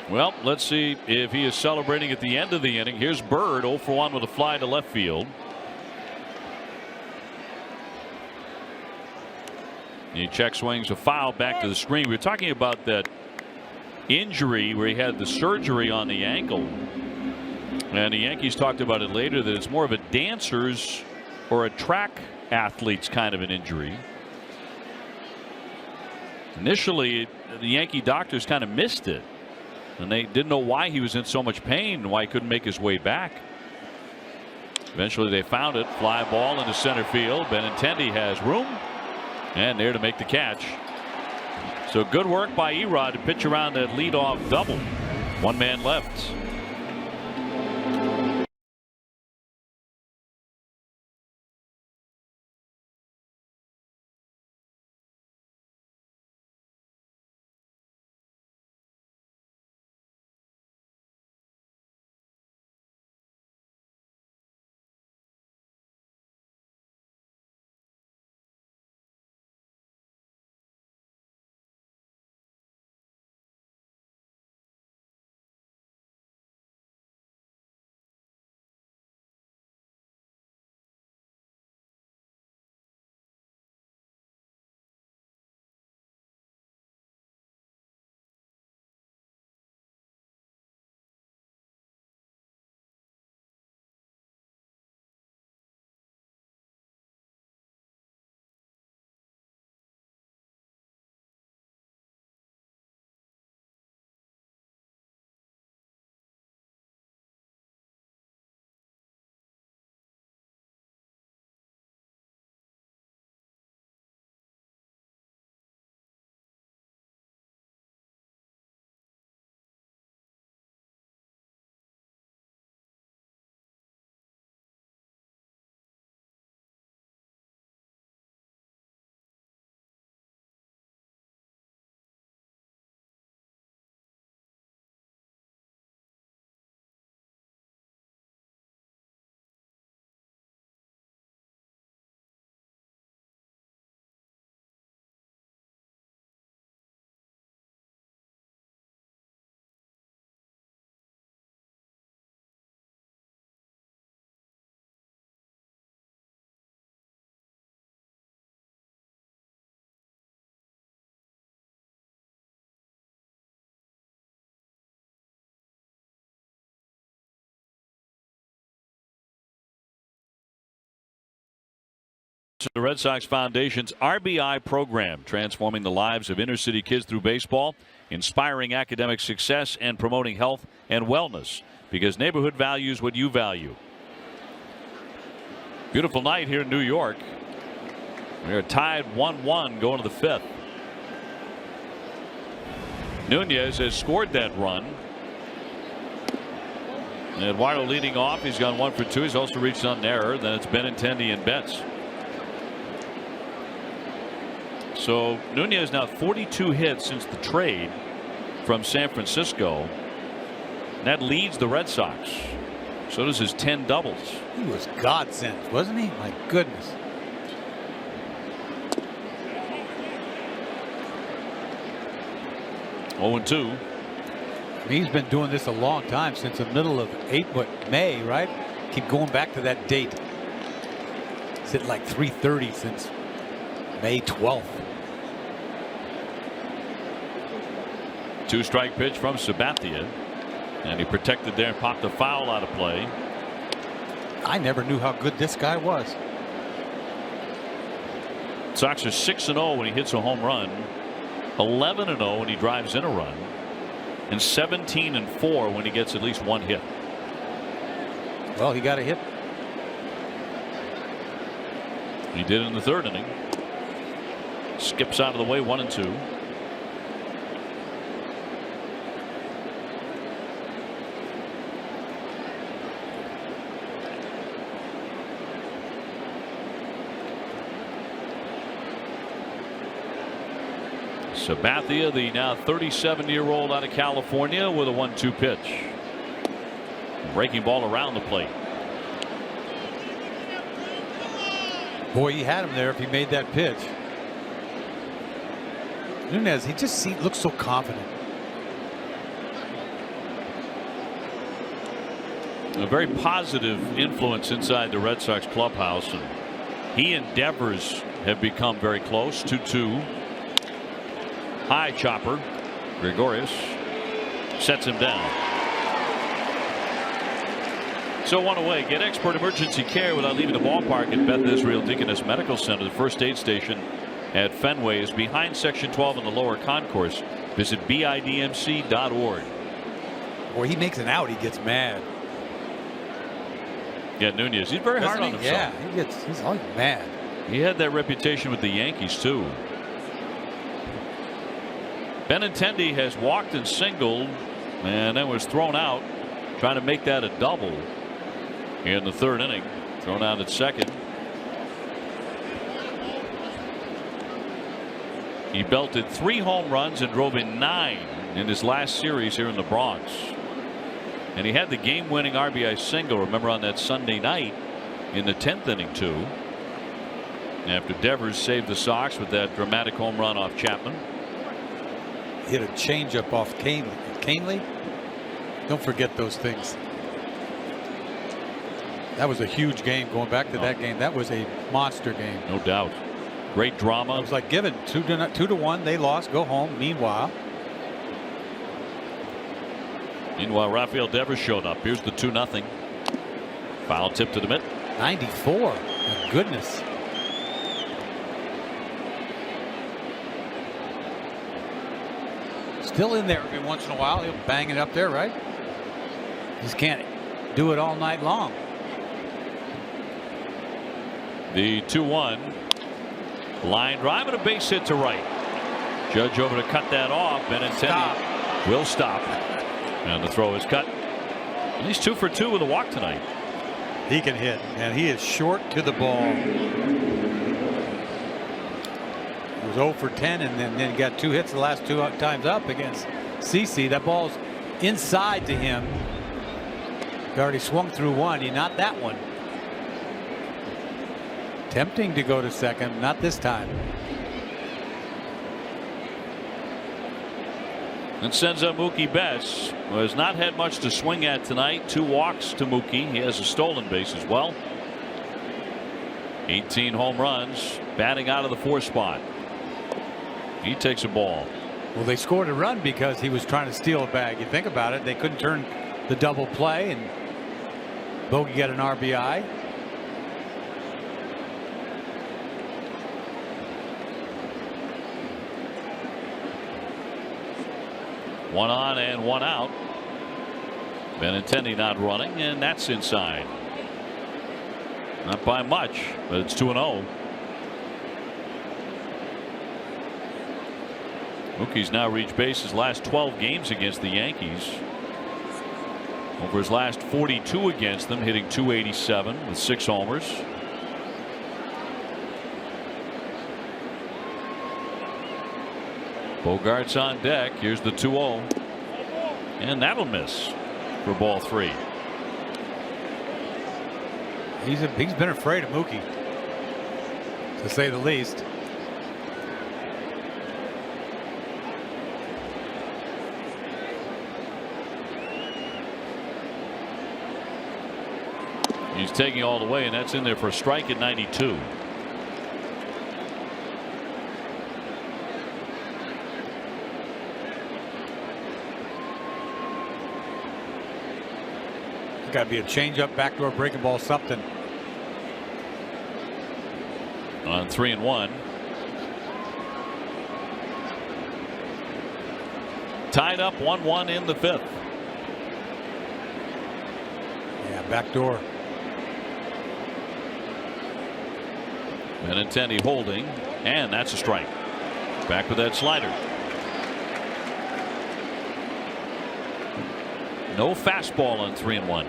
Well, let's see if he is celebrating at the end of the inning. Here's Bird, 0 for 1 with a fly to left field. He check swings a foul back to the screen. We were talking about that injury where he had the surgery on the ankle. And the Yankees talked about it later, that it's more of a dancer's or a track athlete's kind of an injury. Initially, the Yankee doctors kind of missed it. And they didn't know why he was in so much pain and why he couldn't make his way back. Eventually they found it. Fly ball into center field. Benintendi has room and there to make the catch. So good work by Erod to pitch around that leadoff double. 1 man left. The Red Sox Foundation's RBI program, transforming the lives of inner city kids through baseball, inspiring academic success, and promoting health and wellness, because neighborhood values what you value. Beautiful night here in New York. We are tied 1-1 going to the 5th. Nunez has scored that run. And Eduardo leading off. He's gone 1 for 2. He's also reached on an error. Then it's Benintendi and Betts. So Nunez now 42 hits since the trade from San Francisco. That leads the Red Sox. So does his 10 doubles. He was godsend, wasn't he? My goodness. Oh, 2. He's been doing this a long time, since the middle of May, right? Keep going back to that date. It's hit like 330 since May 12th. 2-strike pitch from Sabatia, and he protected there and popped a foul out of play. I never knew how good this guy was. Sox are 6-0 when he hits a home run, 11-0 when he drives in a run, and 17-4 when he gets at least 1 hit. Well, he got a hit. He did in the 3rd inning. Skips out of the way, 1-2. Sabattia, the now 37-year-old out of California, with a 1-2 pitch. Breaking ball around the plate. Boy, he had him there if he made that pitch. Nunez, he just looks so confident. A very positive influence inside the Red Sox clubhouse, and he and Devers have become very close. 2-2. High chopper. Gregorius sets him down. So one away. Get expert emergency care without leaving the ballpark at Beth Israel Deaconess Medical Center. The first aid station at Fenway is behind Section 12 in the lower concourse. Visit bidmc.org. Boy, he makes an out, he gets mad. Yeah, Nunez, he's very hard on himself. Yeah, he's always mad. He had that reputation with the Yankees too. Benintendi has walked and singled, and then was thrown out, trying to make that a double in the third inning. Thrown out at second. He belted 3 home runs and drove in 9 in his last series here in the Bronx. And he had the game-winning RBI single, remember, on that Sunday night in the 10th inning too, after Devers saved the Sox with that dramatic home run off Chapman. Hit a changeup off Canely. Don't forget those things. That was a huge game. Going back to that game, that was a monster game. No doubt. Great drama. It was like given 2-1. They lost. Go home. Meanwhile, Rafael Devers showed up. Here's the 2-0. Foul tip to the mitt. 94. My goodness. Still in there every once in a while. He'll bang it up there, right? Just can't do it all night long. The 2-1. Line drive and a base hit to right. Judge over to cut that off. Benintendi will stop. And the throw is cut. He's 2 for 2 with a walk tonight. He can hit, and he is short to the ball. He was 0 for 10, and then he got 2 hits the last 2 times up against CC. That ball's inside to him. He already swung through 1. Not that one. Tempting to go to second, not this time. And sends up Mookie Betts, who has not had much to swing at tonight. 2 walks to Mookie. He has a stolen base as well. 18 home runs, batting out of the 4th spot. He takes a ball. Well, they scored a run because he was trying to steal a bag. You think about it, they couldn't turn the double play, and Bogey got an RBI. One on and one out. Benintendi not running, and that's inside. Not by much, but it's 2-0. Mookie's now reached base his last 12 games against the Yankees. Over his last 42 against them, hitting .287 with 6 homers. Bogart's on deck. Here's the 2-0. And that'll miss for ball 3. He's been afraid of Mookie, to say the least. He's taking all the way, and that's in there for a strike at 92. Got to be a changeup, backdoor breaking ball, something. On 3-1. Tied up 1-1 in the 5th. Yeah, backdoor. Benintendi holding, and that's a strike. Back with that slider. No fastball on 3-1.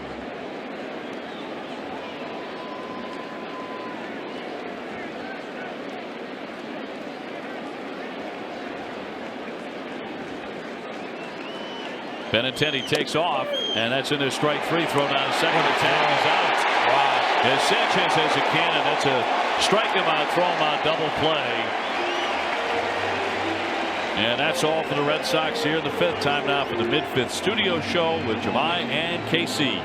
Benintendi takes off, and that's into strike 3. Thrown out to second. The tag is out. Wow. As Sanchez has a cannon, that's a strike him out, throw him out, double play. And that's all for the Red Sox here in the 5th. Time now for the mid-5th studio show with Jemai and KC.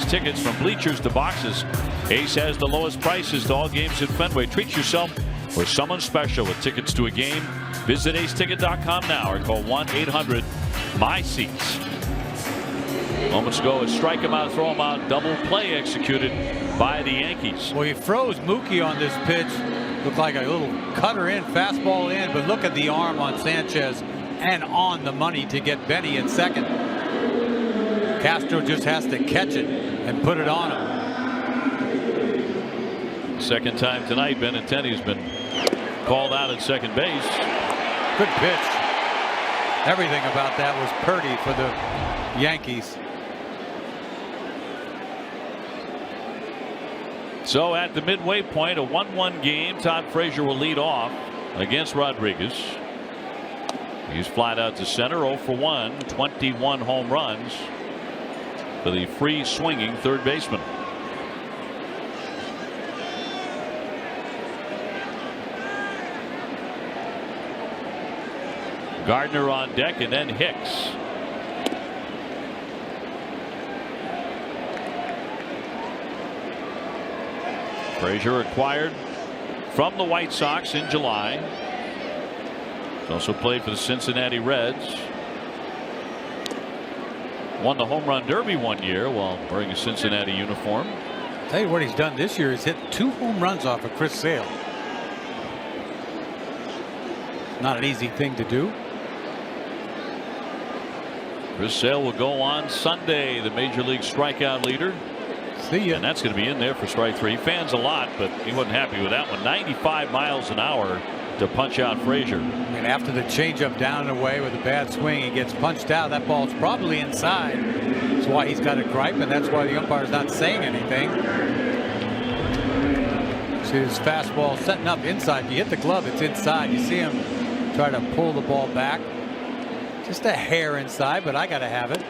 Tickets from bleachers to boxes. Ace has the lowest prices to all games at Fenway. Treat yourself or someone special with tickets to a game. Visit aceticket.com now or call 1-800-MY-SEATS. Moments ago, a strike him out, throw him out, double play executed by the Yankees. Well, he froze Mookie on this pitch. Looked like a little cutter in, fastball in, but look at the arm on Sanchez and on the money to get Benny in second. Castro just has to catch it and put it on him. Second time tonight, Benintendi's been called out at second base. Good pitch. Everything about that was Purdy for the Yankees. So at the midway point, a 1-1 game. Todd Frazier will lead off against Rodraguez. He's flied out to center, 0 for 1, 21 home runs for the free swinging third baseman. Gardner on deck, and then Hicks. Frazier acquired from the White Sox in July. He's also played for the Cincinnati Reds. Won the home run derby one year while wearing a Cincinnati uniform. Tell you what he's done this year is hit 2 home runs off of Chris Sale. Not an easy thing to do. Chris Sale will go on Sunday, the Major League strikeout leader. See ya. And that's going to be in there for strike 3. Fans a lot, but he wasn't happy with that one. 95 miles an hour to punch out Frazier. And after the changeup down and away with a bad swing, he gets punched out. That ball's probably inside. That's why he's got a gripe, and that's why the umpire's not saying anything. See this fastball setting up inside. If you hit the glove, it's inside. You see him try to pull the ball back. Just a hair inside, but I got to have it.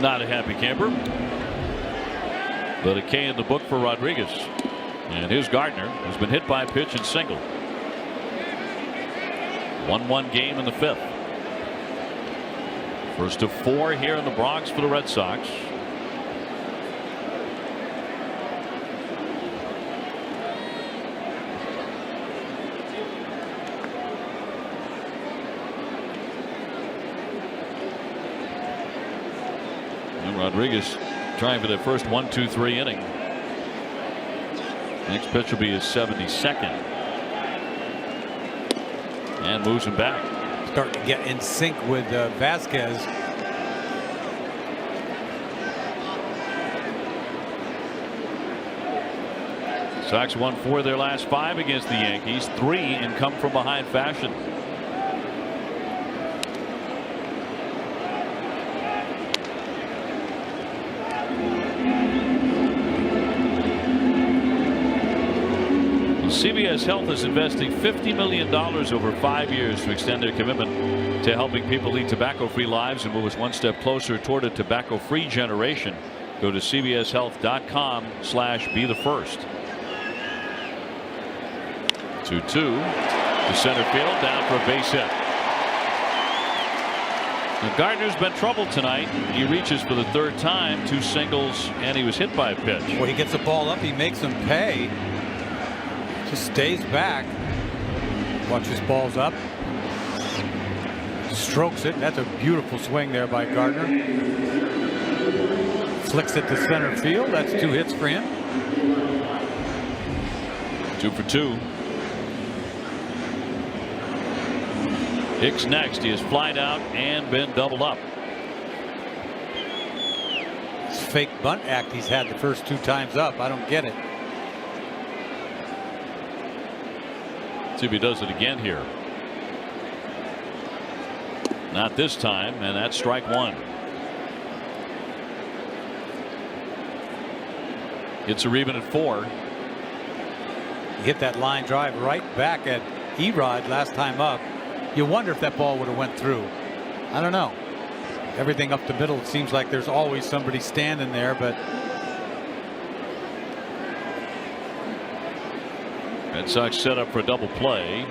Not a happy camper. But a K in the book for Rodraguez. And here's Gardner, who's been hit by a pitch and single. 1-1 game in the 5th. First of 4 here in the Bronx for the Red Sox. And Rodraguez trying for the first 1-2-3 inning. Next pitch will be his 72nd. And moves him back. starting to get in sync with Vasquez. Sox won 4 of their last 5 against the Yankees, 3 in come from behind fashion. CVS Health is investing $50 million over 5 years to extend their commitment to helping people lead tobacco-free lives and move us one step closer toward a tobacco-free generation. Go to cvshealth.com/be-the-first. 2-2 to center field, down for a base hit. Now Gardner's been troubled tonight. He reaches for the 3rd time, 2 singles, and he was hit by a pitch. Well, he gets the ball up, he makes him pay. Just stays back. Watch his balls up. Strokes it. That's a beautiful swing there by Gardner. Flicks it to center field. That's 2 hits for him. 2 for 2. Hicks next. He has flied out and been doubled up. This fake bunt act he's had the first 2 times up. I don't get it. See if he does it again here. Not this time, and that's strike 1. It's a even at 4. He hit that line drive right back at Erod last time up. You wonder if that ball would have went through. I don't know. Everything up the middle, it seems like there's always somebody standing there, but Red Sox set up for a double play.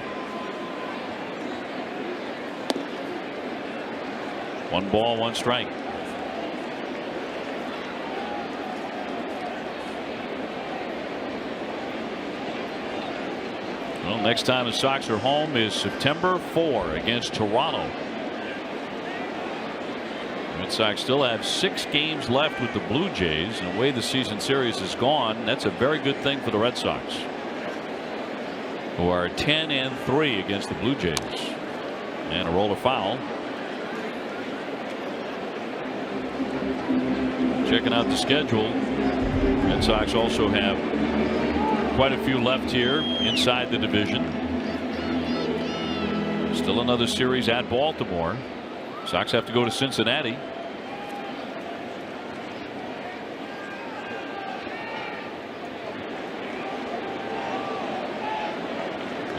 1 ball, 1 strike. Well, next time the Sox are home is September 4 against Toronto. Red Sox still have 6 games left with the Blue Jays, and the way the season series is gone, that's a very good thing for the Red Sox, who are 10-3 against the Blue Jays. And a roller foul. Checking out the schedule, Red Sox also have quite a few left here inside the division. Still another series at Baltimore. Sox have to go to Cincinnati.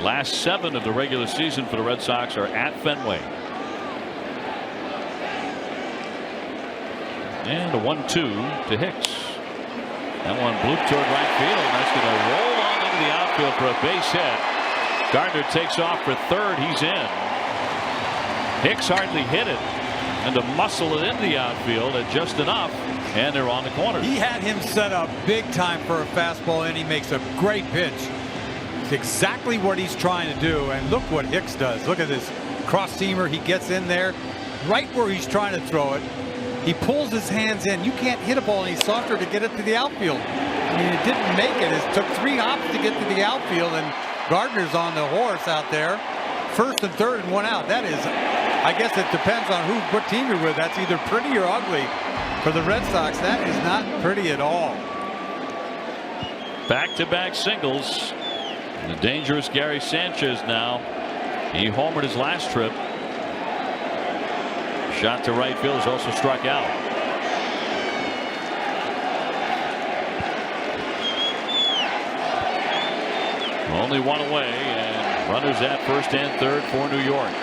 Last 7 of the regular season for the Red Sox are at Fenway. And a 1-2 to Hicks. That one blooped toward right field, and that's going to roll on into the outfield for a base hit. Gardner takes off for 3rd. He's in. Hicks hardly hit it, and to muscle it into the outfield at just enough, and they're on the corner. he had him set up big time for a fastball, and he makes a great pitch. It's exactly what he's trying to do, and look what Hicks does. Look at this cross seamer. He gets in there right where he's trying to throw it. He pulls his hands in. You can't hit a ball any softer to get it to the outfield. I mean, it didn't make it. It took 3 hops to get to the outfield, and Gardner's on the horse out there. 1st and 3rd and 1 out. That is, I guess it depends on what team you're with. That's either pretty or ugly. For the Red Sox, that is not pretty at all. Back-to-back singles. The dangerous Gary Sanchez now. He homered his last trip. Shot to right field is also struck out. Only 1 away, and runners at 1st and 3rd for New York.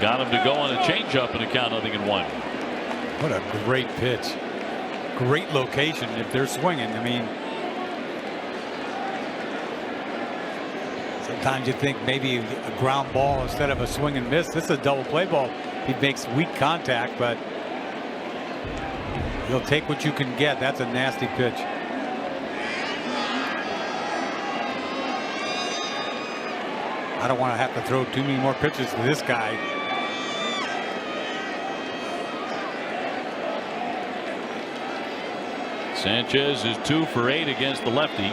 Got him to go on a changeup and a count 0-1. What a great pitch. Great location if they're swinging. I mean, sometimes you think maybe a ground ball instead of a swing and miss. This is a double play ball. He makes weak contact, but he'll take what you can get. That's a nasty pitch. I don't want to have to throw too many more pitches to this guy. Sanchez is 2 for 8 against the lefty.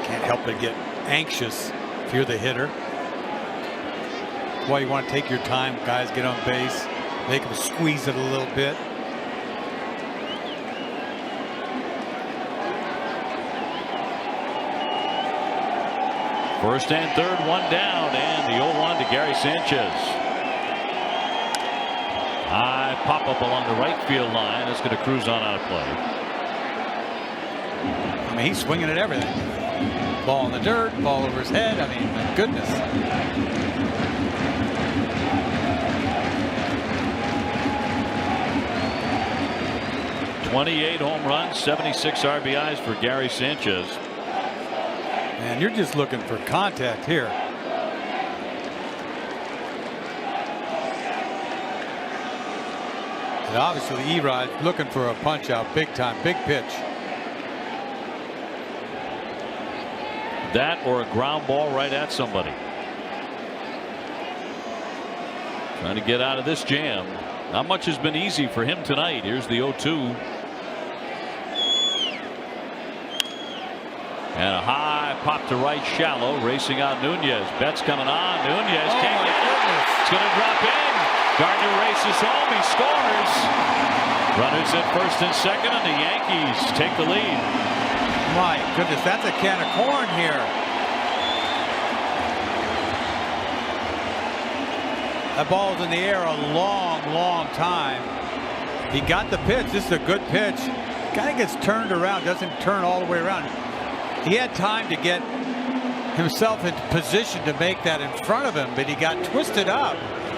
Can't help but get anxious if you're the hitter. That's why you want to take your time. Guys get on base, make them squeeze it a little bit. First and third, one down, and the 0-1 to Gary Sanchez. High pop up along the right field line. That's going to cruise on out of play. I mean, he's swinging at everything. Ball in the dirt, ball over his head. I mean, my goodness. '28 home runs, 76 RBIs for Gary Sanchez. And you're just looking for contact here. And obviously, Erod looking for a punch out, big time, big pitch. That or a ground ball right at somebody. Trying to get out of this jam. Not much has been easy for him tonight. Here's the 0-2. And a high pop to right shallow, racing out Nunez. Betts coming on. Nunez can't get it. It's going to drop in. Gardner races home. He scores. Runners at first and second, and the Yankees take the lead. My goodness, that's a can of corn here. That ball was in the air a long time. He got the pitch. This is a good pitch. Guy gets turned around, doesn't turn all the way around. He had time to get himself into position to make that in front of him, but he got twisted up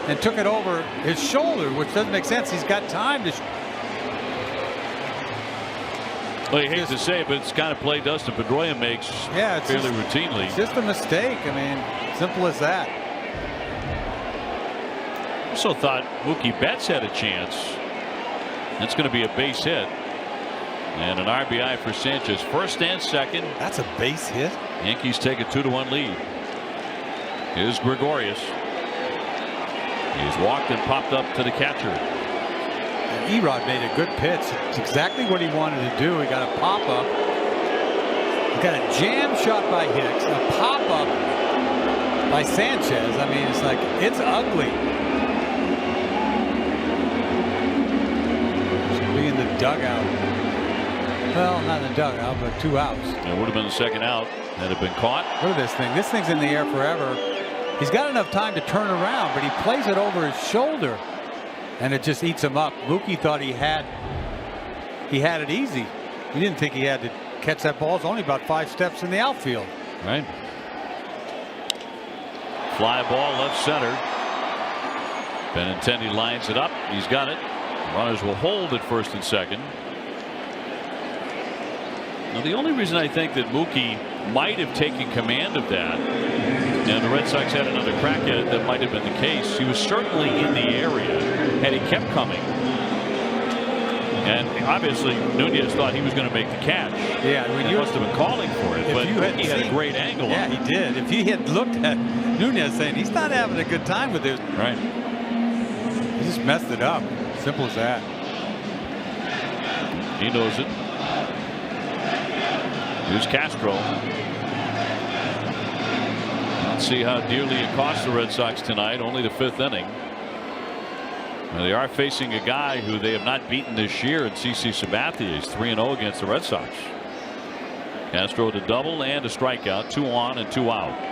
and took it over his shoulder, which doesn't make sense. He's got time to. Well, you hate to say it, but it's the kind of play Dustin Pedroia makes fairly routinely. It's just a mistake. I mean, simple as that. Also thought Mookie Betts had a chance. That's going to be a base hit. And an RBI for Sanchez. First and second. That's a base hit. Yankees take a 2-1 lead. Here's Gregorius. He's walked and popped up to the catcher. And Erod made a good pitch. It's exactly what he wanted to do. He got a pop up. He got a jam shot by Hicks. A pop up by Sanchez. I mean, it's like, it's ugly. Should be in the dugout. Well, not in the dugout, but 2 outs. It would have been the second out had it been caught. Look at this thing. This thing's in the air forever. He's got enough time to turn around, but he plays it over his shoulder, and it just eats him up. Mookie thought he had it easy. He didn't think he had to catch that ball. It's only about 5 steps in the outfield. Right. Fly ball left center. Benintendi lines it up. He's got it. Runners will hold at first and second. Now, the only reason I think that Mookie might have taken command of that, and the Red Sox had another crack at it, that might have been the case. He was certainly in the area had he kept coming. And obviously Nunez thought he was going to make the catch. Yeah, he must have been calling for it, but he had a great angle. Yeah, he did. If he had looked at Nunez saying he's not having a good time with this. Right. He just messed it up. Simple as that. He knows it. Here's Castro. Let's see how dearly it cost the Red Sox tonight. Only the 5th inning. Now they are facing a guy who they have not beaten this year in CC Sabathia. He's 3-0 against the Red Sox. Castro to double and a strikeout. 2 on and 2 out.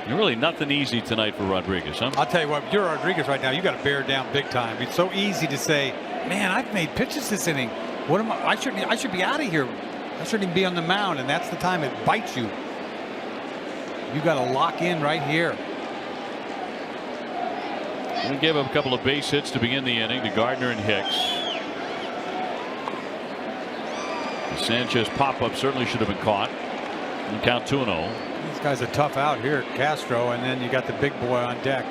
Really nothing easy tonight for Rodraguez, huh? I'll tell you what, if you're Rodraguez right now, you got to bear down big time. It's so easy to say, man, I've made pitches this inning. What am I should be out of here. I shouldn't even be on the mound, and that's the time it bites you. You got to lock in right here. We gave up a couple of base hits to begin the inning to Gardner and Hicks. Sanchez pop-up certainly should have been caught. And count 2-0. This guy's a tough out here, Castro, and then you got the big boy on deck.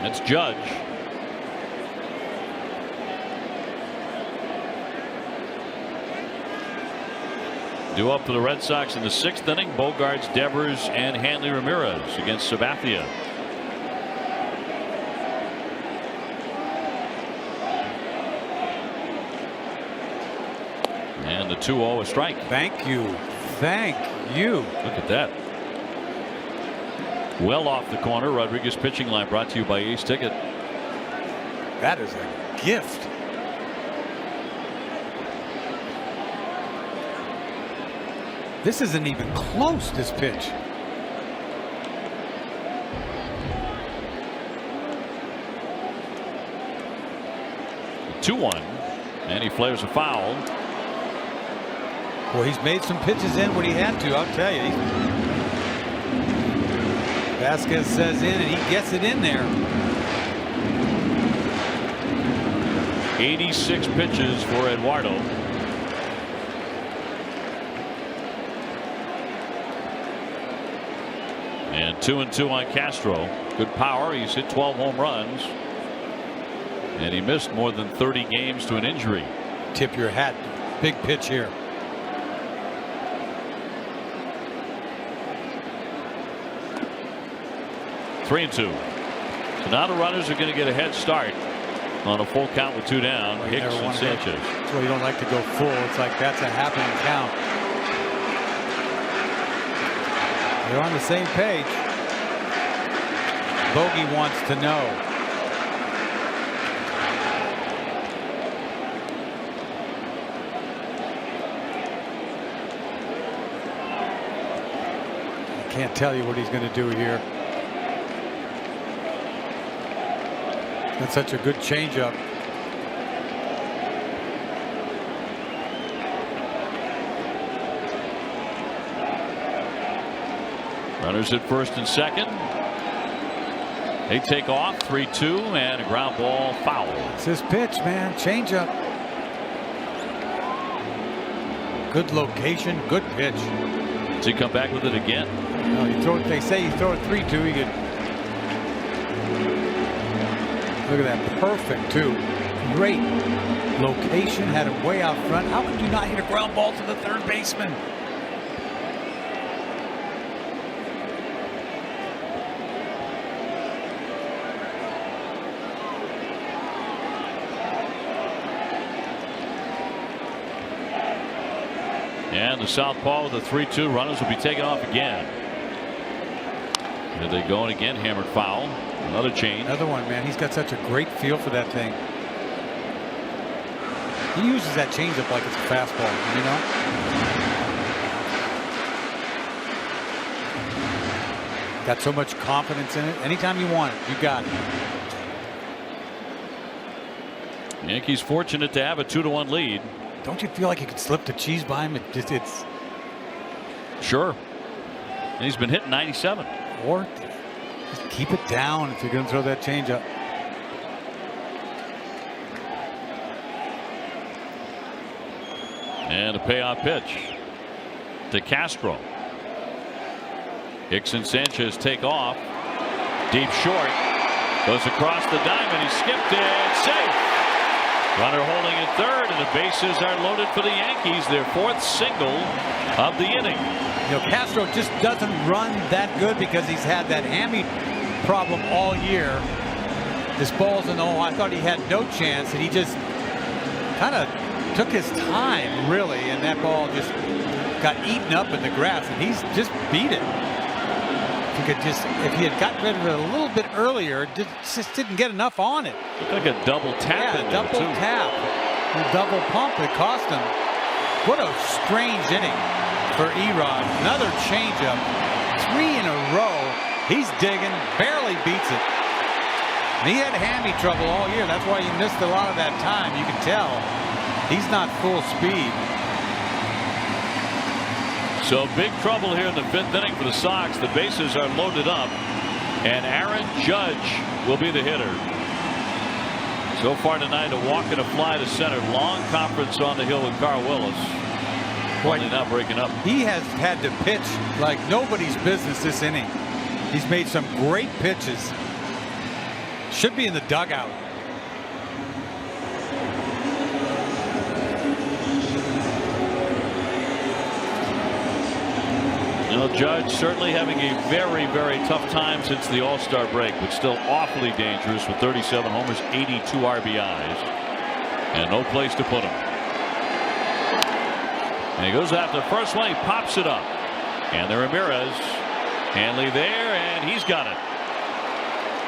It's Judge. Due up for the Red Sox in the 6th inning. Bogarts, Devers, and Hanley Ramirez against Sabathia. And the 2-0 a strike. Thank you. Thank you. Look at that. Well off the corner. Rodraguez pitching line brought to you by Ace Ticket. That is a gift. This isn't even close, this pitch. The 2-1. And he flares a foul. Well, he's made some pitches in when he had to, I'll tell you. Vasquez says in, and he gets it in there. 86 pitches for Eduardo. And 2-2 on Castro. Good power. He's hit 12 home runs. And he missed more than 30 games to an injury. Tip your hat. Big pitch here. Three and 2. So now the runners are going to get a head start on a full count with 2 down. Well, Hicks and Sanchez. That's why you don't like to go full. It's like that's a happening count. They're on the same page. Bogey wants to know. I can't tell you what he's going to do here. That's such a good changeup. Runners at first and second. They take off 3-2 and a ground ball foul. It's his pitch, man. Changeup. Good location, good pitch. Does he come back with it again? No, you throw it. They say you throw it 3-2. You could. Look at that, perfect too. Great location, had him way out front. How could you not hit a ground ball to the third baseman? And the southpaw with a 3-2. Runners will be taken off again. Here they go, and again hammered foul. Another change. Another one, man. He's got such a great feel for that thing. He uses that changeup like it's a fastball, you know? Got so much confidence in it. Anytime you want it, you got it. Yankees fortunate to have a 2-1 lead. Don't you feel like you could slip the cheese by him? It's sure. And he's been hitting 97. Or just keep it down if you're going to throw that changeup. And a payoff pitch to Castro. Hicks and Sanchez take off. Deep short. Goes across the diamond. He skipped it. Safe. Runner holding at third, and the bases are loaded for the Yankees. Their 4th single of the inning. You know, Castro just doesn't run that good because he's had that hammy problem all year. This ball's in the hole. I thought he had no chance, and he just kind of took his time, really, and that ball just got eaten up in the grass, and he's just beat it. If he had gotten rid of it a little bit earlier, just didn't get enough on it. Looked like a double tap in there, double too. tap. A double pump that cost him. What a strange inning for Erod. Another changeup. 3 in a row. He's digging, barely beats it. And he had hammy trouble all year. That's why he missed a lot of that time. You can tell he's not full speed. So big trouble here in the 5th inning for the Sox. The bases are loaded up, and Aaron Judge will be the hitter. So far tonight, a walk and a fly to center. Long conference on the hill with Carl Willis. Finally not breaking up. He has had to pitch like nobody's business this inning. He's made some great pitches. Should be in the dugout. You know, Judge certainly having a very, very tough time since the All-Star break, but still awfully dangerous with 37 homers, 82 RBIs, and no place to put him. And he goes after the first one. He pops it up. And the Ramirez. Hanley there, and he's got it.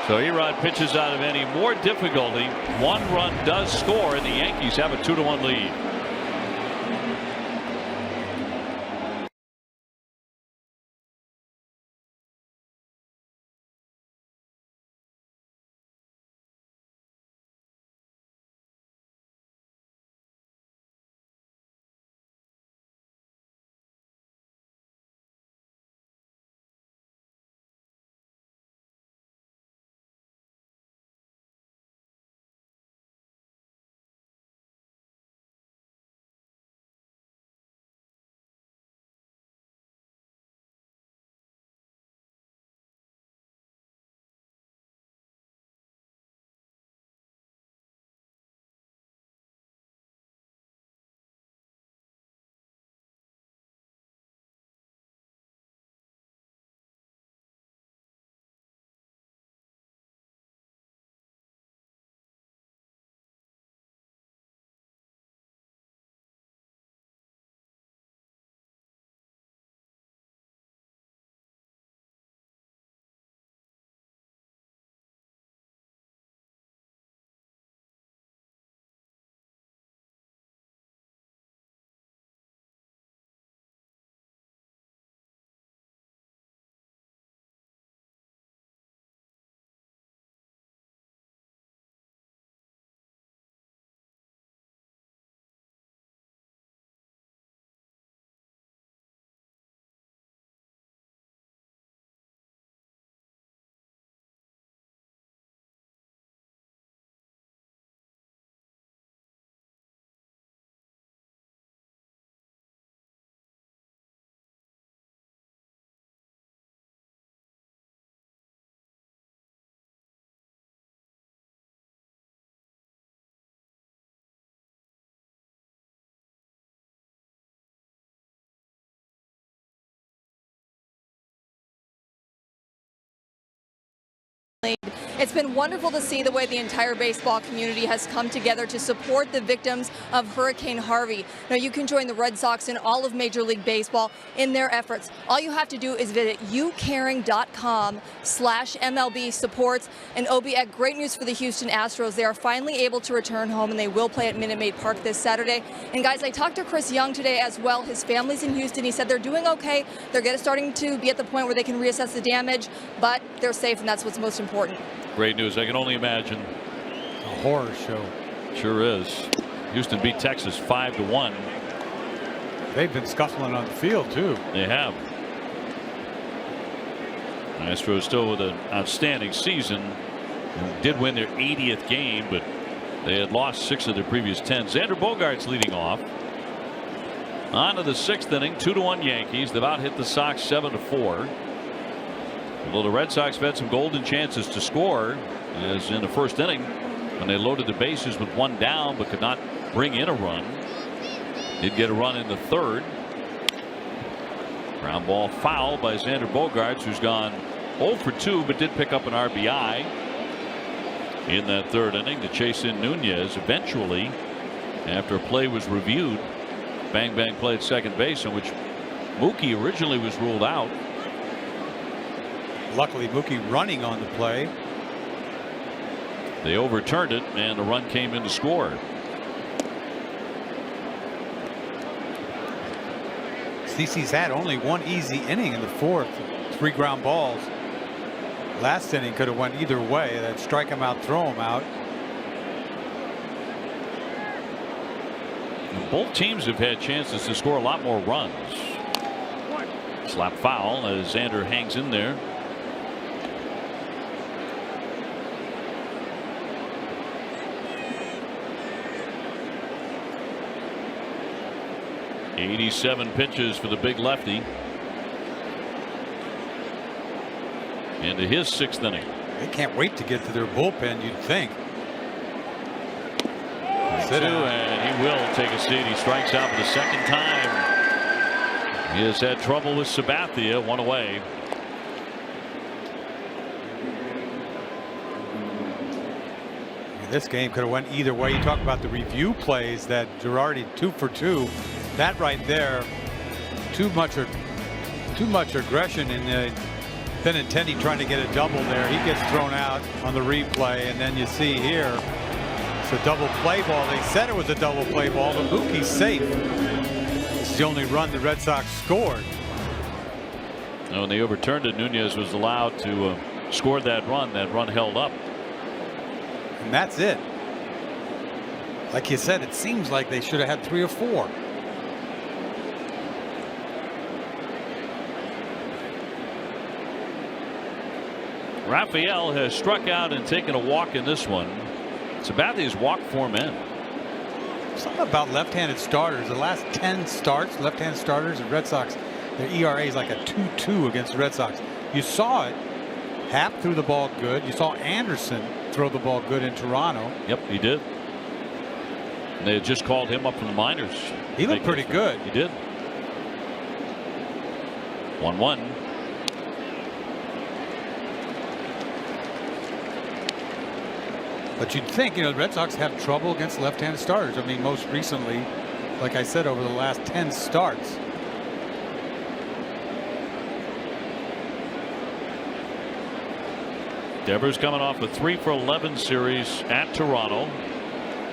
So Erod pitches out of any more difficulty. One run does score, and the Yankees have a 2-1 lead. It's been wonderful to see the way the entire baseball community has come together to support the victims of Hurricane Harvey. Now, you can join the Red Sox and all of Major League Baseball in their efforts. All you have to do is visit youcaring.com/MLB supports. And Obi, great news for the Houston Astros. They are finally able to return home, and they will play at Minute Maid Park this Saturday. And guys, I talked to Chris Young today as well. His family's in Houston. He said they're doing okay. They're starting to be at the point where they can reassess the damage, but they're safe, and that's what's most important. Great news. I can only imagine. A horror show. Sure is. Houston beat Texas 5-1. They've been scuffling on the field too. They have. Astros still with an outstanding season. Did win their 80th game, but they had lost 6 of their previous 10. Xander Bogaerts leading off. On to the 6th inning, 2-1 Yankees. They've out hit the Sox 7-4. Well, the Red Sox have had some golden chances to score, as in the first inning when they loaded the bases with 1 down but could not bring in a run. Did get a run in the 3rd. Ground ball foul by Xander Bogaerts, who's gone 0 for 2 but did pick up an RBI in that 3rd inning to chase in Nunez. Eventually, after a play was reviewed, bang bang play at second base, in which Mookie originally was ruled out. Luckily, Mookie running on the play. They overturned it, and the run came in to score. CeCe's had only 1 easy inning in the 4th. 3 ground balls. Last inning could have went either way. That strike him out, throw him out. Both teams have had chances to score a lot more runs. Slap foul as Xander hangs in there. 87 pitches for the big lefty into his 6th inning. They can't wait to get to their bullpen, you'd think. And he will take a seat. He strikes out for the 2nd time. He has had trouble with Sabattia, 1 away. This game could have went either way. You talk about the review plays that Girardi 2 for 2. That right there, too much aggression in Benintendi trying to get a double there. He gets thrown out on the replay, and then you see here it's a double play ball. They said it was a double play ball, but Mookie's safe. This is the only run the Red Sox scored. When they overturned it, Nunez was allowed to score that run. That run held up. And that's it. Like you said, it seems like they should have had 3 or 4. Rafael has struck out and taken a walk in this one. Sabatia's walked 4 men. Something about left-handed starters. The last 10 starts, left-handed starters, the Red Sox, their ERA is like a 2.2 against the Red Sox. You saw it. Happ threw the ball good. You saw Anderson throw the ball good in Toronto. Yep, he did. And they had just called him up from the minors. He looked pretty good. He did. 1-1. But you'd think, the Red Sox have trouble against left-handed starters. I mean, most recently, like I said, over the last 10 starts. Devers coming off a 3 for 11 series at Toronto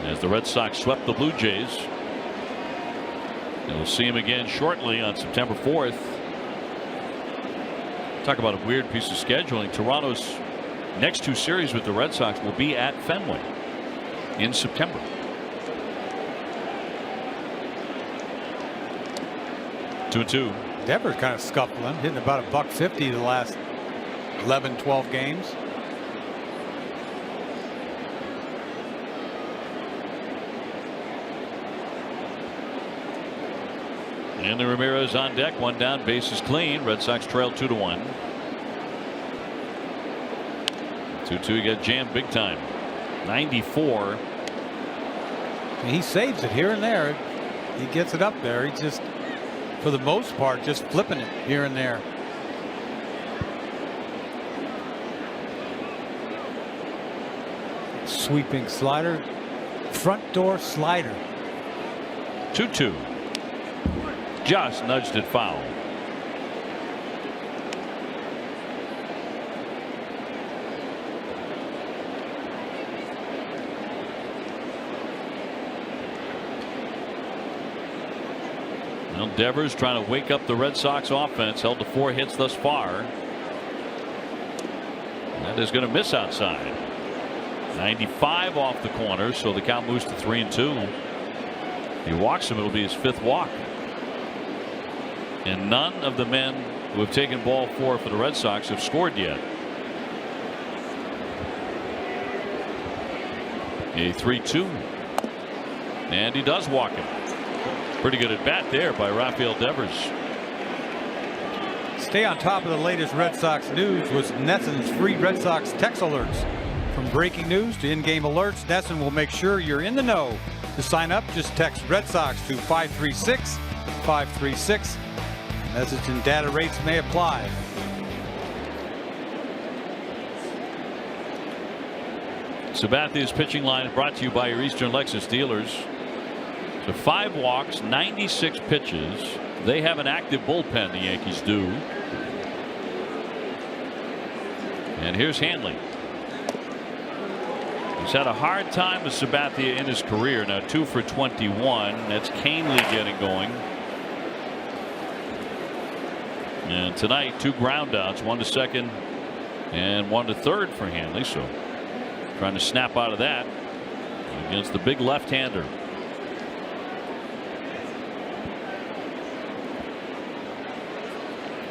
as the Red Sox swept the Blue Jays. And we'll see him again shortly on September 4th. Talk about a weird piece of scheduling. Toronto's next 2 series with the Red Sox will be at Fenway in September. Two and two. Devers kind of scuffling, hitting about $150 the last 11-12 games. And the Ramirez on deck, 1 down, bases clean. Red Sox trail 2-1. 2-2, he got jammed big time. 94. He saves it here and there. He gets it up there. He just, for the most part, just flipping it here and there. Sweeping slider, front door slider. 2-2. Just nudged it foul. Well, Devers trying to wake up the Red Sox offense, held to 4 hits thus far. That is going to miss outside. 95 off the corner, so the count moves to 3-2. He walks him, it'll be his 5th walk. And none of the men who have taken ball 4 for the Red Sox have scored yet. A 3-2. And he does walk him. Pretty good at bat there by Rafael Devers. Stay on top of the latest Red Sox news with Nesson's free Red Sox text alerts. From breaking news to in-game alerts, Nesson will make sure you're in the know. To sign up, just text Red Sox to 536-536. Message and data rates may apply. Sabatia's pitching line brought to you by your Eastern Lexus dealers. So 5 walks, 96 pitches. They have an active bullpen, the Yankees do. And here's Hanley. He's had a hard time with Sabatia in his career. Now 2 for 21. That's Canely getting going. And tonight 2 groundouts, 1 to second and 1 to third for Hanley. So trying to snap out of that against the big left-hander.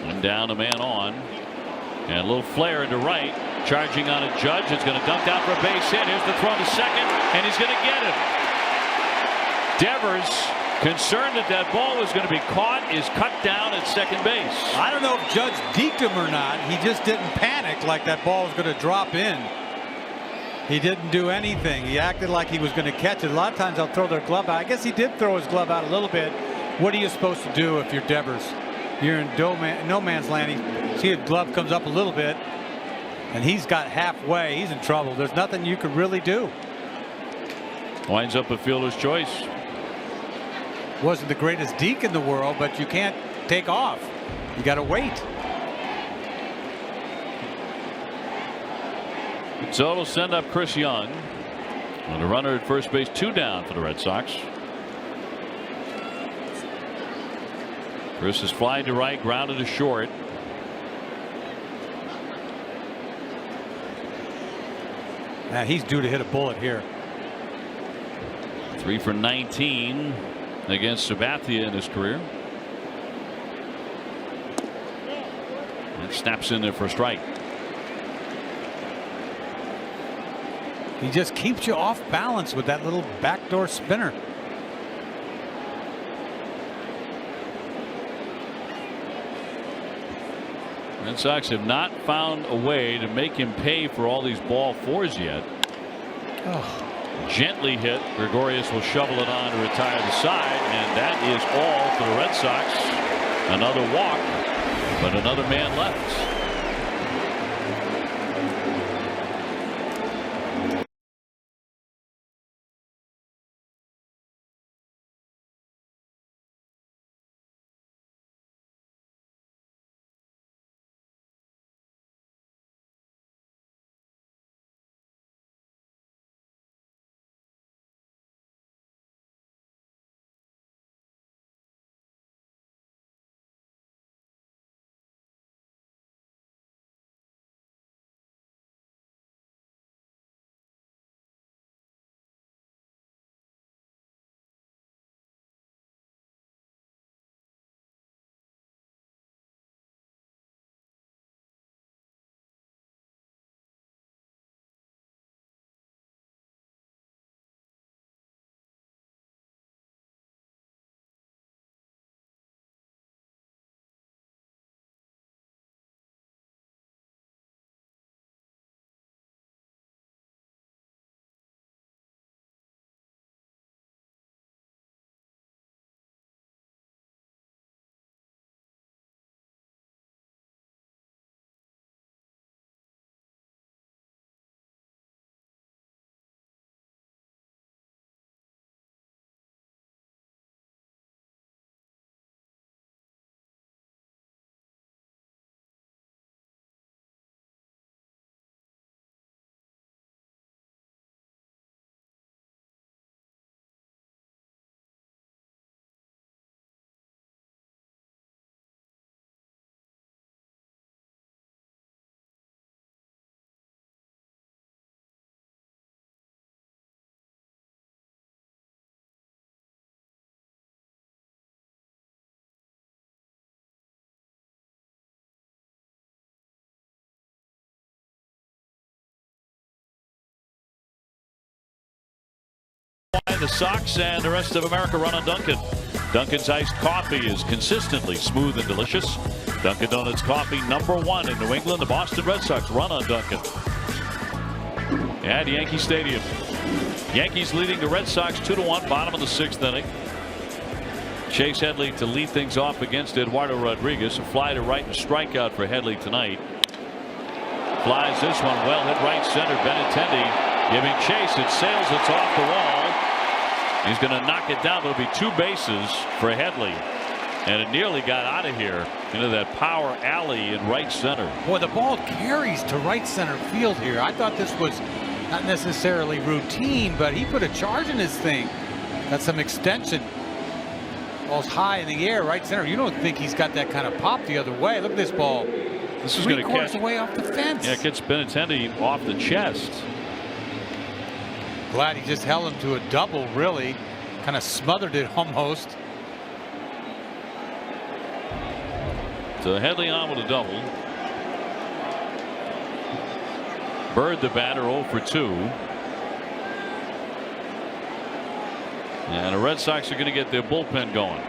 And down, a man on, and a little flare into right, charging on a Judge. It's going to dunk down for a base hit. Here's the throw to second, and he's going to get him. Devers concerned that that ball was going to be caught, is cut down at second base. I don't know if Judge deked him or not. He just didn't panic like that ball was going to drop in. He didn't do anything. He acted like he was going to catch it. A lot of times they'll throw their glove out. I guess he did throw his glove out a little bit. What are you supposed to do if you're Devers? You're in no man's land. See, his glove comes up a little bit, and he's got halfway. He's in trouble. There's nothing you could really do. Winds up a fielder's choice. Wasn't the greatest deke in the world, but you can't take off. You got to wait. So it'll send up Chris Young. And a runner at first base, 2 down for the Red Sox. Chris is flying to right, grounded to short. Now he's due to hit a bullet here. 3 for 19 against Sабattia in his career. And snaps in there for a strike. He just keeps you off balance with that little backdoor spinner. Red Sox have not found a way to make him pay for all these ball fours yet. Oh. Gently hit. Gregorius will shovel it on to retire the side, and that is all for the Red Sox. Another walk, but another man left. The Sox and the rest of America run on Dunkin'. Dunkin's iced coffee is consistently smooth and delicious. Dunkin' Donuts coffee #1 in New England. The Boston Red Sox run on Dunkin'. At Yankee Stadium. Yankees leading the Red Sox 2-1, bottom of the 6th inning. Chase Headley to lead things off against Eduardo Rodriguez. A fly to right and strikeout for Headley tonight. Flies this one well hit right center. Benintendi giving chase. It sails. It's off the wall. He's going to knock it down. There'll be 2 bases for Headley. And it nearly got out of here into that power alley in right center. Boy, the ball carries to right center field here. I thought this was not necessarily routine, but he put a charge in his thing. Got some extension. Ball's high in the air, right center. You don't think he's got that kind of pop the other way. Look at this ball. This is going to catch away off the fence. Yeah, it gets Benintendi off the chest. Glad he just held him to a double, really. Kind of smothered it almost. So Headley on with a double. Bird the batter 0 for 2. And the Red Sox are going to get their bullpen going.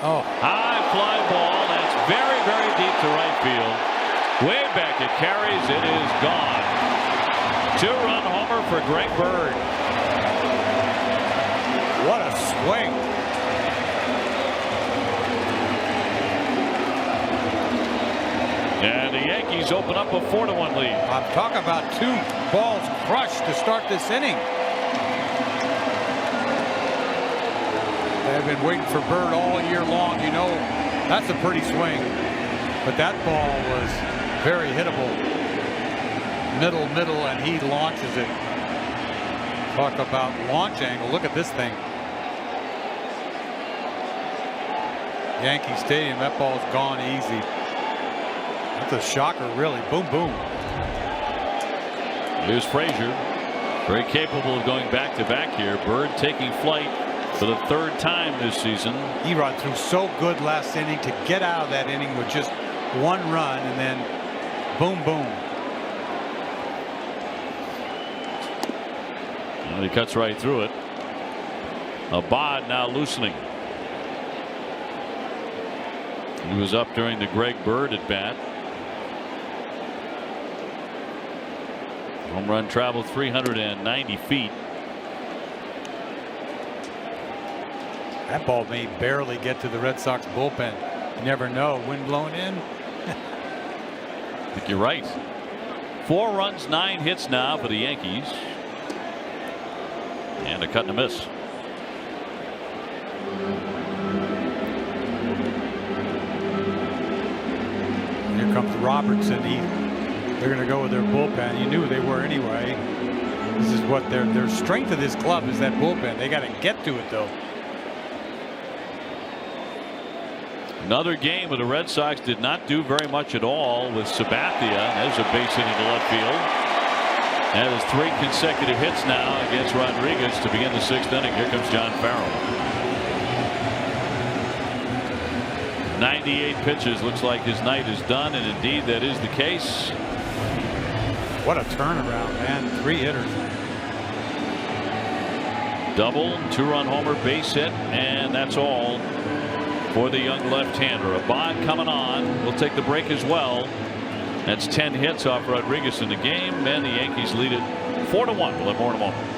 Oh, high fly ball. That's very, very deep to right field. Way back it carries. It is gone. 2-run homer for Greg Bird. what a swing. And the Yankees open up a 4-1 lead. I'm talking about 2 balls crushed to start this inning. They've been waiting for Bird all year long. You know, that's a pretty swing. But that ball was very hittable. Middle, and he launches it. Talk about launch angle. Look at this thing. Yankee Stadium, that ball's gone easy. That's a shocker, really. Boom, boom. Here's Frazier. Very capable of going back-to-back here. Bird taking flight for the 3rd time this season. Erod threw so good last inning to get out of that inning with just 1 run, and then boom, boom. And he cuts right through it. Abad now loosening. He was up during the Greg Bird at bat. Home run traveled 390 feet. That ball may barely get to the Red Sox bullpen. You never know. Wind blowing in. I think you're right. 4 runs, 9 hits now for the Yankees. And a cut and a miss. Here comes Robertson. They're going to go with their bullpen. You knew they were anyway. This is what their strength of this club is, that bullpen. They got to get to it though. Another game where the Red Sox did not do very much at all with Sabatia. There's a base hit into left field. And there's 3 consecutive hits now against Rodraguez to begin the 6th inning. Here comes John Farrell. 98 pitches. Looks like his night is done, and indeed that is the case. What a turnaround, man. 3 hitters. Double, 2-run homer, base hit, and that's all for the young left-hander. Abad coming on. We'll take the break as well. That's 10 hits off Rodraguez in the game, and the Yankees lead it 4-1. We'll have more in a moment.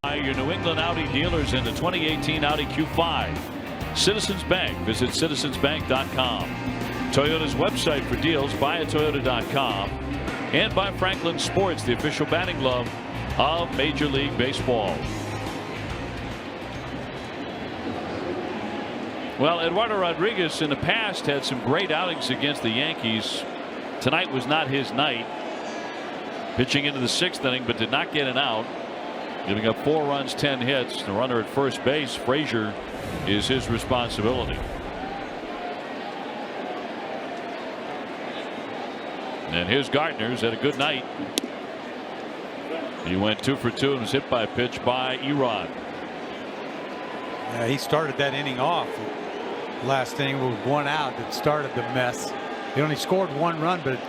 By your New England Audi dealers in the 2018 Audi Q5. Citizens Bank. Visit citizensbank.com. Toyota's website for deals, buyatoyota.com, and by Franklin Sports, the official batting glove of Major League Baseball. Well, Eduardo Rodriguez in the past had some great outings against the Yankees. Tonight was not his night. Pitching into the 6th inning, but did not get an out. Giving up 4 runs, 10 hits. The runner at first base, Frazier, is his responsibility. And here's Gardner's had a good night. He went 2 for 2 and was hit by a pitch by Erod. Yeah, he started that inning off. Last inning with 1 out that started the mess. He only scored 1 run, but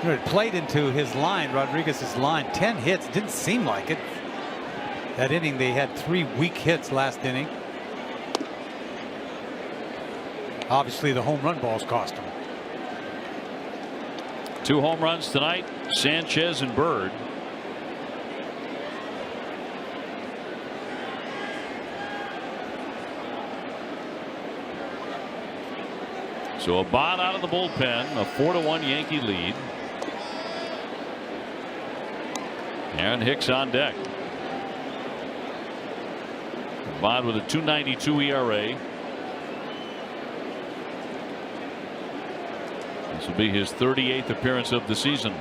it played into his line, Rodriguez's line. 10 hits, didn't seem like it. That inning they had 3 weak hits last inning. Obviously the home run balls cost him. 2 home runs tonight, Sanchez and Bird. So Abad out of the bullpen, a 4-1 Yankee lead. Aaron Hicks on deck. Abad with a 2.92 ERA. This will be his 38th appearance of the season.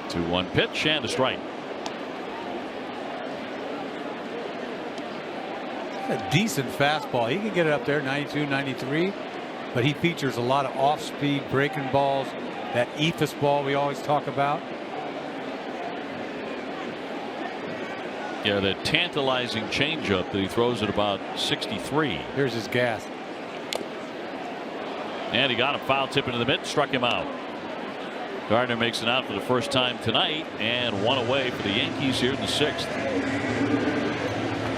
Two 2-1 pitch and a strike. A decent fastball. He can get it up there, 92, 93, but he features a lot of off-speed breaking balls. That ephus ball we always talk about. Yeah, that tantalizing changeup that he throws at about 63. Here's his gas. And he got a foul tip into the mitt, struck him out. Gardner makes it out for the first time tonight, and one away for the Yankees here in the 6th.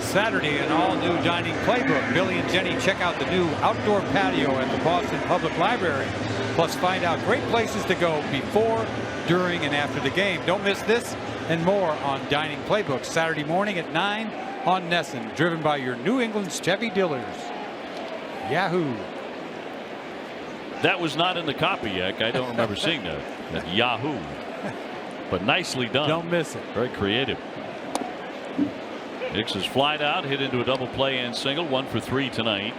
Saturday, an all-new dining playbook. Billy and Jenny check out the new outdoor patio at the Boston Public Library. Plus, find out great places to go before, during, and after the game. Don't miss this and more on Dining Playbook, Saturday morning at 9 on Nesson, driven by your New England Chevy dealers. Yahoo! That was not in the copy yet. I don't remember seeing that. At Yahoo! But nicely done. Don't miss it. Very creative. Hicks is flied out, hit into a double play and single, 1 for 3 tonight.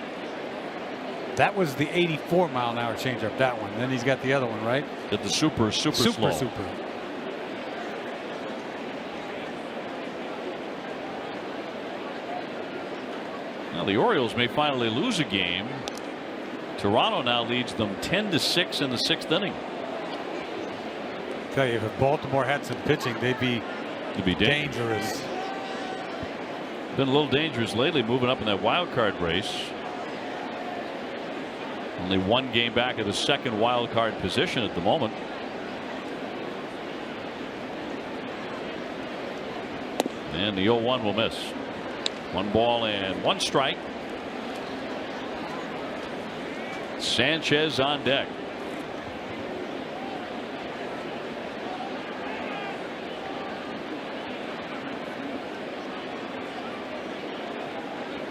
That was the 84-mile-an-hour changeup, that one. Then he's got the other one, right? Did the super slow. Super. Now the Orioles may finally lose a game. Toronto now leads them 10-6 in the 6th inning. I tell you, if Baltimore had some pitching, they'd be dangerous. Been a little dangerous lately, moving up in that wild card race. Only one game back of the second wild card position at the moment. And the 0-1 will miss. 1 ball and 1 strike. Sanchez on deck.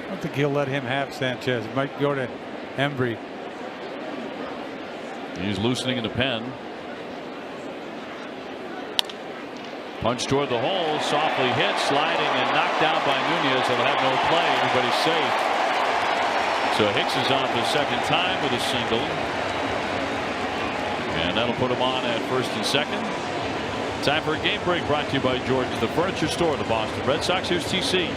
I don't think he'll let him have Sanchez. It might go to Embry. He's loosening in the pen. Punch toward the hole, softly hit, sliding and knocked down by Nunez. He'll have no play. Everybody's safe. So Hicks is on for the second time with a single. And that'll put him on at first and second. Time for a game break brought to you by Jordan's, the furniture store of the Boston Red Sox. Here's TC.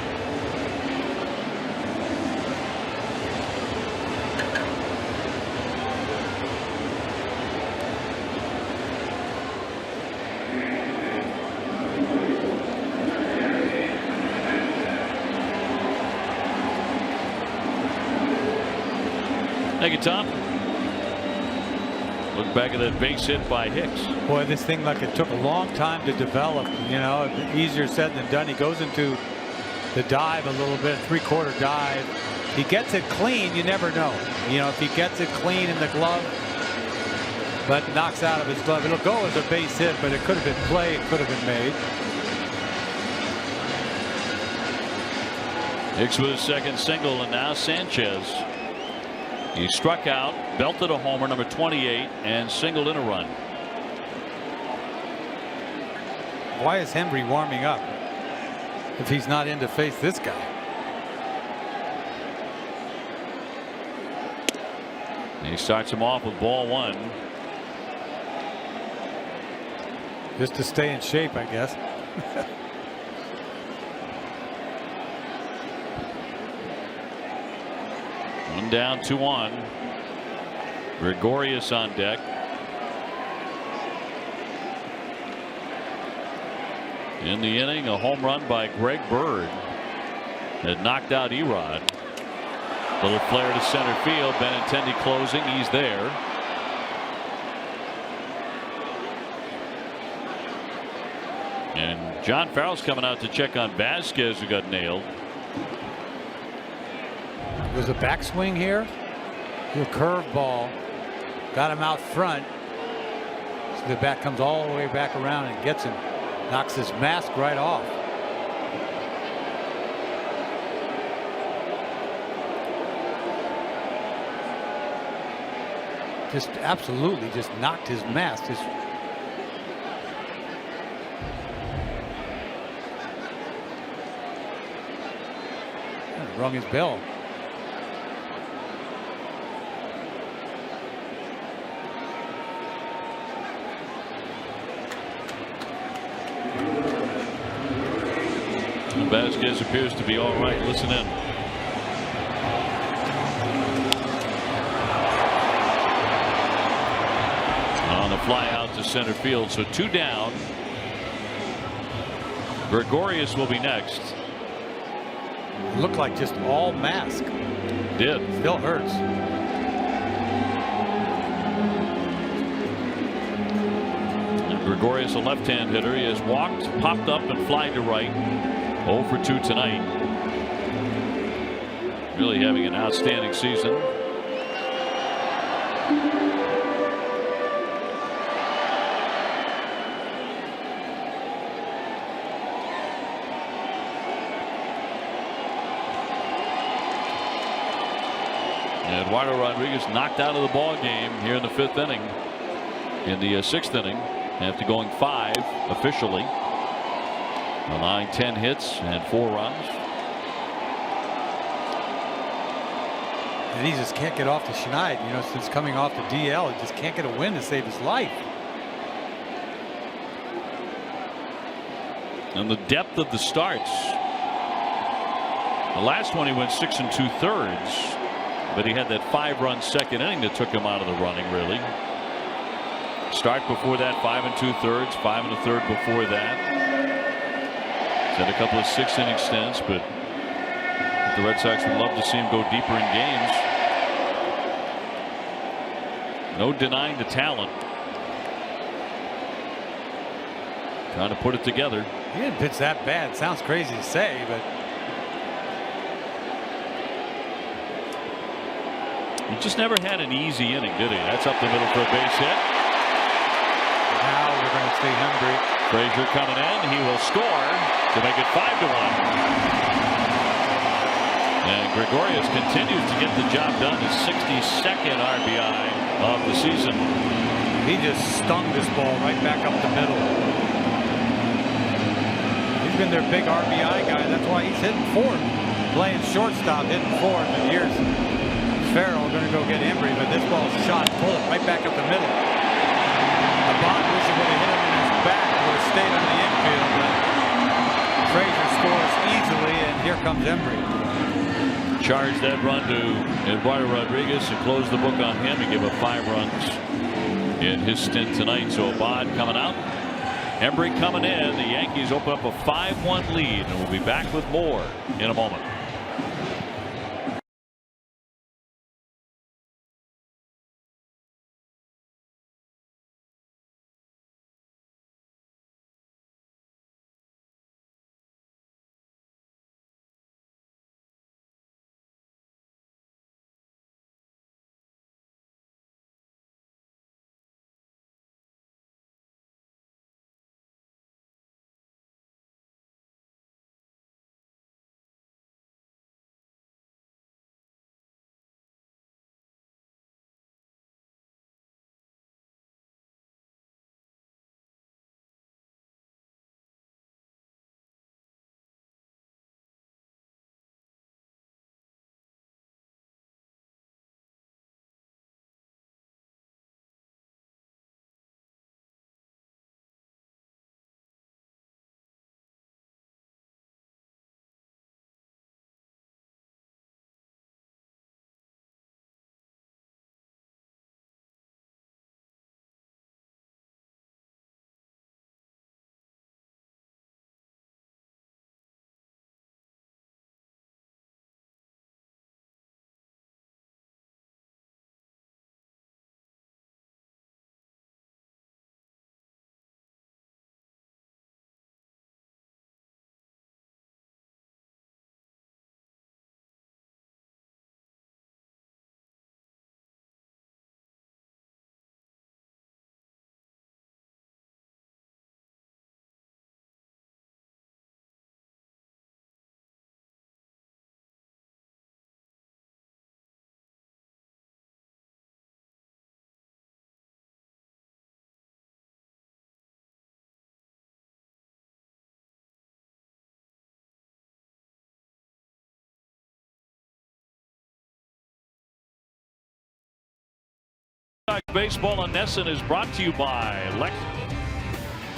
Thank you, Tom. Look back at that base hit by Hicks. Boy, this thing, like, it took a long time to develop. You know, easier said than done. He goes into the dive a little bit, 3/4 dive. He gets it clean. You never know. You know, if he gets it clean in the glove, but knocks out of his glove, it'll go as a base hit, but it could have been play. It could have been made. Hicks with his second single, and now Sanchez. He struck out, belted a homer, number 28, and singled in a run. Why is Hembry warming up if he's not in to face this guy? He starts him off with ball one. Just to stay in shape, I guess. One down, 2 on. Gregorius on deck. In the inning, a home run by Greg Bird that knocked out Erod. Little flare to center field. Benintendi closing. He's there. And John Farrell's coming out to check on Vasquez, who got nailed. There's a backswing here. A curveball. Got him out front. So the bat comes all the way back around and gets him. Knocks his mask right off. Just absolutely just knocked his mask. Just rung his bell. Vasquez appears to be all right. Listen in. On the fly out to center field, so 2 down. Gregorius will be next. Looked like just all mask. Did. Still hurts. And Gregorius, a left-hand hitter. He has walked, popped up, and flied to right. 0 for 2 tonight. Really having an outstanding season. Eduardo Rodriguez knocked out of the ball game here in the 5th inning. In the 6th inning, after going 5 officially. Allowing 10 hits and 4 runs. And he just can't get off the schneid. You know, since coming off the DL, he just can't get a win to save his life. And the depth of the starts. The last one he went 6 2/3, but he had that 5-run second inning that took him out of the running, really. Start before that 5 2/3, 5 1/3 before that. He's had a couple of 6-inning stints, but the Red Sox would love to see him go deeper in games. No denying the talent. Trying to put it together. He didn't pitch that bad. Sounds crazy to say, but he just never had an easy inning, did he? That's up the middle for a base hit. Now we're going to see Hembry. Frazier coming in. He will score to make it 5-1. And Gregorius continues to get the job done. His 62nd RBI of the season. He just stung this ball right back up the middle. He's been their big RBI guy. That's why he's hitting 4th. Playing shortstop, hitting 4th. And here's Farrell going to go get Hembry, but this ball shot full right back up the middle. Bond wish he would have hit him in his back, would have stayed on the infield, but Frazier scores easily, and here comes Hembry. Charge that run to Eduardo Rodriguez and close the book on him and give up 5 runs in his stint tonight. So Abad coming out, Hembry coming in. The Yankees open up a 5-1 lead, and we'll be back with more in a moment. Baseball on Nesson is brought to you by Lex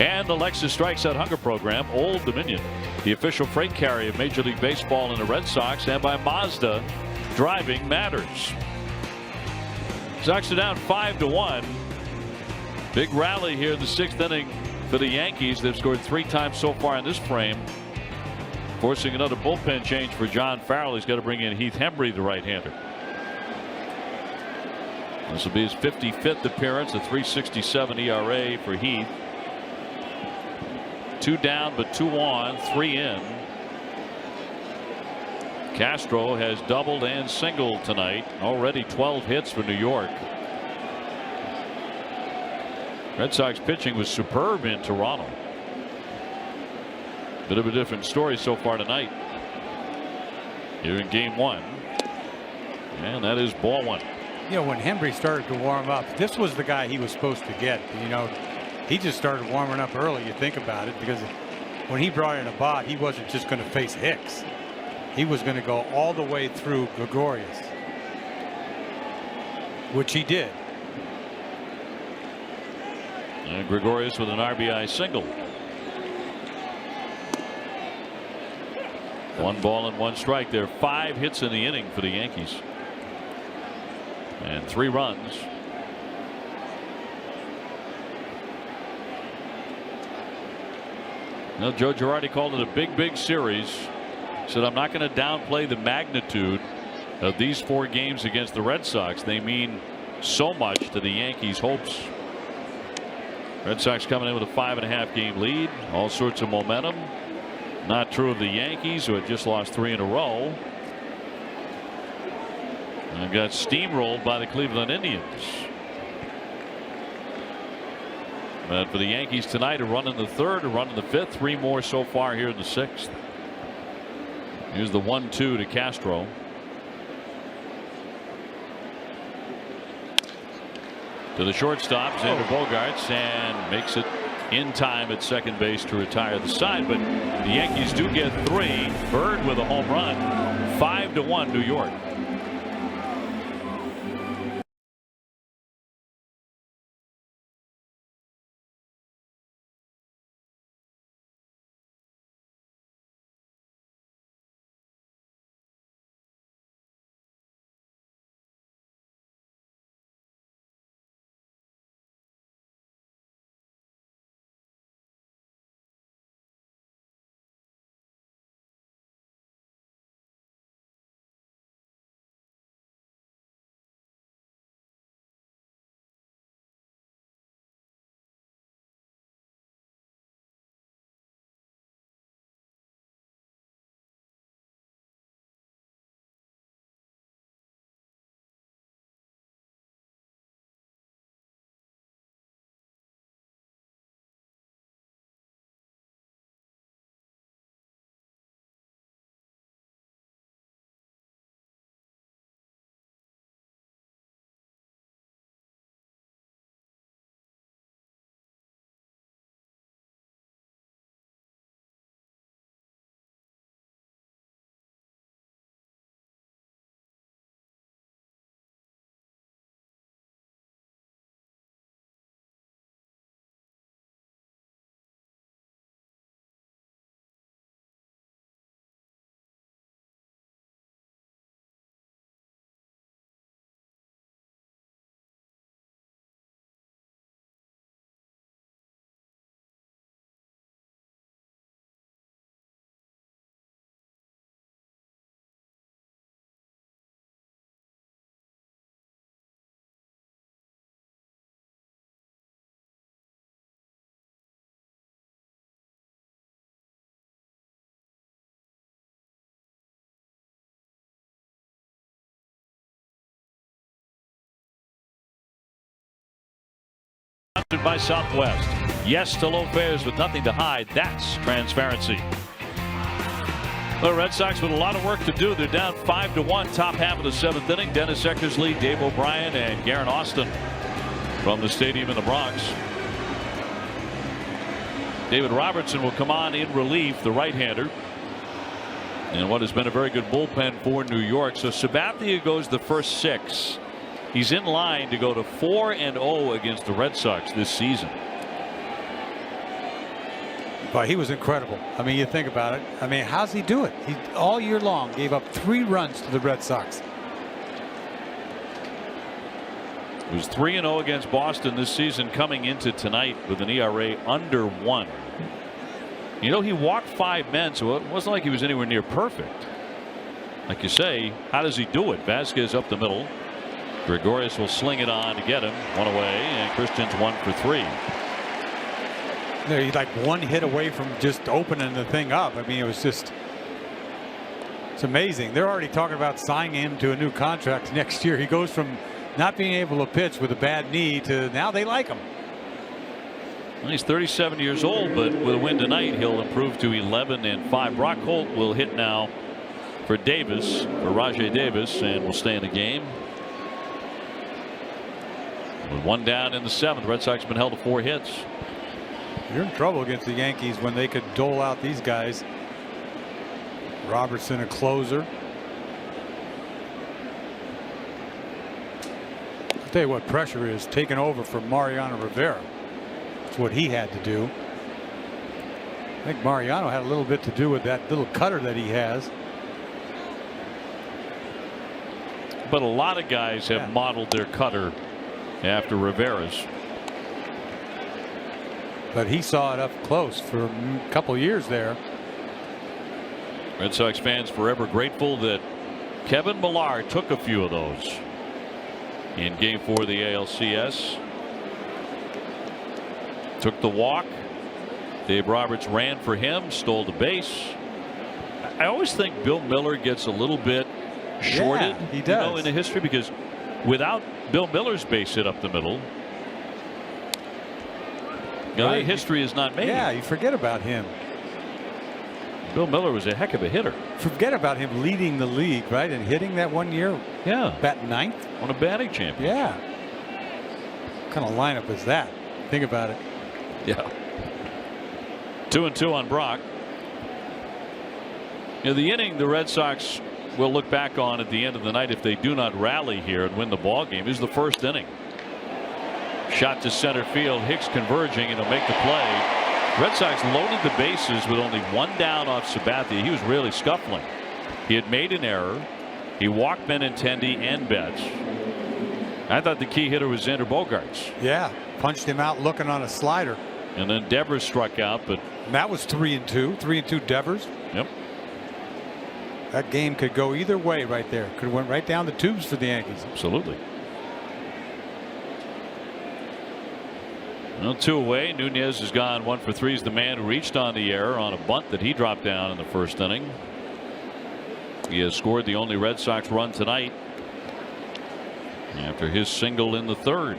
and the Lexus Strikes Out Hunger Program, Old Dominion, the official freight carrier of Major League Baseball and the Red Sox, and by Mazda. Driving matters. Sox are down 5-1. Big rally here in the 6th inning for the Yankees. They've scored 3 times so far in this frame, forcing another bullpen change for John Farrell. He's got to bring in Heath Hembree, the right-hander. This will be his 55th appearance, a 3.67 ERA for Heath. 2 down, but 2 on, 3 in. Castro has doubled and singled tonight. Already 12 hits for New York. Red Sox pitching was superb in Toronto. Bit of a different story so far tonight. Here in game 1. And that is ball 1. You know, when Hembree started to warm up, this was the guy he was supposed to get. You know, he just started warming up early. You think about it, because when he brought in Abad, he wasn't just going to face Hicks. He was going to go all the way through Gregorius, which he did. And Gregorius with an RBI single. 1 ball and 1 strike. There are 5 hits in the inning for the Yankees. And 3 runs. Now, Joe Girardi called it a big series. Said, I'm not going to downplay the magnitude of these 4 games against the Red Sox. They mean so much to the Yankees' hopes. Red Sox coming in with a 5.5 game lead. All sorts of momentum. Not true of the Yankees, who had just lost 3 in a row. And got steamrolled by the Cleveland Indians. But for the Yankees tonight, a run in the 3rd, a run in the 5th, 3 more so far here in the 6th. Here's the 1-2 to Castro. To the shortstop, Xander Bogaerts, and makes it in time at second base to retire the side. But the Yankees do get 3. Bird with a home run. 5-1 New York. By Southwest. Yes to low fares with nothing to hide. That's transparency. The Red Sox with a lot of work to do. They're down 5-1, top half of the 7th inning. Dennis Eckersley, Dave O'Brien, and Garen Austin from the stadium in the Bronx. David Robertson will come on in relief, the right-hander, and what has been a very good bullpen for New York. So Sabathia goes the first 6. He's in line to go to 4-0 against the Red Sox this season. But he was incredible. I mean, you think about it. I mean, how's he do it? He all year long gave up 3 runs to the Red Sox. He was 3-0 against Boston this season, coming into tonight with an ERA under 1. You know, he walked 5 men, so it wasn't like he was anywhere near perfect. Like you say, how does he do it? Vasquez up the middle. Gregorius will sling it on to get him. 1 away, and Christian's 1 for 3. He's like 1 hit away from just opening the thing up. I mean, it was just, it's amazing. They're already talking about signing him to a new contract next year. He goes from not being able to pitch with a bad knee to now they like him. Well, he's 37 years old, but with a win tonight, he'll improve to 11-5. Brock Holt will hit now for Davis, for Rajay Davis, and will stay in the game. With 1 down in the 7th, Red Sox have been held to 4 hits. You're in trouble against the Yankees when they could dole out these guys. Robertson, a closer. I'll tell you what pressure is taking over for Mariano Rivera. That's what he had to do. I think Mariano had a little bit to do with that little cutter that he has. But a lot of guys have modeled their cutter after Rivera's. But he saw it up close for a couple years there. Red Sox fans forever grateful that Kevin Millar took a few of those in Game 4 of the ALCS. Took the walk. Dave Roberts ran for him, stole the base. I always think Bill Miller gets a little bit shorted, he does. You know, in the history, because without Bill Miller's base hit up the middle, you know, right. history is not made. Yeah, you forget about him. Bill Miller was a heck of a hitter. Forget about him leading the league, right, and hitting that 1 year. Yeah, batting 9th. Won a batting champion. Yeah. What kind of lineup is that? Think about it. Yeah. 2-2 on Brock. You know, the inning the Red Sox will look back on at the end of the night, if they do not rally here and win the ball game, is the first inning. Shot to center field. Hicks converging, and he'll make the play. Red Sox loaded the bases with only 1 down off Sabathia. He was really scuffling. He had made an error. He walked Benintendi and Betts. I thought the key hitter was Xander Bogaerts. Yeah, punched him out looking on a slider. And then Devers struck out, but that was 3-2. 3-2 Devers. Yep. That game could go either way right there. Could have went right down the tubes for the Yankees. Absolutely. Well, 2 away. Nunez has gone 1 for 3. He's the man who reached on the error on a bunt that he dropped down in the first inning. He has scored the only Red Sox run tonight after his single in the 3rd.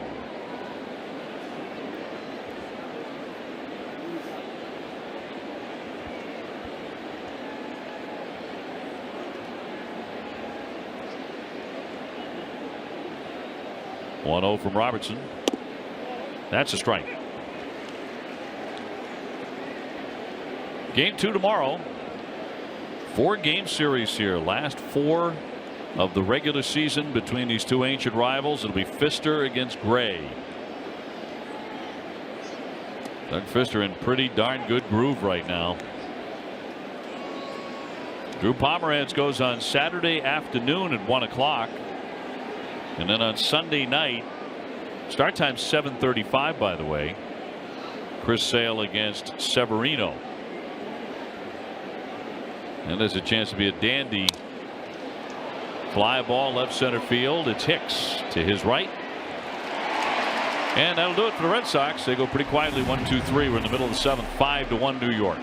.1-0 from Robertson. That's a strike. Game 2 tomorrow. 4-game series here. Last 4 of the regular season between these 2 ancient rivals. It'll be Pfister against Gray. Doug Pfister in pretty darn good groove right now. Drew Pomeranz goes on Saturday afternoon at 1 o'clock. And then on Sunday night, start time 7:35, by the way, Chris Sale against Severino. And there's a chance to be a dandy fly ball left center field. It's Hicks to his right. And that'll do it for the Red Sox. They go pretty quietly 1-2-3. We're in the middle of the 7th. 5-1 New York.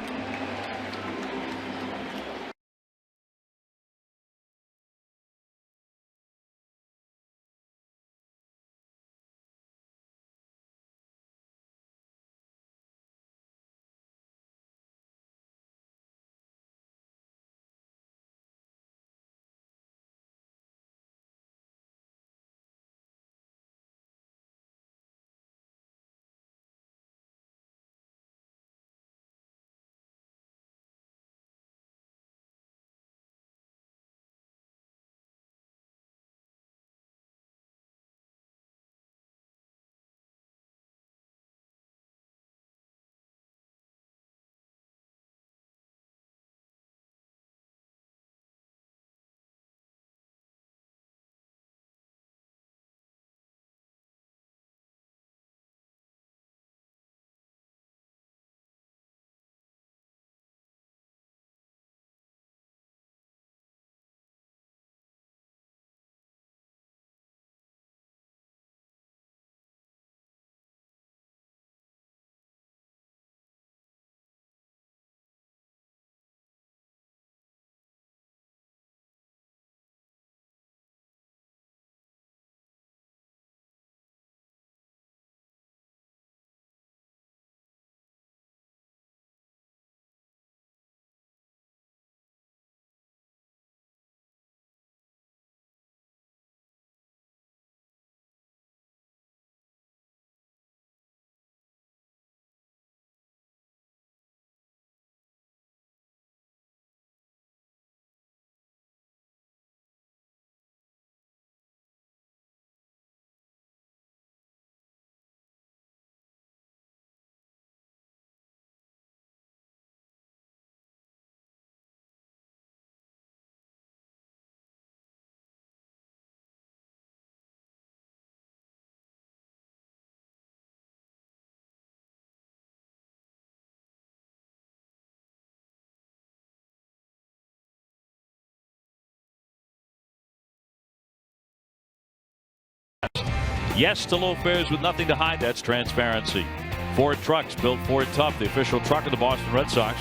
Yes to low fares with nothing to hide. That's transparency. Ford Trucks, built Ford tough, the official truck of the Boston Red Sox.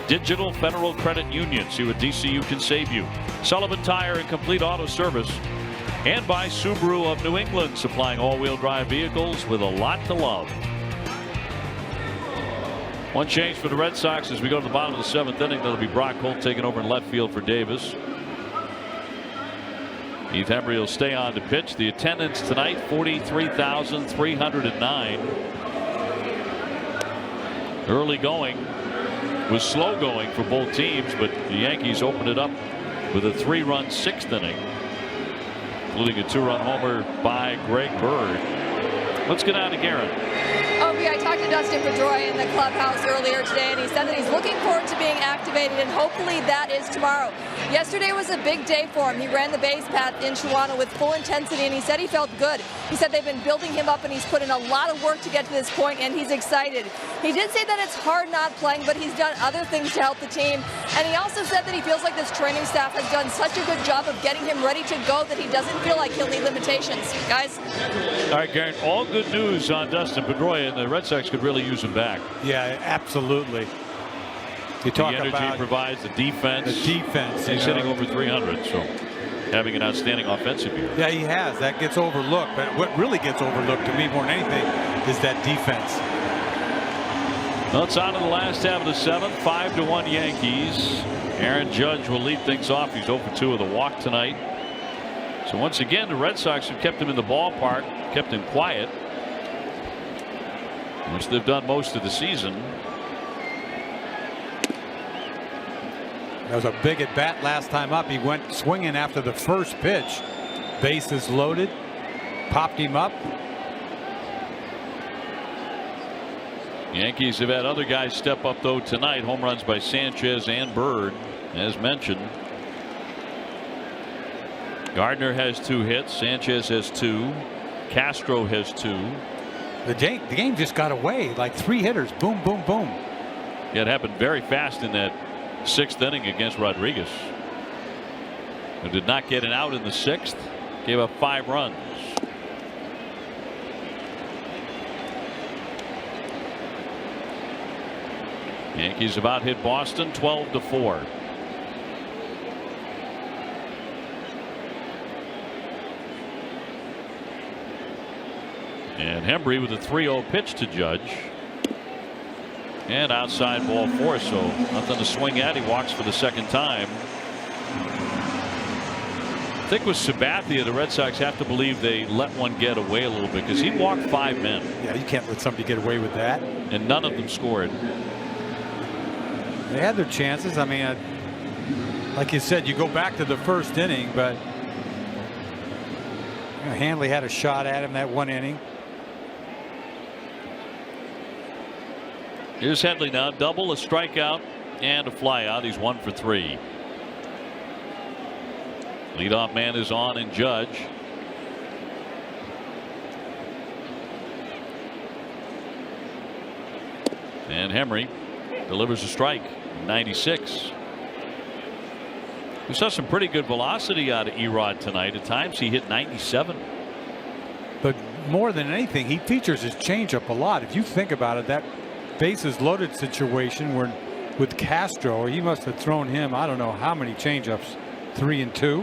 Digital Federal Credit Union. See what DCU can save you. Sullivan Tire and Complete Auto Service. And by Subaru of New England, supplying all-wheel drive vehicles with a lot to love. One change for the Red Sox as we go to the bottom of the 7th inning. That'll be Brock Holt taking over in left field for Davis. Heath Hembree will stay on to pitch. The attendance tonight, 43,309. Early going was slow going for both teams, but the Yankees opened it up with a 3-run 6th inning, including a 2-run homer by Greg Bird. Let's get out to Guerin. I talked to Dustin Pedroia in the clubhouse earlier today, and he said that he's looking forward to being activated, and hopefully that is tomorrow. Yesterday was a big day for him. He ran the base path in Toronto with full intensity, and he said he felt good. He said they've been building him up, and he's put in a lot of work to get to this point, and he's excited. He did say that it's hard not playing, but he's done other things to help the team, and he also said that he feels like this training staff has done such a good job of getting him ready to go that he doesn't feel like he'll need limitations. Guys? All right, Garrett, all good news on Dustin Pedroia, and the Red Sox could really use him back. Yeah, absolutely. You talk the energy about provides, the defense. He's hitting over 300, so having an outstanding offensive year. Yeah, he has. That gets overlooked. But what really gets overlooked to me more than anything is that defense. Well, it's on to the last half of the 7th. 5-1 Yankees. Aaron Judge will lead things off. He's 0 for 2 with a walk tonight. So once again, the Red Sox have kept him in the ballpark, kept him quiet, which they've done most of the season. That was a big at bat last time up. He went swinging after the first pitch. Bases loaded, popped him up. Yankees have had other guys step up though tonight. Home runs by Sanchez and Bird, as mentioned. Gardner has 2 hits. Sanchez has 2. Castro has 2. The game just got away. Like 3 hitters. Boom, boom, boom. Yeah, it happened very fast in that 6th inning against Rodraguez, who did not get an out in the 6th. Gave up 5 runs. Yankees have out hit Boston 12-4. And Hembree with a 3-0 pitch to Judge. And outside ball 4, so nothing to swing at. He walks for the 2nd time. I think with Sabathia, the Red Sox have to believe they let one get away a little bit, because he walked 5 men. Yeah, you can't let somebody get away with that. And none of them scored. They had their chances. I mean, like you said, you go back to the 1st inning, but Hanley had a shot at him that 1 inning. Here's Headley now. Double, a strikeout, and a flyout. He's 1 for 3. Leadoff man is on in Judge. And Hembree delivers a strike. 96. We saw some pretty good velocity out of Erod tonight. At times he hit 97. But more than anything, he features his changeup a lot. If you think about it, that bases loaded situation where with Castro, he must have thrown him I don't know how many changeups, 3 and 2.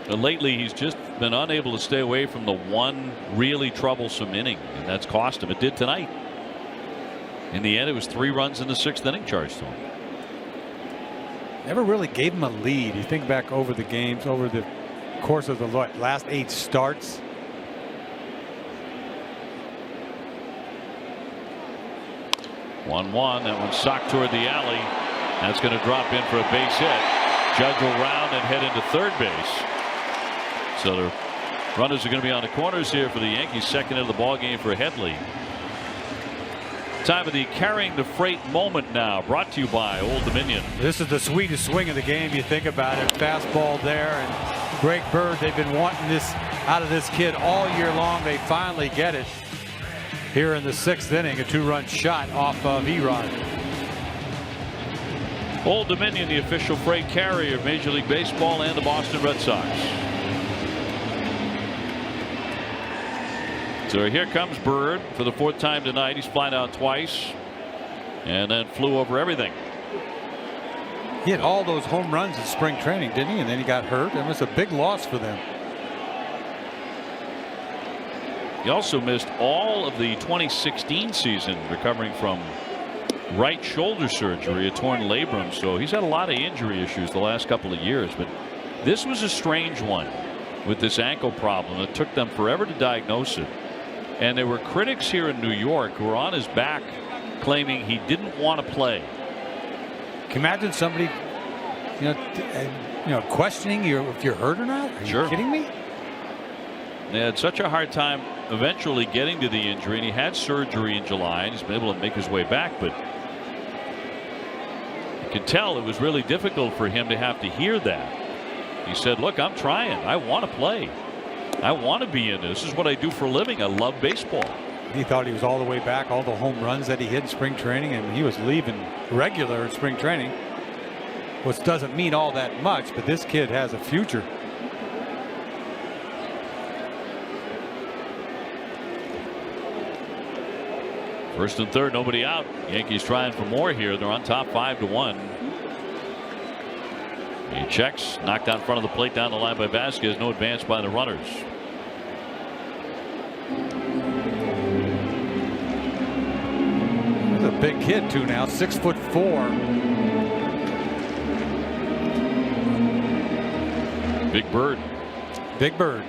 But lately he's just been unable to stay away from the one really troublesome inning, and that's cost him. It did tonight. In the end, it was 3 runs in the 6th inning charged to him. Never really gave him a lead. You think back over the games, over the course of the last 8 starts. One. That one socked toward the alley. That's going to drop in for a base hit. Judge will round and head into 3rd base. So the runners are going to be on the corners here for the Yankees. 2nd of the ball game for Headley. Time of the carrying the freight moment now, brought to you by Old Dominion. This is the sweetest swing of the game. You think about it. Fastball there, and Greg Bird, they've been wanting this out of this kid all year long. They finally get it here in the 6th inning. A 2-run shot off of Erod. Old Dominion, the official freight carrier of Major League Baseball and the Boston Red Sox. So here comes Bird for the 4th time tonight. He's flying out twice and then flew over everything. He had all those home runs in spring training, didn't he? And then he got hurt. It was a big loss for them. He also missed all of the 2016 season, recovering from right shoulder surgery, a torn labrum. So he's had a lot of injury issues the last couple of years. But this was a strange one with this ankle problem. It took them forever to diagnose it. And there were critics here in New York who were on his back claiming he didn't want to play. Can you imagine somebody, questioning you if you're hurt or not? Are you kidding me? They had such a hard time eventually getting to the injury, and he had surgery in July, and he's been able to make his way back. But you could tell it was really difficult for him to have to hear that. He said, look, I'm trying. I want to play. I want to be in this. This is what I do for a living. I love baseball. He thought he was all the way back, all the home runs that he hit in spring training, and he was leaving regular in spring training, which doesn't mean all that much, but this kid has a future. First and third, nobody out. Yankees trying for more here. They're on top 5-1. He checks, knocked out in front of the plate, down the line by Vasquez. No advance by the runners. He's a big kid too now, 6'4". Big Bird. Big Bird.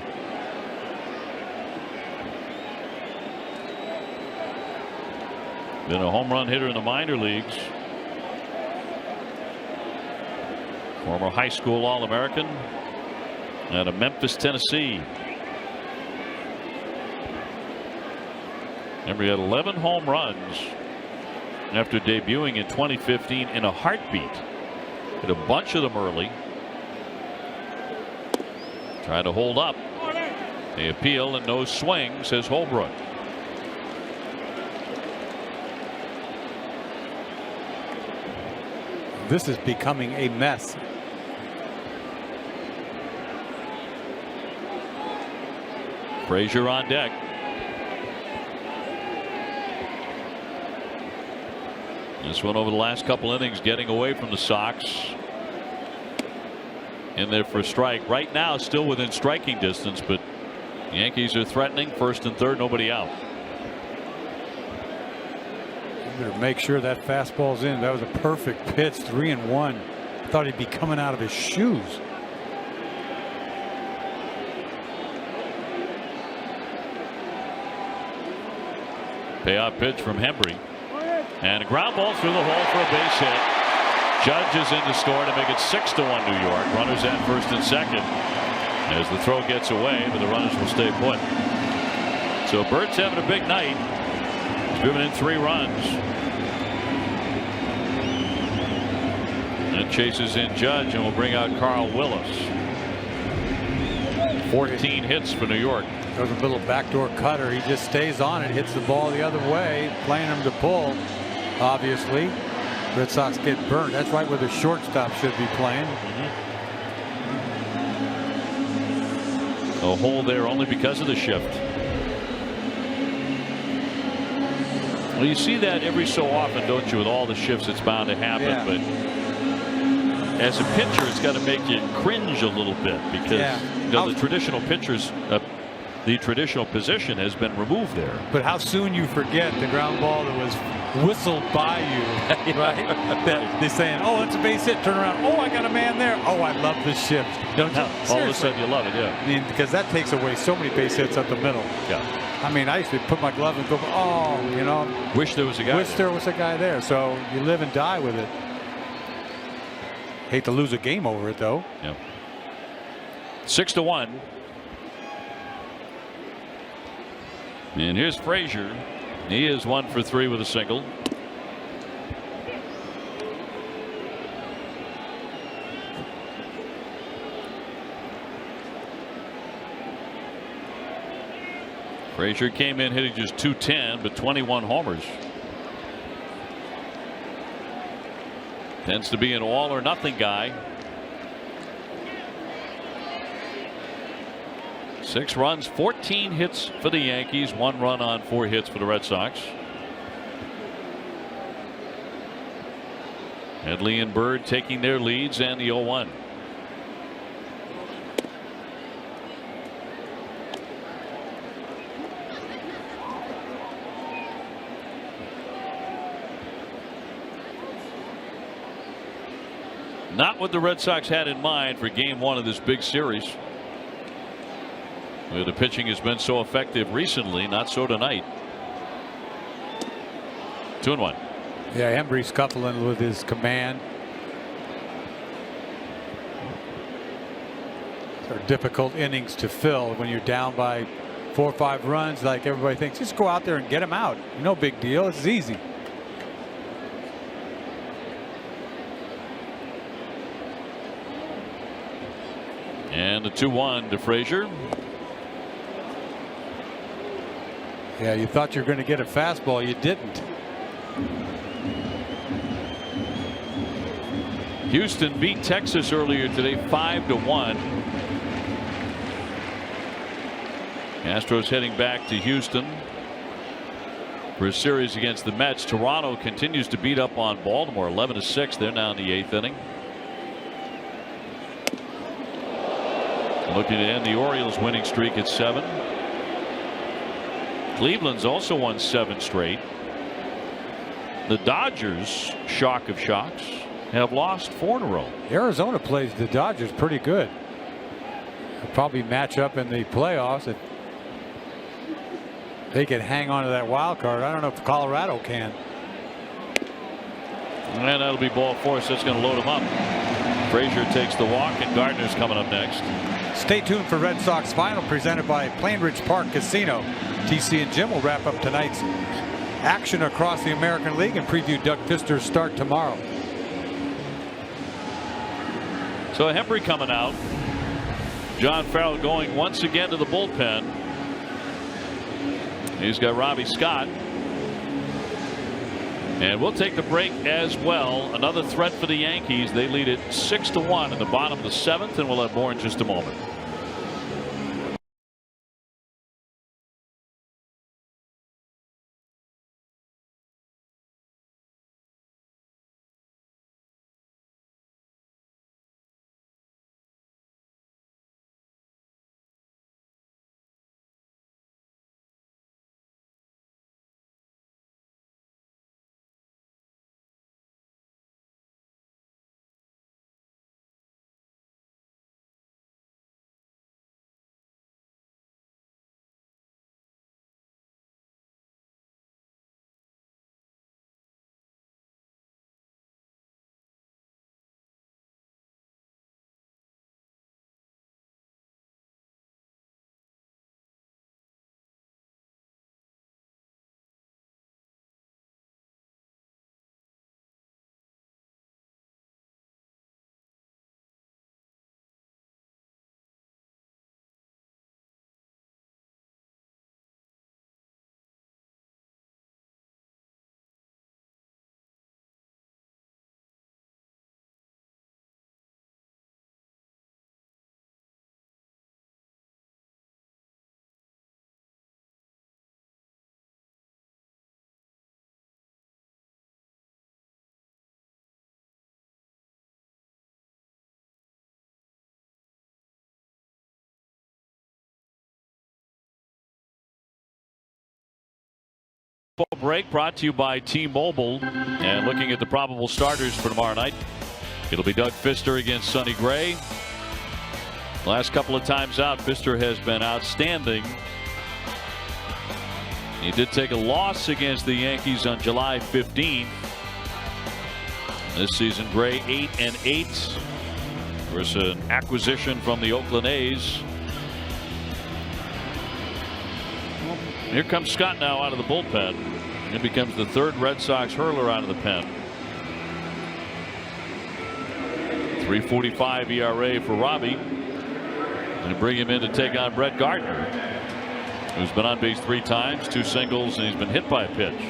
Been a home run hitter in the minor leagues. Former high school All-American out of Memphis, Tennessee. Remember, he had 11 home runs after debuting in 2015 in a heartbeat. Hit a bunch of them early. Trying to hold up. They appeal and no swing, says Holbrook. This is becoming a mess. Frazier on deck. This one over the last couple innings getting away from the Sox. In there for a strike. Right now still within striking distance, but the Yankees are threatening. First and third, nobody out. Better make sure that fastball's in. That was a perfect pitch. 3-1. Thought he'd be coming out of his shoes. Payoff pitch from Hembree. And a ground ball through the hole for a base hit. Judge is in to score to make it 6-1 New York. Runners at first and second as the throw gets away, but the runners will stay put. So Bird's having a big night. He's driven in 3 runs. And chases in Judge and will bring out Carl Willis. 14 hits for New York. There's a little backdoor cutter. He just stays on it, hits the ball the other way, playing him to pull. Obviously, Red Sox get burned. That's right where the shortstop should be playing. A hole there only because of the shift. Well, you see that every so often, don't you, with all the shifts? It's bound to happen. Yeah. But as a pitcher, it's got to make you cringe a little bit because the traditional pitchers, the traditional position has been removed there. But how soon you forget the ground ball that was whistled by you, right? That they're saying, oh, it's a base hit, turn around, oh, I got a man there, oh, I love this shift, don't you? All of a sudden you love it. Yeah, I mean, because that takes away so many base hits up the middle. Yeah, I mean, I used to put my glove and go, oh, you know, wish there was a guy there. So you live and die with it. Hate to lose a game over it, though. Yeah. 6-1. And here's Frazier. He is 1 for 3 with a single. Frazier came in hitting just .210, but 21 homers. Tends to be an all or nothing guy. 6 runs, 14 hits for the Yankees, 1 run on 4 hits for the Red Sox. Headley and Bird taking their leads, and the 0-1. Not what the Red Sox had in mind for game 1 of this big series, where the pitching has been so effective recently. Not so tonight. 2-1. Yeah, Embry scuffling with his command. They're difficult innings to fill when you're down by 4 or 5 runs. Like everybody thinks, just go out there and get them out. No big deal. It's easy. And the 2-1 to Frazier. Yeah, you thought you were going to get a fastball. You didn't. Houston beat Texas earlier today 5-1. Astros heading back to Houston for a series against the Mets. Toronto continues to beat up on Baltimore 11-6. They're now in the 8th inning. Looking to end the Orioles winning streak at 7. Cleveland's also won 7 straight. The Dodgers, shock of shocks, have lost 4 in a row. Arizona plays the Dodgers pretty good. They'll probably match up in the playoffs if they can hang on to that wild card. I don't know if Colorado can. And that'll be ball 4, so it's going to load them up. Frazier takes the walk, and Gardner's coming up next. Stay tuned for Red Sox Final, presented by Plainridge Park Casino. TC and Jim will wrap up tonight's action across the American League and preview Doug Fister's start tomorrow. So Hembry coming out. John Farrell going once again to the bullpen. He's got Robbie Scott. And we'll take the break as well. Another threat for the Yankees. They lead it 6-1 in the bottom of the 7th, and we'll have more in just a moment. Break brought to you by T-Mobile, and looking at the probable starters for tomorrow night, it'll be Doug Fister against Sonny Gray. Last couple of times out, Fister has been outstanding. He did take a loss against the Yankees on July 15th. This season, Gray 8-8 versus an acquisition from the Oakland A's. Here comes Scott now out of the bullpen. He becomes the 3rd Red Sox hurler out of the pen. 3.45 ERA for Robbie. And bring him in to take on Brett Gardner, who's been on base 3 times, 2 singles, and he's been hit by a pitch.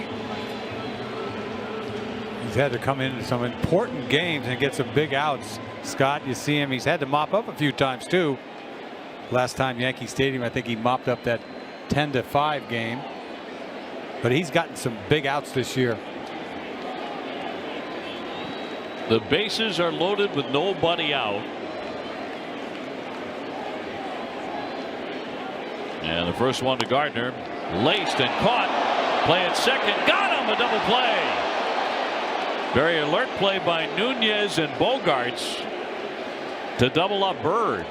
He's had to come into some important games and get some big outs. Scott, you see him, he's had to mop up a few times too. Last time Yankee Stadium, I think he mopped up that 10-5 game. But he's gotten some big outs this year. The bases are loaded with nobody out. And the first one to Gardner, laced and caught. Play at second, got him, a double play. Very alert play by Nunez and Bogarts to double up Bird.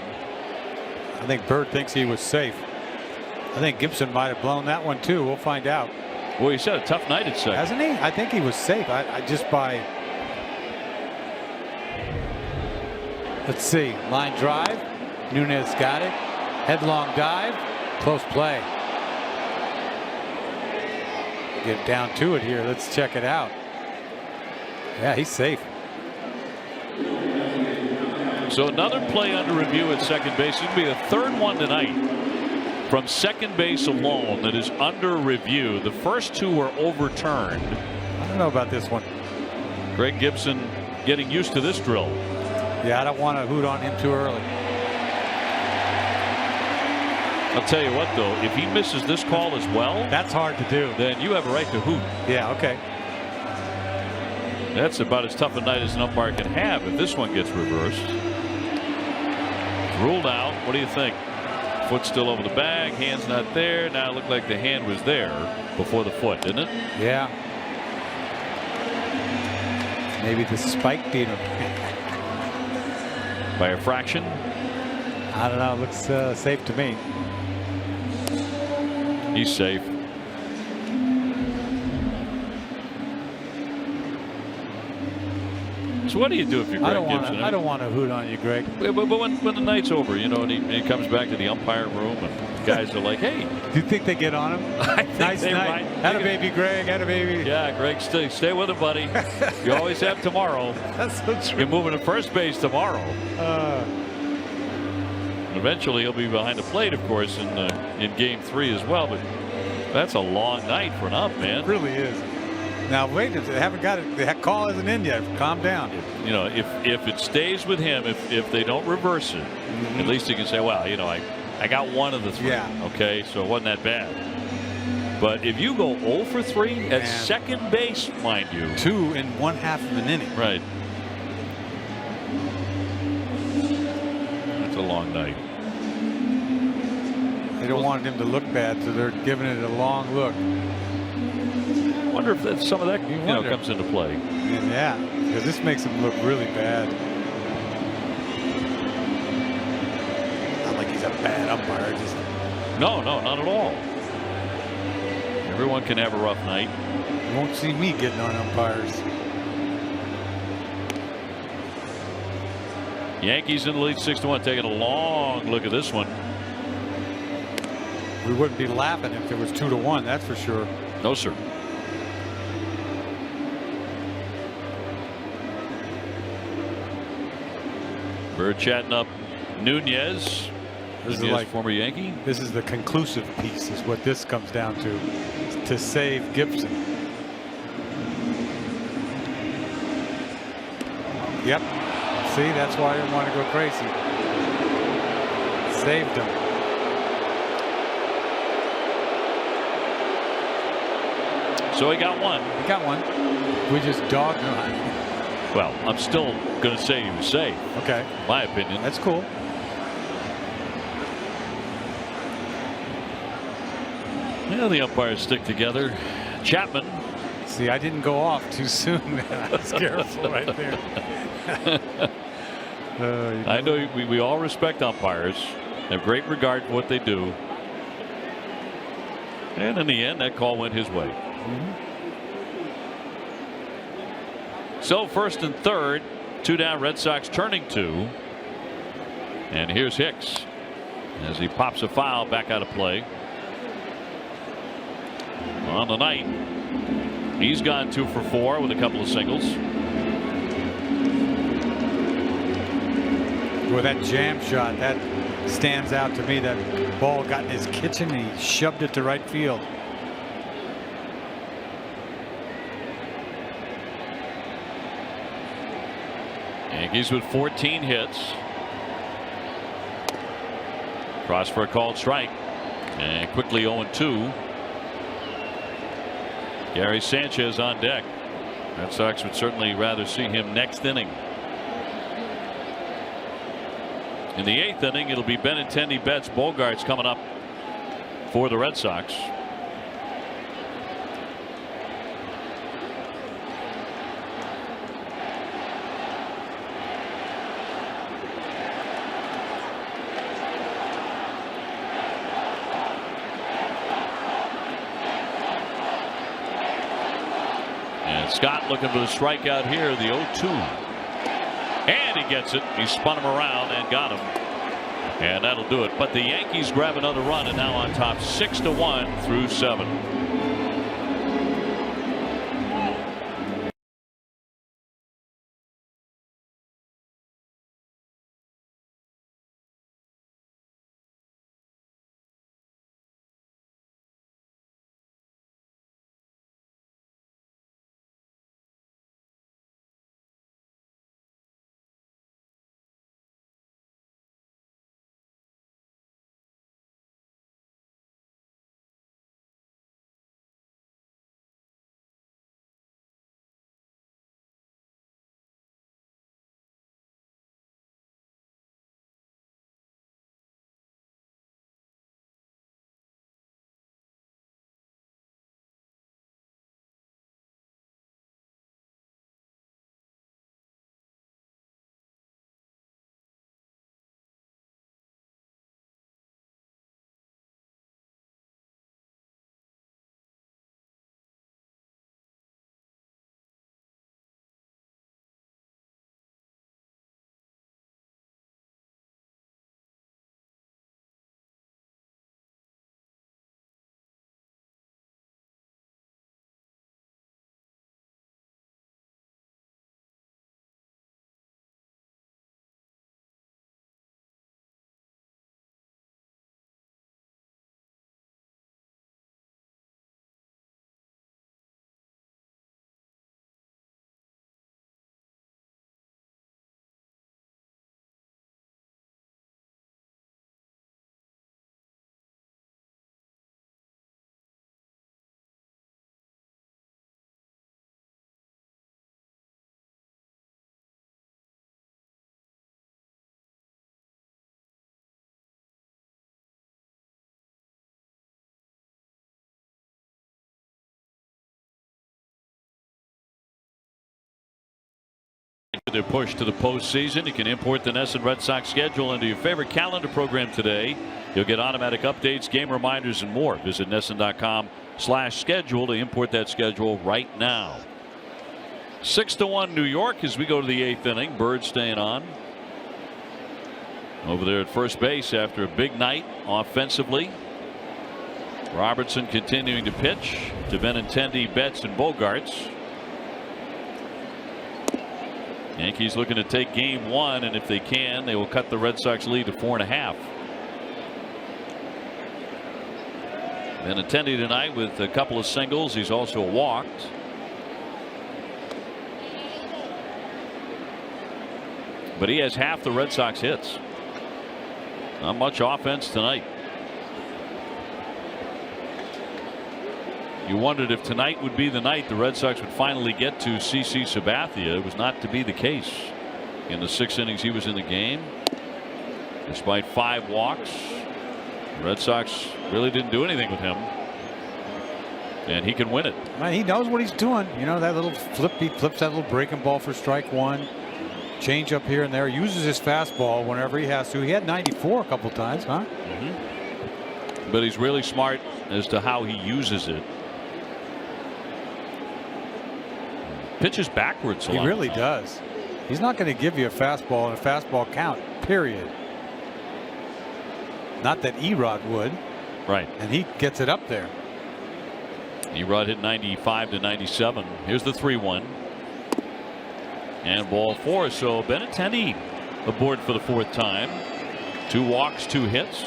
I think Bird thinks he was safe. I think Gibson might have blown that one too. We'll find out. Well, he's had a tough night at second. Hasn't he? I think he was safe. I just by. Let's see. Line drive. Nunez got it. Headlong dive. Close play. Get down to it here. Let's check it out. Yeah, he's safe. So another play under review at second base. It could be the third one tonight from second base alone that is under review. The first two were overturned. I don't know about this one. Greg Gibson getting used to this drill. Yeah, I don't want to hoot on him too early. I'll tell you what, though, if he misses this call as well, that's hard to do. Then you have a right to hoot. Yeah, okay. That's about as tough a night as an umpire can have if this one gets reversed. Ruled out. What do you think? Foot still over the bag, hand's not there. Now it looked like the hand was there before the foot, didn't it? Yeah. Maybe the spike beat him. By a fraction? I don't know. It looks safe to me. He's safe. So what do you do if you're Greg Gibson? I don't want to hoot on you, Greg. But when the night's over, you know, and he comes back to the umpire room, and guys are like, "Hey, do you think they get on him?" I think nice they night. Had a baby, Greg. Had a baby. Yeah, Greg, stay with it, buddy. You always have tomorrow. That's so true. You're moving to first base tomorrow. Eventually, he'll be behind the plate, of course, in Game 3 as well. But that's a long night for an ump, man. It really is. Now wait, they haven't got it. The call isn't in yet. Calm down. You know, if it stays with him, if they don't reverse it, at least he can say, well, you know, I got one of the three. Yeah. Okay, so it wasn't that bad. But if you go 0 for 3 at second base, mind you, 2 in 1/2 of an inning. Right. That's a long night. They don't want him to look bad, so they're giving it a long look. I wonder if some of that comes into play. Yeah, because this makes him look really bad. Not like he's a bad umpire. Just No, not at all. Everyone can have a rough night. You won't see me getting on umpires. Yankees in the lead 6-1, taking a long look at this one. We wouldn't be laughing if it was 2-1, that's for sure. No, sir. Bird chatting up Nunez. This is like former Yankee. This is the conclusive piece, is what this comes down to save Gibson. Yep. See, that's why I didn't want to go crazy. Saved him. So he got one. He got one. We just dogged him on it. Well, I'm still going to say he was safe. Okay. My opinion. That's cool. Yeah, the umpires stick together. Chapman. See, I didn't go off too soon. I was careful right there. I know we all respect umpires. Have great regard for what they do. And in the end, that call went his way. So first and third, 2 down, Red Sox turning 2. And here's Hicks as he pops a foul back out of play. On the night, he's gone 2 for 4 with a couple of singles. Well, that jam shot, that stands out to me. That ball got in his kitchen and he shoved it to right field. Yankees with 14 hits. Cross for a called strike. And quickly 0-2. Gary Sanchez on deck. Red Sox would certainly rather see him next inning. In the 8th inning, it'll be Benintendi, Betts, Bogaerts coming up for the Red Sox. And Scott looking for the strikeout here, the 0-2. And he gets it. He spun him around and got him. And that'll do it. But the Yankees grab another run and now on top 6-1 through 7. Their push to the postseason. You can import the NESN Red Sox schedule into your favorite calendar program today. You'll get automatic updates, game reminders, and more. Visit NESN.com/schedule to import that schedule right now. 6-1 New York as we go to the 8th inning. Bird staying on over there at first base after a big night offensively. Robertson continuing to pitch to Benintendi, Betts, and Bogaerts. Yankees looking to take game 1, and if they can, they will cut the Red Sox lead to 4.5. Benintendi tonight with a couple of singles. He's also walked. But he has half the Red Sox hits. Not much offense tonight. You wondered if tonight would be the night the Red Sox would finally get to CC Sabathia. It was not to be the case. In the 6 innings he was in the game, despite 5 walks, the Red Sox really didn't do anything with him. And he can win it. He knows what he's doing. You know, that little flip, he flips that little breaking ball for strike 1. Change up here and there. Uses his fastball whenever he has to. He had 94 a couple times, huh? But he's really smart as to how he uses it. Pitches backwards a lot. He really does. He's not going to give you a fastball and a fastball count, period. Not that Erod would. Right. And he gets it up there. Erod hit 95 to 97. Here's the 3-1. And ball 4. So Benintendi aboard for the 4th time. 2 walks, 2 hits.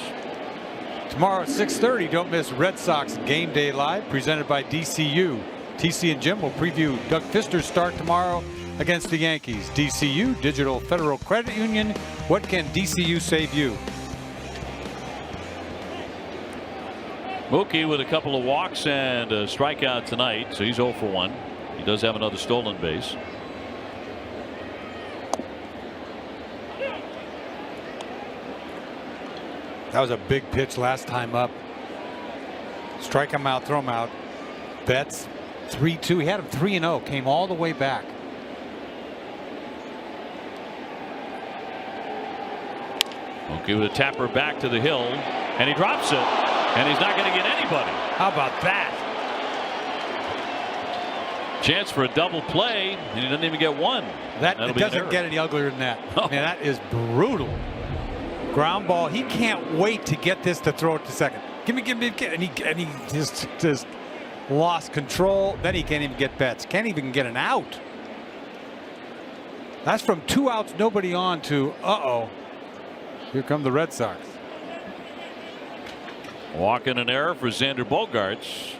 Tomorrow at 6:30, don't miss Red Sox Game Day Live, presented by DCU. TC and Jim will preview Doug Fister's start tomorrow against the Yankees. DCU, Digital Federal Credit Union. What can DCU save you? Mookie with a couple of walks and a strikeout tonight, so he's 0 for 1. He does have another stolen base. That was a big pitch last time up. Strike him out, throw him out. Betts 3-2. He had him 3-0. Came all the way back. Mookie with a tapper back to the hill, and he drops it, and he's not going to get anybody. How about that? Chance for a double play, and he doesn't even get one. That it doesn't get any uglier than that. Oh. Man, that is brutal. Ground ball. He can't wait to get this to throw it to second. Give me, and he just lost control. Then he can't even get Betts. Can't even get an out. That's from 2 outs, nobody on to uh-oh. Here come the Red Sox. Walk in an error for Xander Bogaerts.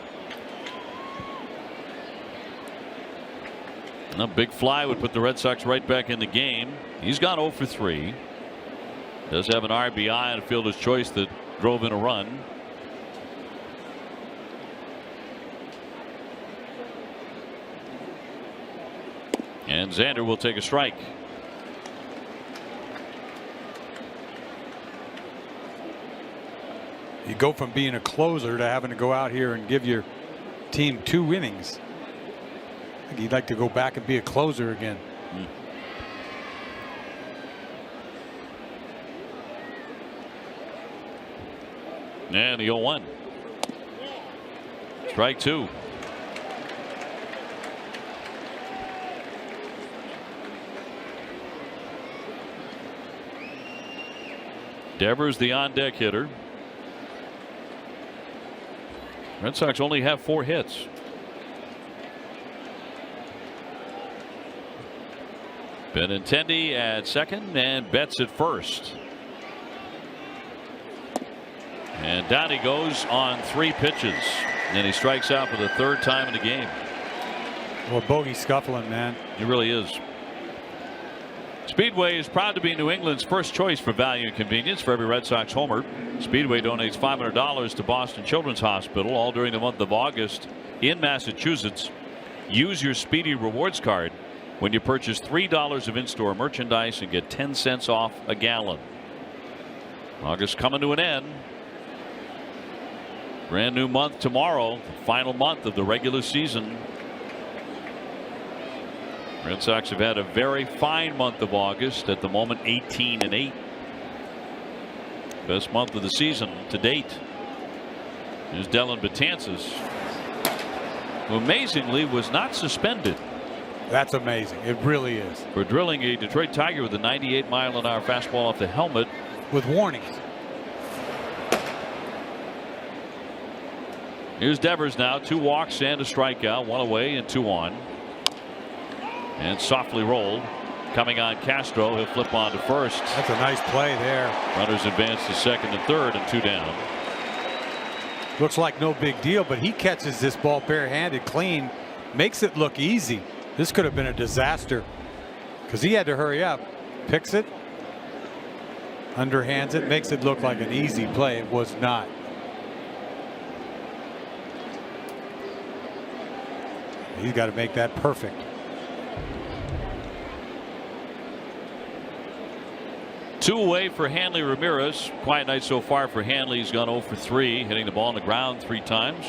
A big fly would put the Red Sox right back in the game. He's gone 0 for 3. Does have an RBI and a fielder's choice that drove in a run. And Xander will take a strike. You go from being a closer to having to go out here and give your team 2 innings. I think he'd like to go back and be a closer again. And the 0-1. Strike 2. Devers the on-deck hitter. Red Sox only have 4 hits. Benintendi at second and Betts at first. And down he goes on 3 pitches. And he strikes out for the 3rd time in the game. Well, bogey scuffling, man. He really is. Speedway is proud to be New England's first choice for value and convenience for every Red Sox homer. Speedway donates $500 to Boston Children's Hospital all during the month of August in Massachusetts. Use your Speedy Rewards card when you purchase $3 of in-store merchandise and get 10 cents off a gallon. August coming to an end. Brand new month tomorrow, the final month of the regular season. Red Sox have had a very fine month of August, at the moment 18-8. Best month of the season to date. Here's Dellin Betances, who amazingly was not suspended. That's amazing. It really is. For drilling a Detroit Tiger with a 98-mile-an-hour fastball off the helmet. With warnings. Here's Devers now. 2 walks and a strikeout. 1 away and 2 on. And softly rolled. Coming on Castro. He'll flip on to first. That's a nice play there. Runners advance to second and third and 2 down. Looks like no big deal, but he catches this ball barehanded clean. Makes it look easy. This could have been a disaster because he had to hurry up. Picks it. Underhands it. Makes it look like an easy play. It was not. He's got to make that perfect. Two away for Hanley Ramirez. Quiet night so far for Hanley. He's gone 0 for 3, hitting the ball on the ground 3 times.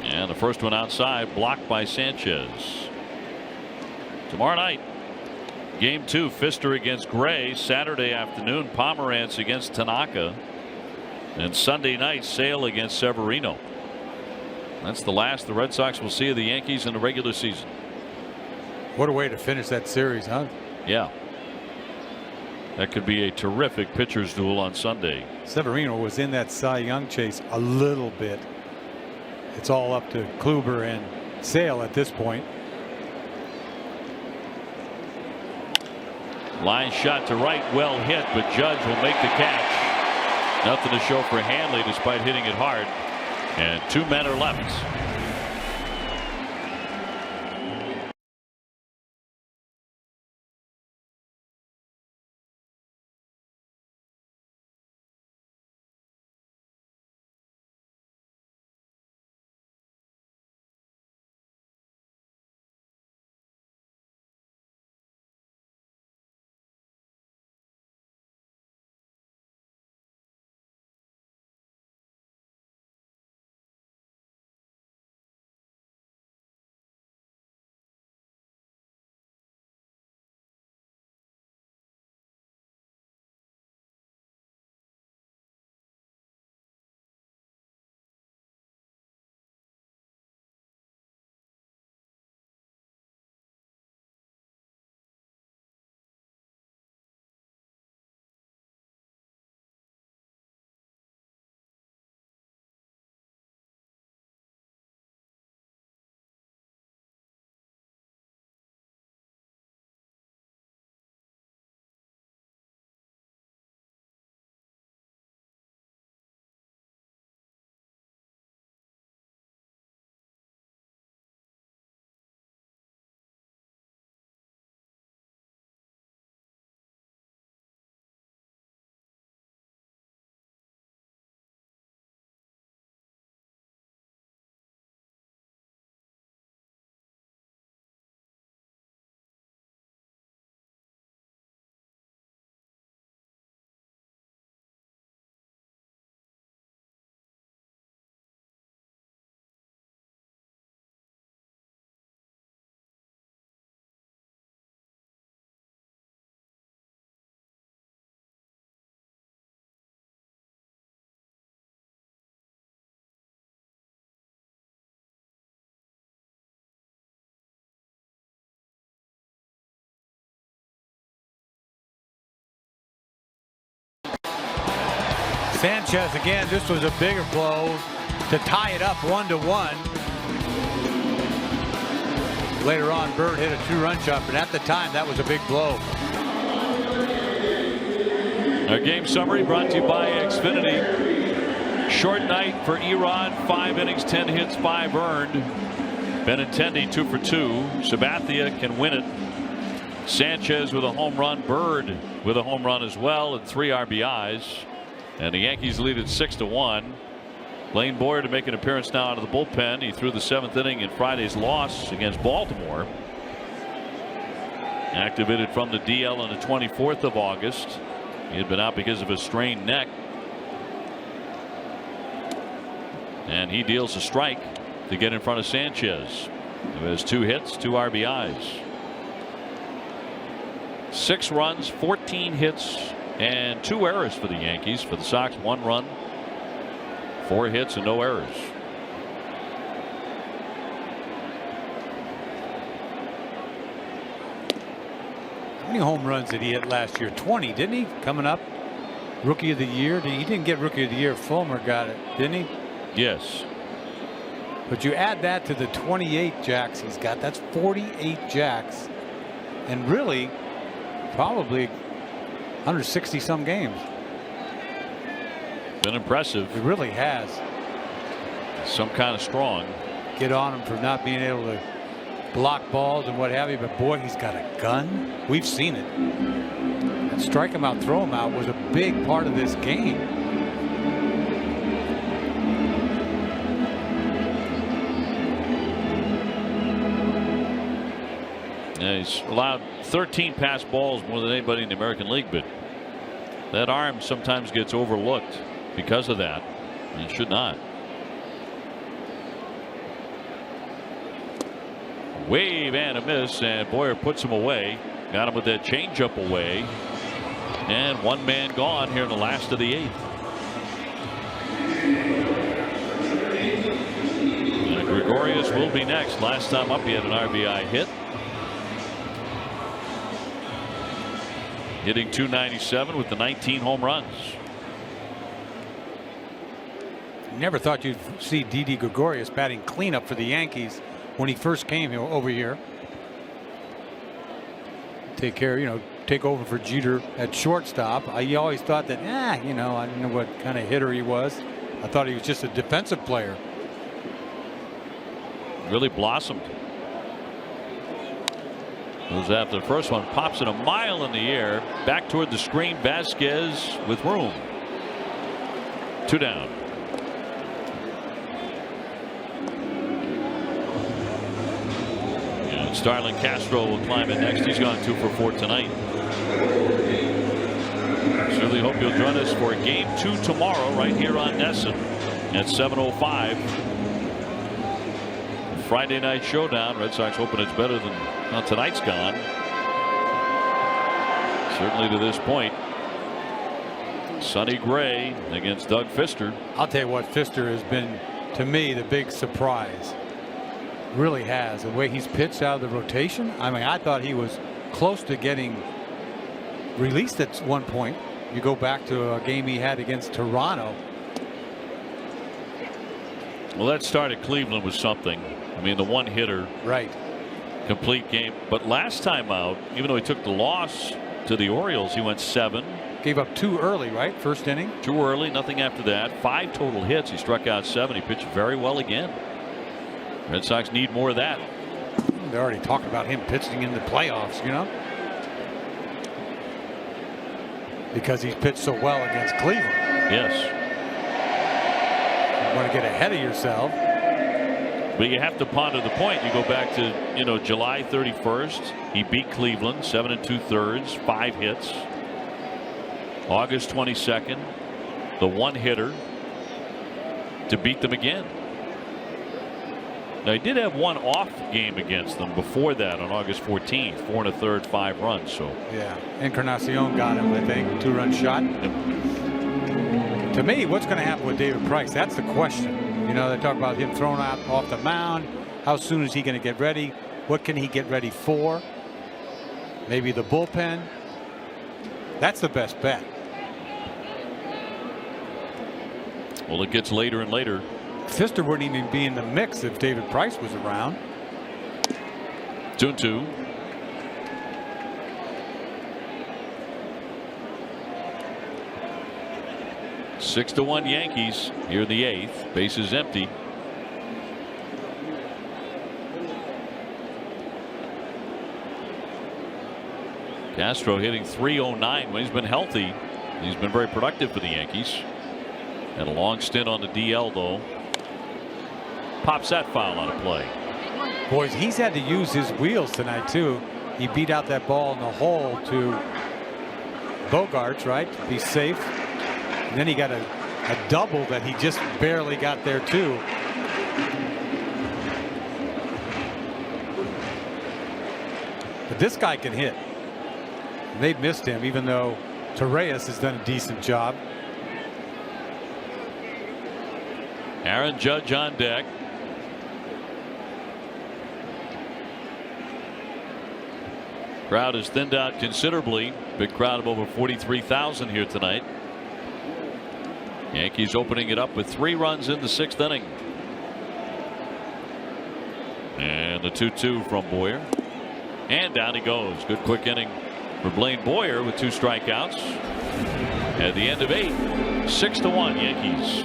And the first one outside, blocked by Sanchez. Tomorrow night, Game 2, Pfister against Gray. Saturday afternoon, Pomerantz against Tanaka. And Sunday night, Sale against Severino. That's the last the Red Sox will see of the Yankees in the regular season. What a way to finish that series, huh? Yeah. That could be a terrific pitcher's duel on Sunday. Severino was in that Cy Young chase a little bit. It's all up to Kluber and Sale at this point. Line shot to right, well hit, but Judge will make the catch. Nothing to show for Hanley despite hitting it hard. And 2 men are left. Sanchez again. This was a bigger blow to tie it up 1-1. Later on, Bird hit a 2-run shot, but at the time, that was a big blow. Our game summary brought to you by Xfinity. Short night for Erod. 5 innings, 10 hits, 5 earned. Benintendi 2 for 2. Sabatia can win it. Sanchez with a home run. Bird with a home run as well, and 3 RBIs. And the Yankees lead it 6-1. Lane Boyer to make an appearance now out of the bullpen. He threw the 7th inning in Friday's loss against Baltimore. Activated from the DL on the 24th of August. He had been out because of a strained neck. And he deals a strike to get in front of Sanchez, who has 2 hits, 2 RBIs. 6 runs, 14 hits, and 2 errors for the Yankees. For the Sox, 1 run, 4 hits, and no errors. How many home runs did he hit last year? 20, didn't he? Coming up, Rookie of the Year. He didn't get Rookie of the Year. Fulmer got it, didn't he? Yes. But you add that to the 28 jacks he's got. That's 48 jacks, and really, probably 160 some games. Been impressive. It really has. Some kind of strong. Get on him for not being able to block balls and what have you, but boy, he's got a gun. We've seen it. And strike him out, throw him out was a big part of this game. Yeah, he's allowed 13 pass balls, more than anybody in the American League, but that arm sometimes gets overlooked because of that. And it should not. Wave and a miss, and Boyer puts him away. Got him with that changeup away. And 1 man gone here in the last of the 8th. And Gregorius will be next. Last time up, he had an RBI hit. Hitting .297 with the 19 home runs. Never thought you'd see Didi Gregorius batting cleanup for the Yankees when he first came over here. Take care, take over for Jeter at shortstop. I always thought that, you know, I didn't know what kind of hitter he was. I thought he was just a defensive player. Really blossomed. Goes after the first one, pops it a mile in the air, back toward the screen. Vasquez with room. 2 down. And Starlin Castro will climb in next. He's gone 2 for 4 tonight. Certainly hope you'll join us for game 2 tomorrow right here on NESN at 7:05. Friday night showdown. Red Sox hoping it's better than tonight's gone. Certainly to this point. Sonny Gray against Doug Fister. I'll tell you what, Fister has been, to me, the big surprise. Really has. The way he's pitched out of the rotation. I mean, I thought he was close to getting released at one point. You go back to a game he had against Toronto. Well, that start at Cleveland was something. I mean, the one hitter. Right. Complete game. But last time out, even though he took the loss to the Orioles, he went 7. Gave up 2 early, right? First inning. 2 early, nothing after that. 5 total hits. He struck out 7. He pitched very well again. Red Sox need more of that. They're already talking about him pitching in the playoffs, you know, because he's pitched so well against Cleveland. Yes. You want to get ahead of yourself. But you have to ponder the point. You go back to, you know, July 31st. He beat Cleveland 7 2/3, 5 hits. August 22nd, the one hitter to beat them again. Now, he did have one off game against them before that on August 14th, 4 1/3, 5 runs. So yeah, Encarnacion got him, I think, 2-run shot. Yep. To me, what's going to happen with David Price? That's the question. You know, they talk about him thrown out off the mound. How soon is he going to get ready? What can he get ready for? Maybe the bullpen. That's the best bet. Well, it gets later and later. Fister wouldn't even be in the mix if David Price was around. 2-2. Six to 1 Yankees here in the 8th. Bases empty. Castro hitting .309 when he's been healthy. He's been very productive for the Yankees. Had a long stint on the DL though. Pops that foul on a play. Boys, he's had to use his wheels tonight too. He beat out that ball in the hole to Bogarts, right? To be safe. And then he got a double that he just barely got there too. But this guy can hit. And they've missed him, even though Torreyes has done a decent job. Aaron Judge on deck. Crowd has thinned out considerably. Big crowd of over 43,000 here tonight. Yankees opening it up with 3 runs in the 6th inning. And the 2-2 from Boyer. And down he goes. Good quick inning for Blaine Boyer with 2 strikeouts. At the end of 8, 6-1 Yankees.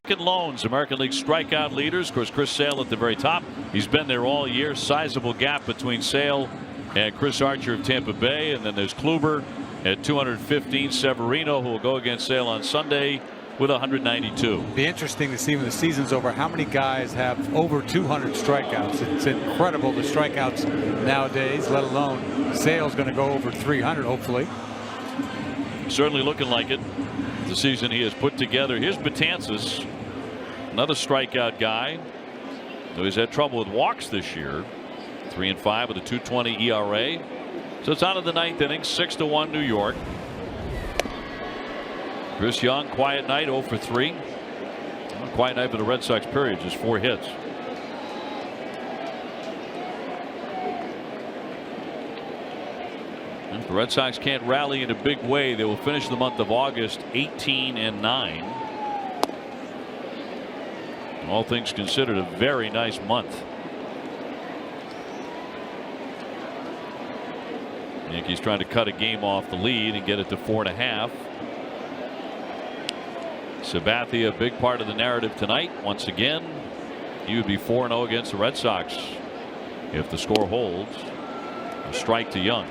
Loans, American League strikeout leaders. Of course, Chris Sale at the very top. He's been there all year. Sizable gap between Sale and Chris Archer of Tampa Bay. And then there's Kluber at 215. Severino, who will go against Sale on Sunday, with 192. Be interesting to see when the season's over how many guys have over 200 strikeouts. It's incredible the strikeouts nowadays, let alone Sale's going to go over 300 hopefully. Certainly looking like it. The season he has put together. Here's Betances, another strikeout guy. Though he's had trouble with walks this year. 3-5 with a 2.20 ERA. So it's out of the ninth inning, 6-1 New York. Chris Young, quiet night, 0 for 3. Quiet night for the Red Sox, period, just 4 hits. If the Red Sox can't rally in a big way, they will finish the month of August 18-9. All things considered, a very nice month. Yankees trying to cut a game off the lead and get it to 4.5. Sabattia, a big part of the narrative tonight. Once again, he would be 4-0 against the Red Sox if the score holds. A strike to Young.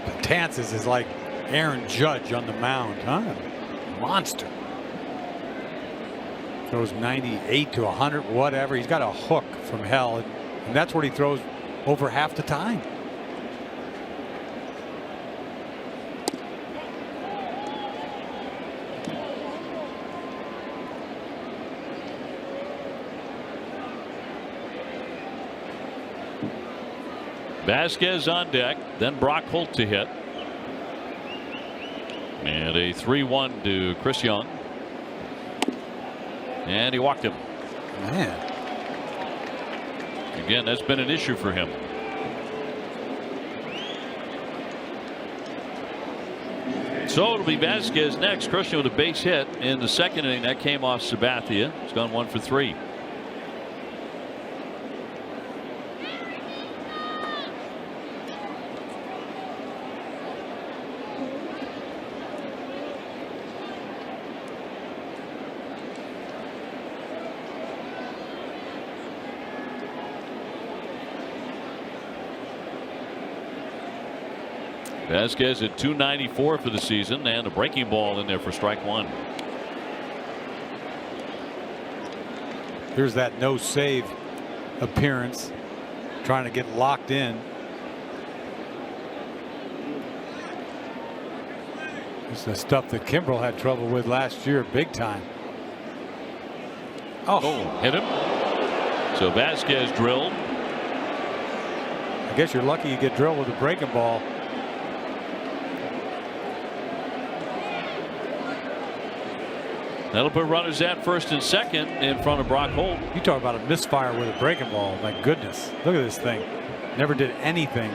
Betances is like Aaron Judge on the mound, huh? Monster. Throws 98 to 100, whatever. He's got a hook from hell, and that's what he throws over half the time. Vasquez on deck, then Brock Holt to hit. And a 3-1 to Chris Young. And he walked him. Man. Again, that's been an issue for him. So it'll be Vasquez next. Christian with a base hit in the second inning. That came off Sabattia. He's gone 1 for 3. Vasquez at 294 for the season, and a breaking ball in there for strike 1. Here's that no save appearance, trying to get locked in. It's the stuff that Kimbrel had trouble with last year big time. Oh, hit him. So Vasquez drilled. I guess you're lucky you get drilled with a breaking ball. That'll put runners at first and second in front of Brock Holt. You talk about a misfire with a breaking ball. My goodness. Look at this thing. Never did anything.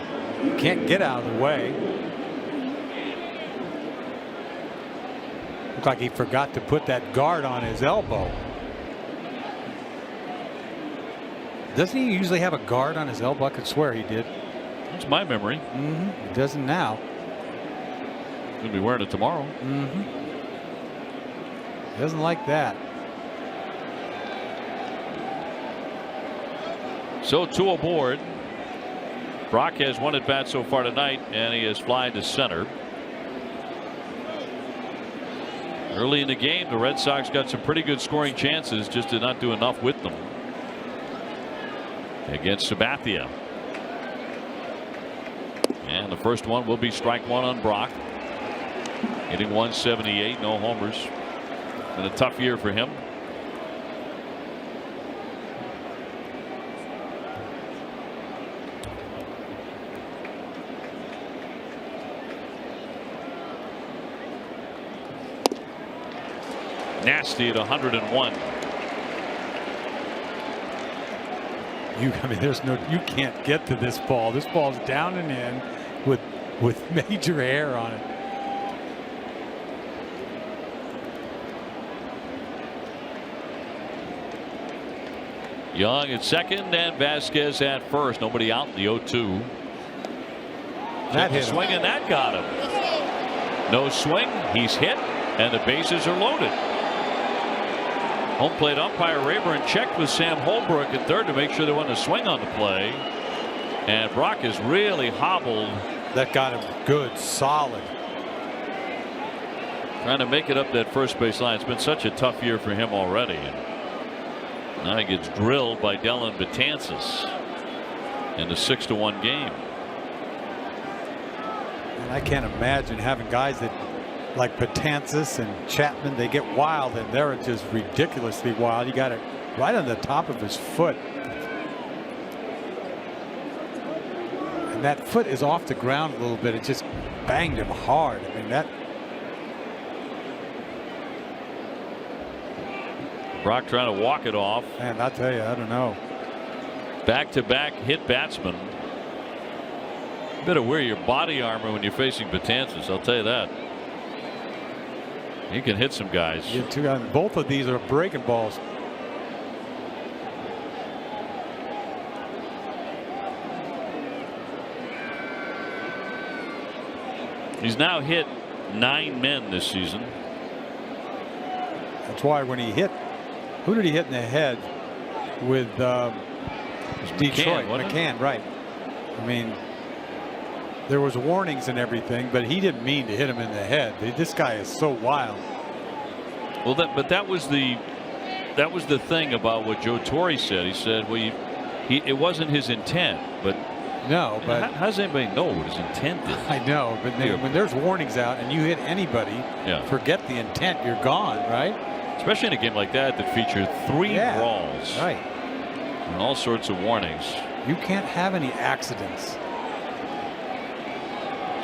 Can't get out of the way. Looked like he forgot to put that guard on his elbow. Doesn't he usually have a guard on his elbow? I could swear he did. That's my memory. He doesn't now. He'll be wearing it tomorrow. Doesn't like that. So 2 aboard. Brock has 1 at bat so far tonight, and he has flied to center. Early in the game, the Red Sox got some pretty good scoring chances, just did not do enough with them. Against Sabattia. And the first one will be strike 1 on Brock. Hitting 178, no homers. Been a tough year for him. Nasty at 101. I mean, there's no, you can't get to this ball. This ball's down and in with major air on it. Young at second and Vasquez at first. Nobody out in the 0-2. That hit swing and that got him. No swing. He's hit and the bases are loaded. Home plate umpire Rayburn checked with Sam Holbrook at third to make sure there wasn't a swing on the play. And Brock is really hobbled. That got him good, solid. Trying to make it up that first base line. It's been such a tough year for him already. And now he gets drilled by Dellin Betances in the 6-1 game. And I can't imagine having guys that like Betances and Chapman, they get wild, and they're just ridiculously wild. You got it right on the top of his foot. And that foot is off the ground a little bit. It just banged him hard. I mean, that. Brock trying to walk it off. Man, I'll tell you, I don't know. Back-to-back hit batsman. You better wear your body armor when you're facing Betances, I'll tell you that. He can hit some guys. Yeah, both of these are breaking balls. He's now hit 9 men this season. That's why when he hit, who did he hit in the head with Detroit? McCann, right. I mean, there was warnings and everything, but he didn't mean to hit him in the head. This guy is so wild. Well, that was the thing about what Joe Torre said. He said, well, it wasn't his intent, but no. But how does anybody know what his intent is? I know, but when there's warnings out and you hit anybody, forget the intent. You're gone, right? Especially in a game like that featured 3 brawls, right, and all sorts of warnings. You can't have any accidents.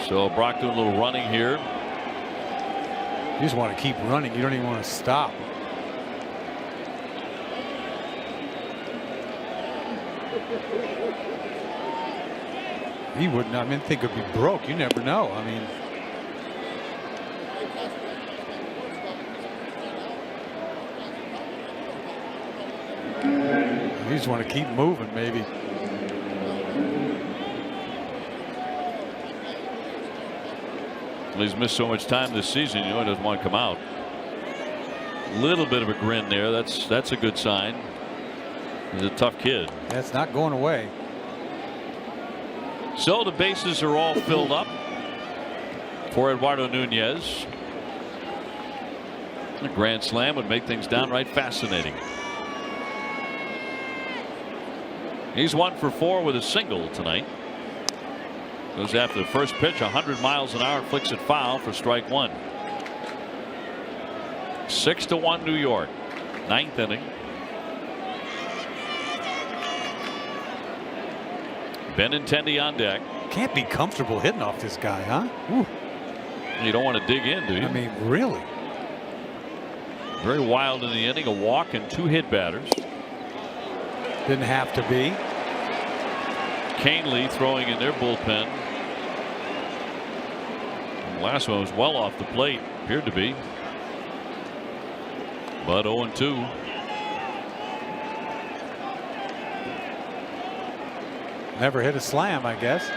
So Brock doing a little running here. You just want to keep running. You don't even want to stop. He wouldn't. I mean, think it'd be broke. You never know. I mean, you just want to keep moving, maybe. He's missed so much time this season, he doesn't want to come out. Little bit of a grin there. That's a good sign. He's a tough kid. That's not going away. So the bases are all filled up for Eduardo Nunez. A grand slam would make things downright fascinating. He's 1 for 4 with a single tonight. Goes after the first pitch, 100 miles an hour, flicks it foul for strike 1. 6-1 New York. 9th inning. Benintendi on deck. Can't be comfortable hitting off this guy, huh? Ooh. You don't want to dig in, do you? I mean, really? Very wild in the inning. A walk and 2 hit batters. Didn't have to be. Canely throwing in their bullpen. The last one was well off the plate, appeared to be. But 0-2. Never hit a slam, I guess.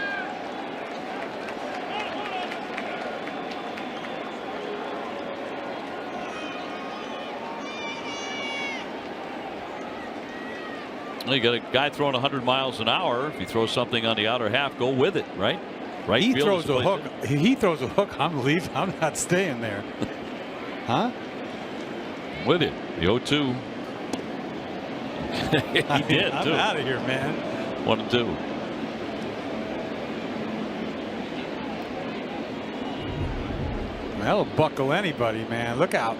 Well, you got a guy throwing 100 miles an hour. If you throw something on the outer half, go with it, right? Right. He throws a hook. He throws a hook. I'm leaving. I'm not staying there. Huh? With it. The 0-2. He did, I'm too. out of here, man. 1-2. That'll buckle anybody, man. Look out.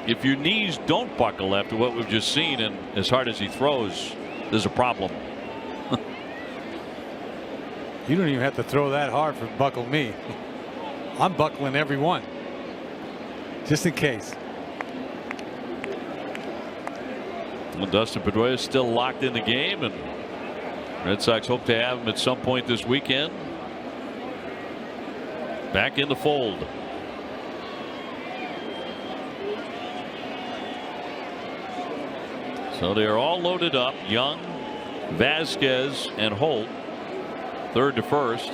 If your knees don't buckle after what we've just seen, and as hard as he throws, there's a problem. You don't even have to throw that hard for buckle me. I'm buckling every one, just in case. Well, Dustin Pedroia is still locked in the game, and Red Sox hope to have him at some point this weekend. Back in the fold. So they are all loaded up. Young, Vasquez, and Holt. Third to first.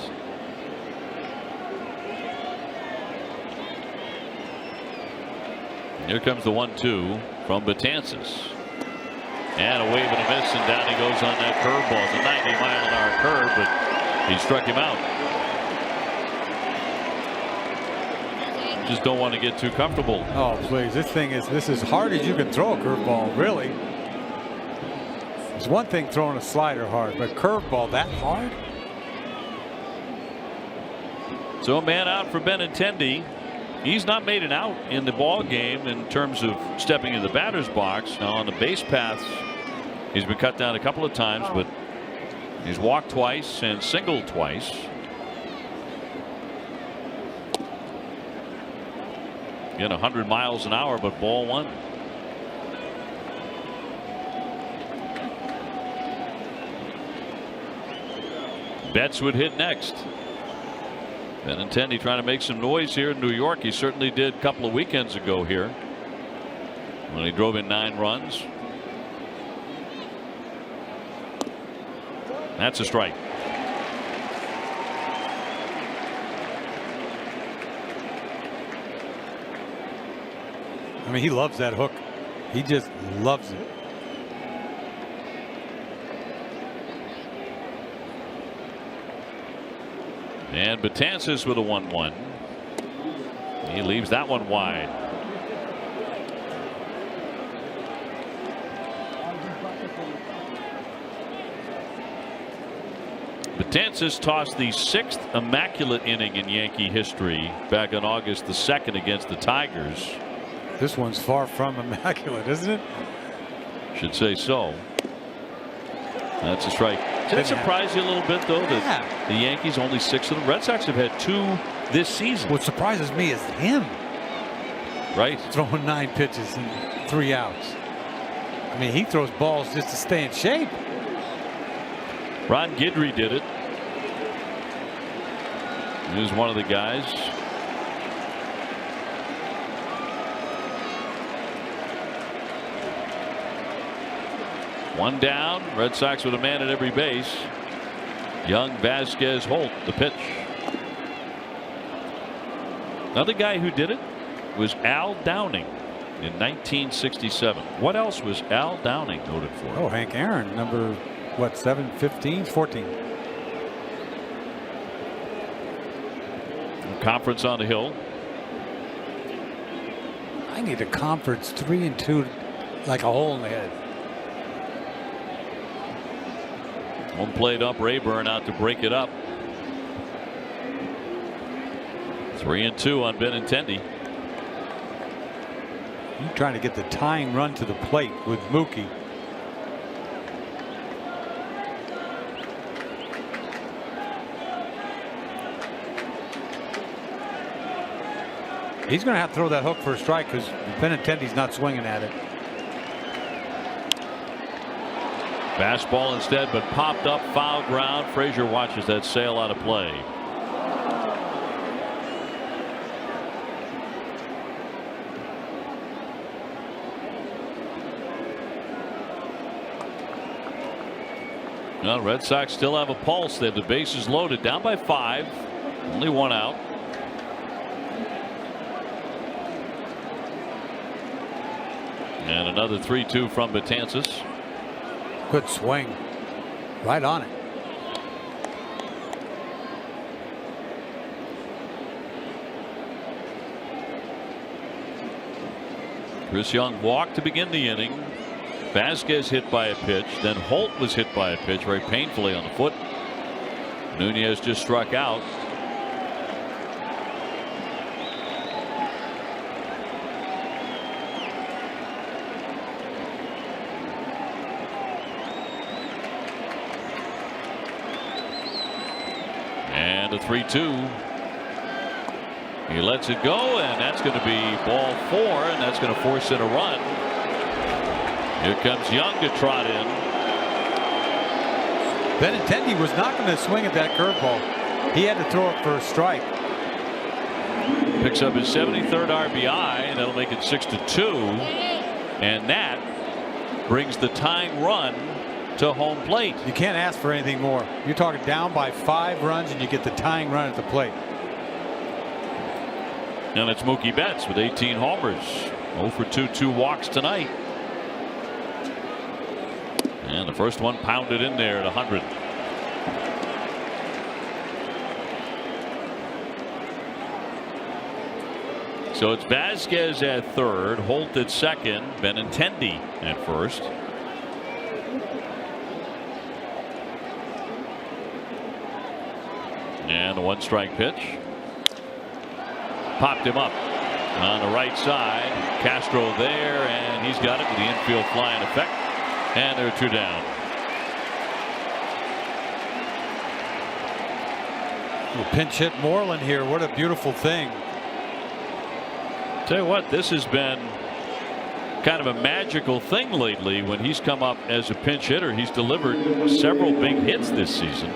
Here comes the 1-2 from Betances. And a wave and a miss, and down he goes on that curveball. It's a 90-mile-an-hour curve, but he struck him out. Just don't want to get too comfortable. Oh, please. This is as hard as you can throw a curveball, really. It's one thing throwing a slider hard, but curveball that hard? So a man out for Benintendi. He's not made an out in the ball game in terms of stepping in the batter's box. Now on the base paths, he's been cut down a couple of times, but he's walked twice and singled twice. Again, 100 miles an hour, but ball one. Betts would hit next. Benintendi trying to make some noise here in New York. He certainly did a couple of weekends ago here when he drove in 9 runs. That's a strike. I mean, he loves that hook. He just loves it. And Betances with a 1-1. He leaves that one wide. Betances tossed the 6th immaculate inning in Yankee history back on August the 2nd against the Tigers. This one's far from immaculate, isn't it? Should say so. That's a strike. Does that surprise you a little bit, though, that the Yankees only 6 of them? Red Sox have had 2 this season. What surprises me is him. Right. Throwing 9 pitches and 3 outs. I mean, he throws balls just to stay in shape. Ron Guidry did it. He was one of the guys. One down. Red Sox with a man at every base. Young, Vasquez, Holt, the pitch. Another guy who did it was Al Downing in 1967. What else was Al Downing noted for? Oh, Hank Aaron, number, what, 7, 15, 14. Conference on the hill. I need a conference 3-2 like a hole in the head. One played up, Rayburn out to break it up. 3-2 on Benintendi. You're trying to get the tying run to the plate with Mookie. He's going to have to throw that hook for a strike because Benintendi's not swinging at it. Fastball instead, but popped up, foul ground. Frazier watches that sail out of play. Well, Red Sox still have a pulse. They have the bases loaded, down by 5, only 1 out. And another 3-2 from Betances. Good swing. Right on it. Chris Young walked to begin the inning. Vasquez hit by a pitch. Then Holt was hit by a pitch very painfully on the foot. Nunez just struck out. And a 3-2. He lets it go, and that's going to be ball 4, and that's going to force in a run. Here comes Young to trot in. Benintendi was not going to swing at that curveball. He had to throw it for a strike. Picks up his 73rd RBI, and that'll make it 6-2. And that brings the tying run to home plate. You can't ask for anything more. You're talking down by 5 runs, and you get the tying run at the plate. And it's Mookie Betts with 18 homers. 0 for 2, 2 walks tonight. And the first one pounded in there at 100. So it's Vasquez at third, Holt at second, Benintendi at first. And the 1-strike pitch. Popped him up on the right side. Castro there, and he's got it with the infield fly in effect. And there are 2 down. Pinch hit Moreland here. What a beautiful thing. Tell you what, this has been kind of a magical thing lately when he's come up as a pinch hitter. He's delivered several big hits this season.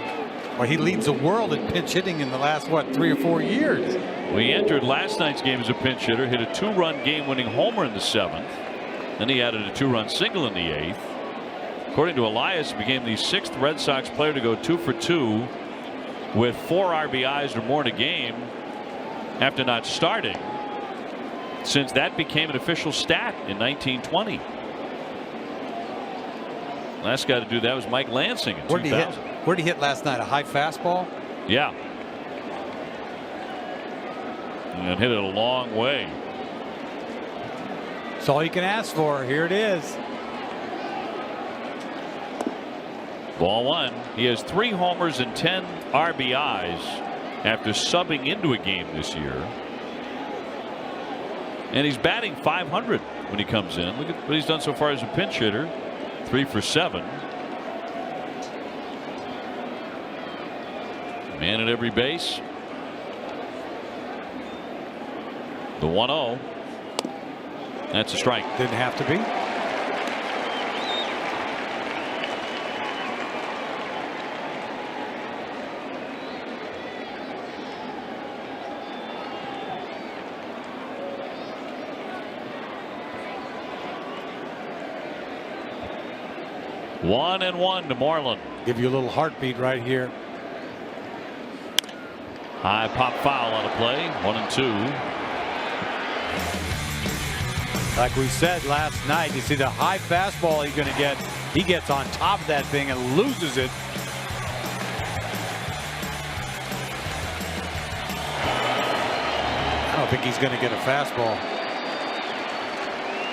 Well, he leads the world in pinch hitting in the last, what, 3 or 4 years. Well, he entered last night's game as a pinch hitter, hit a 2-run game-winning homer in the 7th. Then he added a 2-run single in the 8th. According to Elias, he became the 6th Red Sox player to go 2 for 2 with 4 RBIs or more in a game after not starting, since that became an official stat in 1920. Last guy to do that was Mike Lansing in 2000. Where did he hit last night? A high fastball? Yeah. And hit it a long way. That's all you can ask for. Here it is. Ball 1. He has 3 homers and 10 RBIs after subbing into a game this year. And he's batting .500 when he comes in. Look at what he's done so far as a pinch hitter. 3 for 7. Man at every base. The 1-0. That's a strike. Didn't have to be. One and 1 to Moreland. Give you a little heartbeat right here. High pop foul on a play. 1 and 2. Like we said last night, you see the high fastball he's going to get. He gets on top of that thing and loses it. I don't think he's going to get a fastball.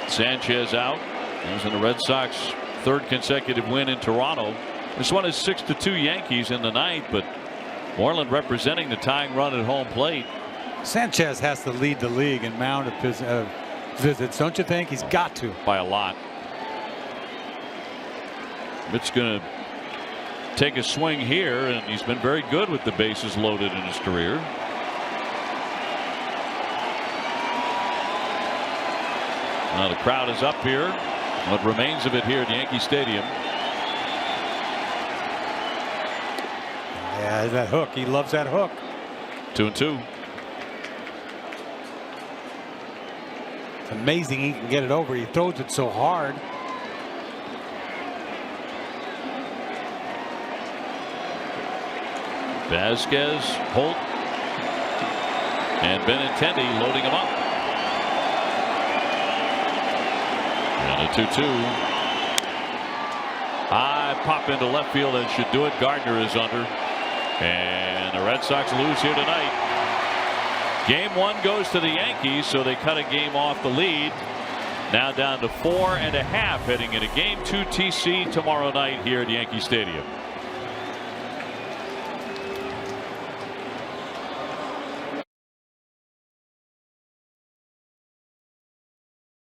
Sanchez out. There's in the Red Sox 3rd consecutive win in Toronto. This one is 6-2 Yankees in the 9th, but Moreland representing the tying run at home plate. Sanchez has to lead the league in mound of visits, don't you think? He's got to. By a lot. Mitch's going to take a swing here, and he's been very good with the bases loaded in his career. Now the crowd is up here. What remains of it here at Yankee Stadium. Yeah, that hook. He loves that hook. 2 and 2. It's amazing he can get it over. He throws it so hard. Vasquez, Holt, and Benintendi loading him up. And a 2-2. High pop into left field and should do it. Gardner is under. And the Red Sox lose here tonight. Game 1 goes to the Yankees, so they cut a game off the lead. Now down to 4.5 heading into Game 2 TC tomorrow night here at Yankee Stadium.